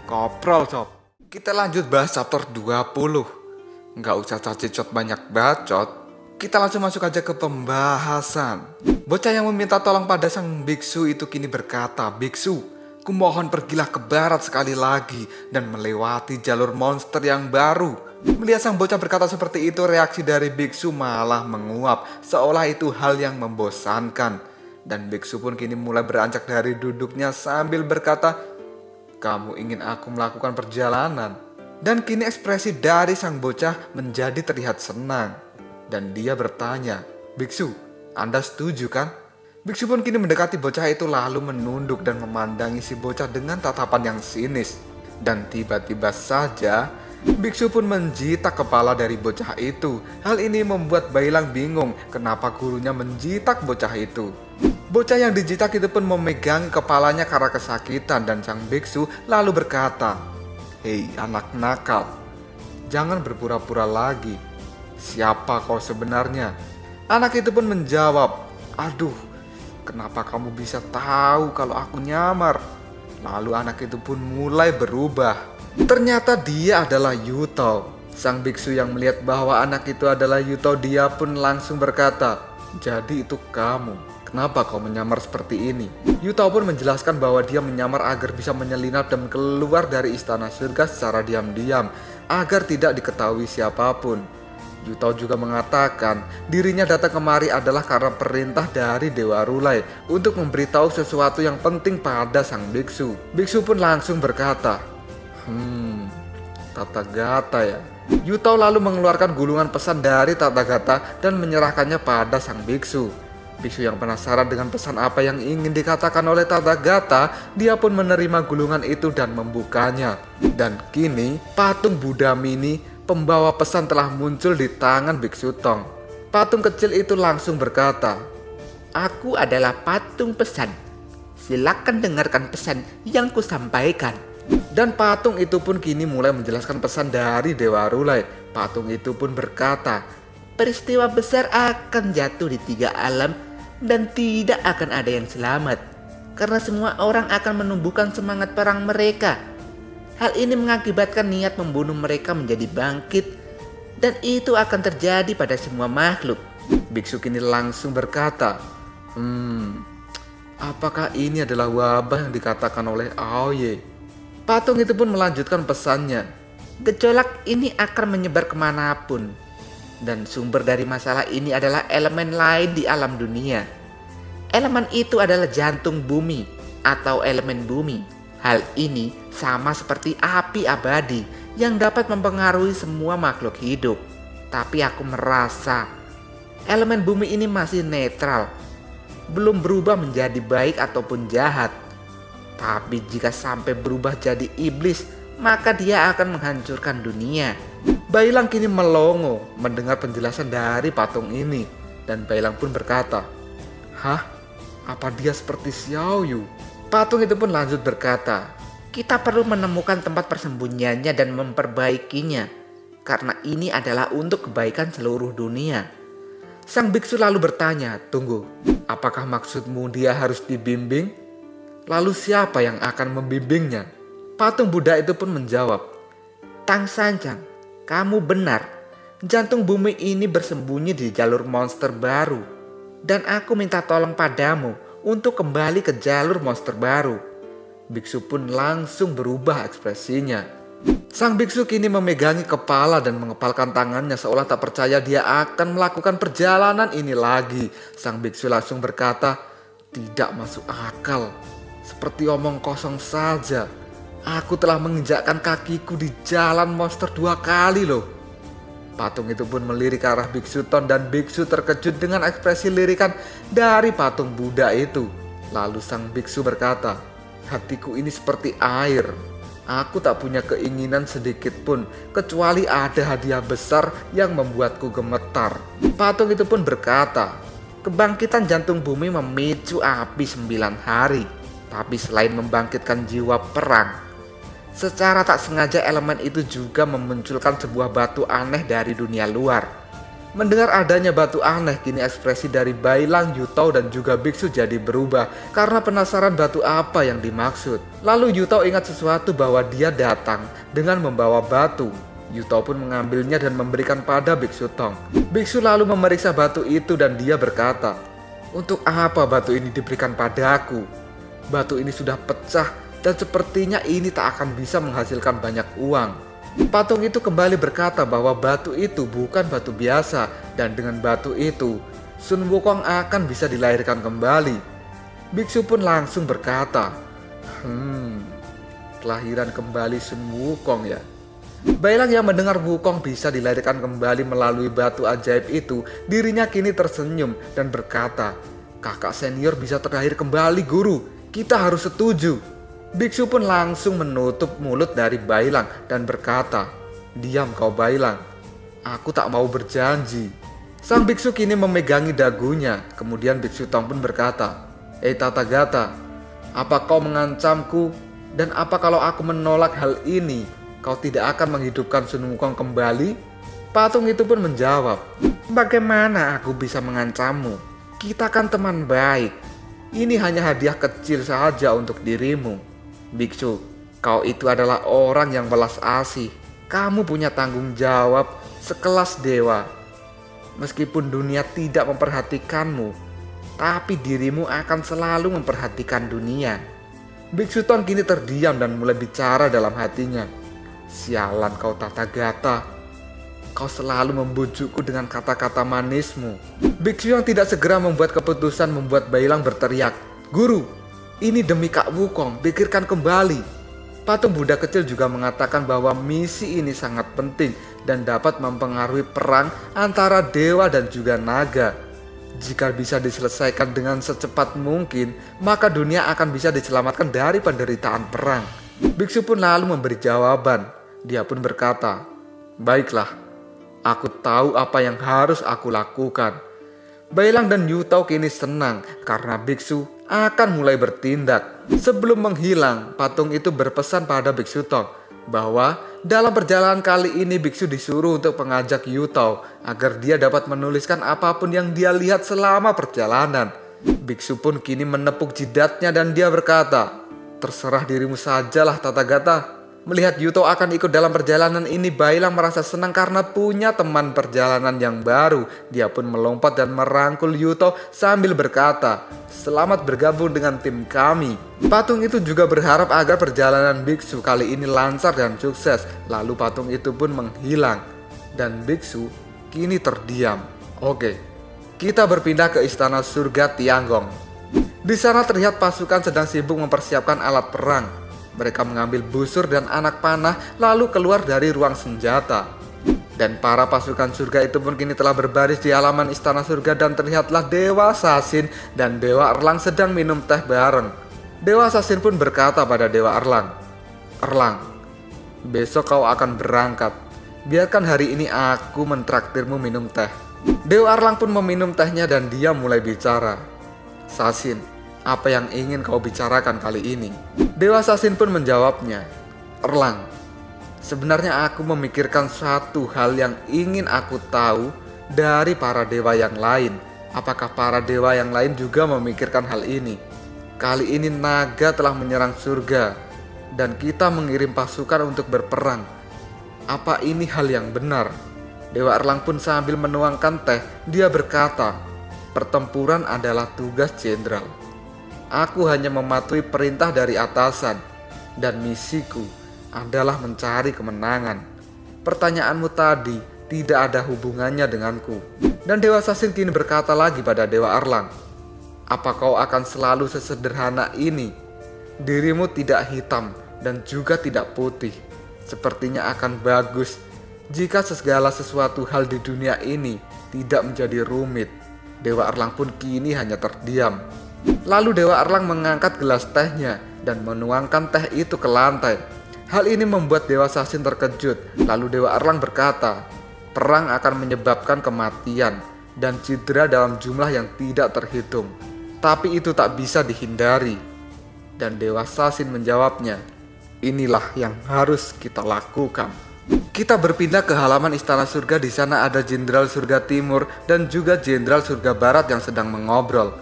Koprol sob. Kita lanjut bahas chapter 20. Nggak usah cacicot banyak bacot. Kita langsung masuk aja ke pembahasan. Bocah yang meminta tolong pada sang biksu itu kini berkata, "Biksu, kumohon pergilah ke barat sekali lagi dan melewati jalur monster yang baru." Melihat sang bocah berkata seperti itu, reaksi dari biksu malah menguap, seolah itu hal yang membosankan. Dan biksu pun kini mulai beranjak dari duduknya sambil berkata, "Kamu ingin aku melakukan perjalanan?" Dan kini ekspresi dari sang bocah menjadi terlihat senang. Dan dia bertanya, "Biksu, Anda setuju kan?" Biksu pun kini mendekati bocah itu lalu menunduk dan memandangi si bocah dengan tatapan yang sinis. Dan tiba-tiba saja biksu pun menjitak kepala dari bocah itu. Hal ini membuat Bailang bingung kenapa gurunya menjitak bocah itu. Bocah yang dijitak itu pun memegang kepalanya karena kesakitan dan sang biksu lalu berkata, "Hei anak nakal, jangan berpura-pura lagi. Siapa kau sebenarnya?" Anak itu pun menjawab, "Aduh, kenapa kamu bisa tahu kalau aku nyamar?" Lalu anak itu pun mulai berubah. Ternyata dia adalah Yuto. Sang biksu yang melihat bahwa anak itu adalah Yuto, dia pun langsung berkata, "Jadi itu kamu. Kenapa kau menyamar seperti ini?" Yuto pun menjelaskan bahwa dia menyamar agar bisa menyelinap dan keluar dari istana surga secara diam-diam agar tidak diketahui siapapun. Yuto juga mengatakan dirinya datang kemari adalah karena perintah dari Dewa Rulai untuk memberitahu sesuatu yang penting pada sang biksu. Biksu pun langsung berkata, Tata Gata ya." Yuto lalu mengeluarkan gulungan pesan dari Tata Gata dan menyerahkannya pada sang biksu. Biksu yang penasaran dengan pesan apa yang ingin dikatakan oleh Tata Gata, dia pun menerima gulungan itu dan membukanya. Dan kini patung Buddha mini pembawa pesan telah muncul di tangan Biksu Tong. Patung kecil itu langsung berkata, "Aku adalah patung pesan. Silakan dengarkan pesan yang kusampaikan." Dan patung itu pun kini mulai menjelaskan pesan dari Dewa Rulai. Patung itu pun berkata, "Peristiwa besar akan jatuh di 3 alam dan tidak akan ada yang selamat. karena semua orang akan menumbuhkan semangat perang mereka. Hal ini mengakibatkan niat membunuh mereka menjadi bangkit, dan itu akan terjadi pada semua makhluk. Biksu kini langsung berkata, apakah ini adalah wabah yang dikatakan oleh Aoye? Patung itu pun melanjutkan pesannya. Gejolak ini akan menyebar kemanapun, dan sumber dari masalah ini adalah elemen lain di alam dunia. Elemen itu adalah jantung bumi atau elemen bumi. Hal ini sama seperti api abadi yang dapat mempengaruhi semua makhluk hidup. Tapi aku merasa elemen bumi ini masih netral, belum berubah menjadi baik ataupun jahat. Tapi jika sampai berubah jadi iblis, maka dia akan menghancurkan dunia. Bailang kini melongo mendengar penjelasan dari patung ini, dan Bailang pun berkata, "Hah? Apa dia seperti Xiao Yu?" Patung itu pun lanjut berkata, Kita perlu menemukan tempat persembunyiannya dan memperbaikinya, karena ini adalah untuk kebaikan seluruh dunia. Sang biksu lalu bertanya, "Tunggu, apakah maksudmu dia harus dibimbing? Lalu siapa yang akan membimbingnya?" Patung Buddha itu pun menjawab, Tang Sanjang, kamu benar. Jantung bumi ini bersembunyi di jalur monster baru. Dan aku minta tolong padamu untuk kembali ke jalur monster baru. Biksu pun langsung berubah ekspresinya. Sang biksu kini memegangi kepala dan mengepalkan tangannya seolah tak percaya dia akan melakukan perjalanan ini lagi. Sang biksu langsung berkata, "Tidak masuk akal. Seperti omong kosong saja. Aku telah menginjakkan kakiku di jalan monster 2 kali loh." Patung itu pun melirik ke arah Biksu Ton dan biksu terkejut dengan ekspresi lirikan dari patung Buddha itu. Lalu sang biksu berkata, "Hatiku ini seperti air. Aku tak punya keinginan sedikit pun kecuali ada hadiah besar yang membuatku gemetar." Patung itu pun berkata, Kebangkitan jantung bumi memicu api 9 hari. Tapi selain membangkitkan jiwa perang, secara tak sengaja elemen itu juga memunculkan sebuah batu aneh dari dunia luar. Mendengar adanya batu aneh, kini ekspresi dari Bailang, Yutao dan juga biksu jadi berubah karena penasaran batu apa yang dimaksud. Lalu Yutao ingat sesuatu bahwa dia datang dengan membawa batu. Yutao pun mengambilnya dan memberikan pada Biksu Tong. Biksu lalu memeriksa batu itu dan dia berkata, "Untuk apa batu ini diberikan padaku? Batu ini sudah pecah dan sepertinya ini tak akan bisa menghasilkan banyak uang." Patung itu kembali berkata bahwa batu itu bukan batu biasa, dan dengan batu itu Sun Wukong akan bisa dilahirkan kembali. Biksu pun langsung berkata, kelahiran kembali Sun Wukong ya. Bailang yang mendengar Wukong bisa dilahirkan kembali melalui batu ajaib itu, dirinya kini tersenyum dan berkata, "Kakak senior bisa terlahir kembali, guru. Kita harus setuju." Biksu pun langsung menutup mulut dari Bailang dan berkata, "Diam kau Bailang, aku tak mau berjanji." Sang biksu kini memegangi dagunya. Kemudian Biksu Tong pun berkata, Tathagata, apa kau mengancamku? Dan apa kalau aku menolak hal ini? Kau tidak akan menghidupkan Sun Wukong kembali?" Patung itu pun menjawab, Bagaimana aku bisa mengancammu? Kita kan teman baik. "Ini hanya hadiah kecil saja untuk dirimu. Biksu, kau itu adalah orang yang belas asih. Kamu punya tanggung jawab sekelas dewa. Meskipun dunia tidak memperhatikanmu, tapi dirimu akan selalu memperhatikan dunia." Biksu Ton kini terdiam dan mulai bicara dalam hatinya. "Sialan kau Tathagata. Kau selalu membujukku dengan kata-kata manismu." Biksu yang tidak segera membuat keputusan membuat Bailang berteriak, "Guru, ini demi Kak Wukong, pikirkan kembali." Patung Buddha kecil juga mengatakan bahwa misi ini sangat penting dan dapat mempengaruhi perang antara dewa dan juga naga. Jika bisa diselesaikan dengan secepat mungkin, maka dunia akan bisa diselamatkan dari penderitaan perang. Biksu pun lalu memberi jawaban. Dia pun berkata, "Baiklah, aku tahu apa yang harus aku lakukan." Bailang dan Yutao kini senang karena biksu akan mulai bertindak. Sebelum menghilang, patung itu berpesan pada Biksu Tong bahwa dalam perjalanan kali ini biksu disuruh untuk mengajak Yutao agar dia dapat menuliskan apapun yang dia lihat selama perjalanan. Biksu pun kini menepuk jidatnya dan dia berkata, "Terserah dirimu sajalah Tathagata." Melihat Yuto akan ikut dalam perjalanan ini, Bailang merasa senang karena punya teman perjalanan yang baru. Dia pun melompat dan merangkul Yuto sambil berkata, "Selamat bergabung dengan tim kami." Patung itu juga berharap agar perjalanan biksu kali ini lancar dan sukses. Lalu patung itu pun menghilang dan biksu kini terdiam. Oke, kita berpindah ke istana surga Tianggong. Di sana terlihat pasukan sedang sibuk mempersiapkan alat perang. Mereka mengambil busur dan anak panah lalu keluar dari ruang senjata. Dan para pasukan surga itu pun kini telah berbaris di halaman istana surga dan terlihatlah Dewa Sasin dan Dewa Erlang sedang minum teh bareng. Dewa Sasin pun berkata pada Dewa Erlang, "Erlang, besok kau akan berangkat. Biarkan hari ini aku mentraktirmu minum teh." Dewa Erlang pun meminum tehnya dan dia mulai bicara. "Sasin, apa yang ingin kau bicarakan kali ini?" Dewa Sasin pun menjawabnya, "Erlang, sebenarnya aku memikirkan suatu hal yang ingin aku tahu dari para dewa yang lain. Apakah para dewa yang lain juga memikirkan hal ini? Kali ini naga telah menyerang surga dan kita mengirim pasukan untuk berperang. Apa ini hal yang benar?" Dewa Erlang pun sambil menuangkan teh, dia berkata, "Pertempuran adalah tugas jenderal. Aku hanya mematuhi perintah dari atasan dan misiku adalah mencari kemenangan. Pertanyaanmu tadi tidak ada hubungannya denganku." Dan Dewa Sasin kini berkata lagi pada Dewa Erlang, "Apa kau akan selalu sesederhana ini? Dirimu tidak hitam dan juga tidak putih. Sepertinya akan bagus jika segala sesuatu hal di dunia ini tidak menjadi rumit." Dewa Erlang pun kini hanya terdiam. Lalu Dewa Erlang mengangkat gelas tehnya dan menuangkan teh itu ke lantai. Hal ini membuat Dewa Sasin terkejut. Lalu Dewa Erlang berkata, "Perang akan menyebabkan kematian dan cedera dalam jumlah yang tidak terhitung. Tapi itu tak bisa dihindari." Dan Dewa Sasin menjawabnya, "Inilah yang harus kita lakukan." Kita berpindah ke halaman istana surga. Di sana ada Jenderal Surga Timur dan juga Jenderal Surga Barat yang sedang mengobrol.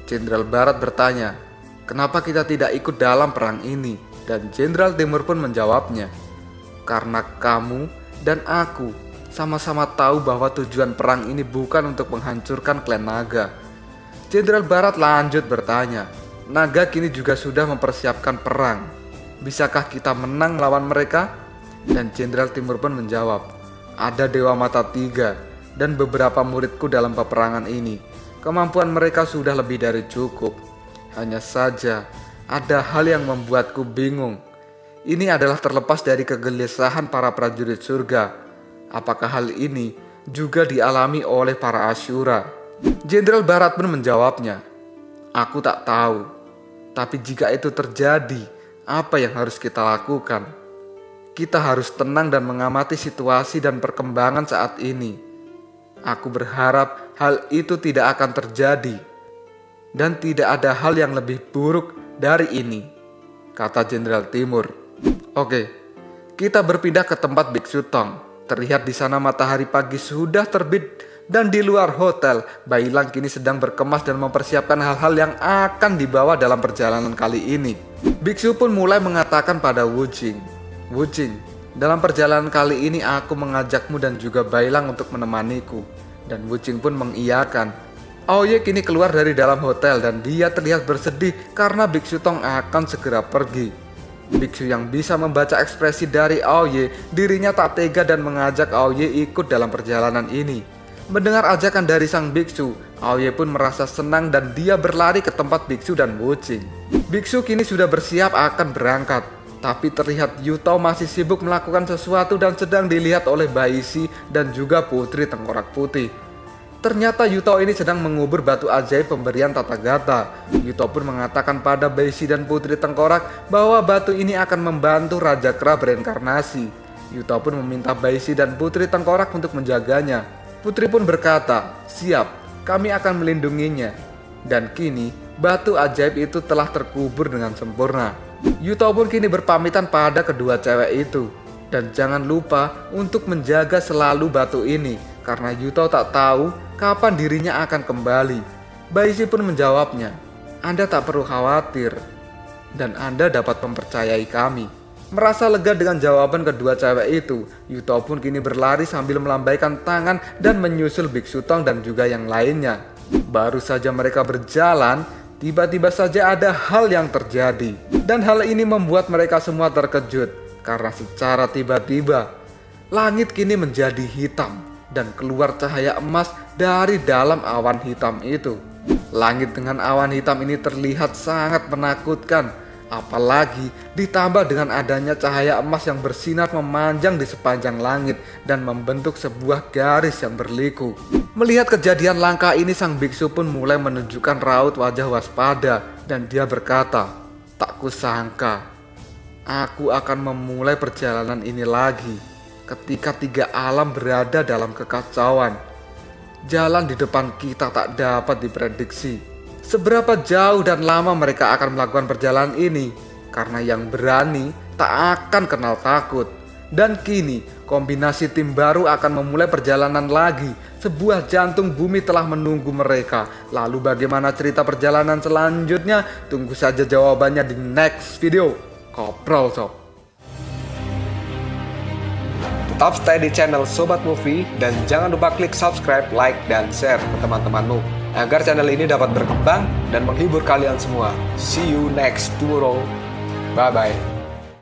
Jenderal Barat bertanya, "Kenapa kita tidak ikut dalam perang ini?" Dan Jenderal Timur pun menjawabnya, "Karena kamu dan aku sama-sama tahu bahwa tujuan perang ini bukan untuk menghancurkan klan naga." Jenderal Barat lanjut bertanya, "Naga kini juga sudah mempersiapkan perang. Bisakah kita menang melawan mereka?" Dan Jenderal Timur pun menjawab, "Ada Dewa Mata Tiga dan beberapa muridku dalam peperangan ini. Kemampuan mereka sudah lebih dari cukup. Hanya saja ada hal yang membuatku bingung. Ini adalah terlepas dari kegelisahan para prajurit surga. Apakah hal ini juga dialami oleh para Asyura?" Jenderal Barat pun menjawabnya, "Aku tak tahu. Tapi jika itu terjadi, apa yang harus kita lakukan? Kita harus tenang dan mengamati situasi dan perkembangan saat ini. Aku berharap hal itu tidak akan terjadi dan tidak ada hal yang lebih buruk dari ini," kata Jenderal Timur. Oke, kita berpindah ke tempat Biksu Tong. Terlihat di sana matahari pagi sudah terbit dan di luar hotel, Bailang kini sedang berkemas dan mempersiapkan hal-hal yang akan dibawa dalam perjalanan kali ini. Biksu pun mulai mengatakan pada Wujing, "Wujing, dalam perjalanan kali ini aku mengajakmu dan juga Bailang untuk menemaniku." Dan Wujing pun mengiyakan. Aoye kini keluar dari dalam hotel dan dia terlihat bersedih karena Biksu Tong akan segera pergi. Biksu yang bisa membaca ekspresi dari Aoye, dirinya tak tega dan mengajak Aoye ikut dalam perjalanan ini. Mendengar ajakan dari sang biksu, Aoye pun merasa senang dan dia berlari ke tempat biksu dan Wujing. Biksu kini sudah bersiap akan berangkat. Tapi terlihat Yuto masih sibuk melakukan sesuatu dan sedang dilihat oleh Baisi dan juga Putri Tengkorak Putih. Ternyata Yuto ini sedang mengubur batu ajaib pemberian Tathagata. Yuto pun mengatakan pada Baisi dan Putri Tengkorak bahwa batu ini akan membantu Raja Kera bereinkarnasi. Yuto pun meminta Baisi dan Putri Tengkorak untuk menjaganya. Putri pun berkata, "Siap, kami akan melindunginya." Dan kini batu ajaib itu telah terkubur dengan sempurna. Yuto pun kini berpamitan pada kedua cewek itu. Dan jangan lupa untuk menjaga selalu batu ini, karena Yuto tak tahu kapan dirinya akan kembali. Baishi pun menjawabnya, "Anda tak perlu khawatir, dan Anda dapat mempercayai kami." Merasa lega dengan jawaban kedua cewek itu, Yuto pun kini berlari sambil melambaikan tangan dan menyusul Biksu Tong dan juga yang lainnya. Baru saja mereka berjalan, tiba-tiba saja ada hal yang terjadi. Dan hal ini membuat mereka semua terkejut, karena secara tiba-tiba, langit kini menjadi hitam dan keluar cahaya emas dari dalam awan hitam itu. Langit dengan awan hitam ini terlihat sangat menakutkan, apalagi ditambah dengan adanya cahaya emas yang bersinar memanjang di sepanjang langit dan membentuk sebuah garis yang berliku. Melihat kejadian langka ini, sang biksu pun mulai menunjukkan raut wajah waspada dan dia berkata, "Tak kusangka aku akan memulai perjalanan ini lagi ketika tiga alam berada dalam kekacauan. Jalan di depan kita tak dapat diprediksi seberapa jauh dan lama mereka akan melakukan perjalanan ini, karena yang berani tak akan kenal takut. Dan kini kombinasi tim baru akan memulai perjalanan lagi. Sebuah jantung bumi telah menunggu mereka. Lalu bagaimana cerita perjalanan selanjutnya? Tunggu saja jawabannya di next video. Koprol sob. Tetap stay di channel Sobat Movie dan jangan lupa klik subscribe, like, dan share ke teman-temanmu agar channel ini dapat berkembang dan menghibur kalian semua. See you next tomorrow. Bye-bye.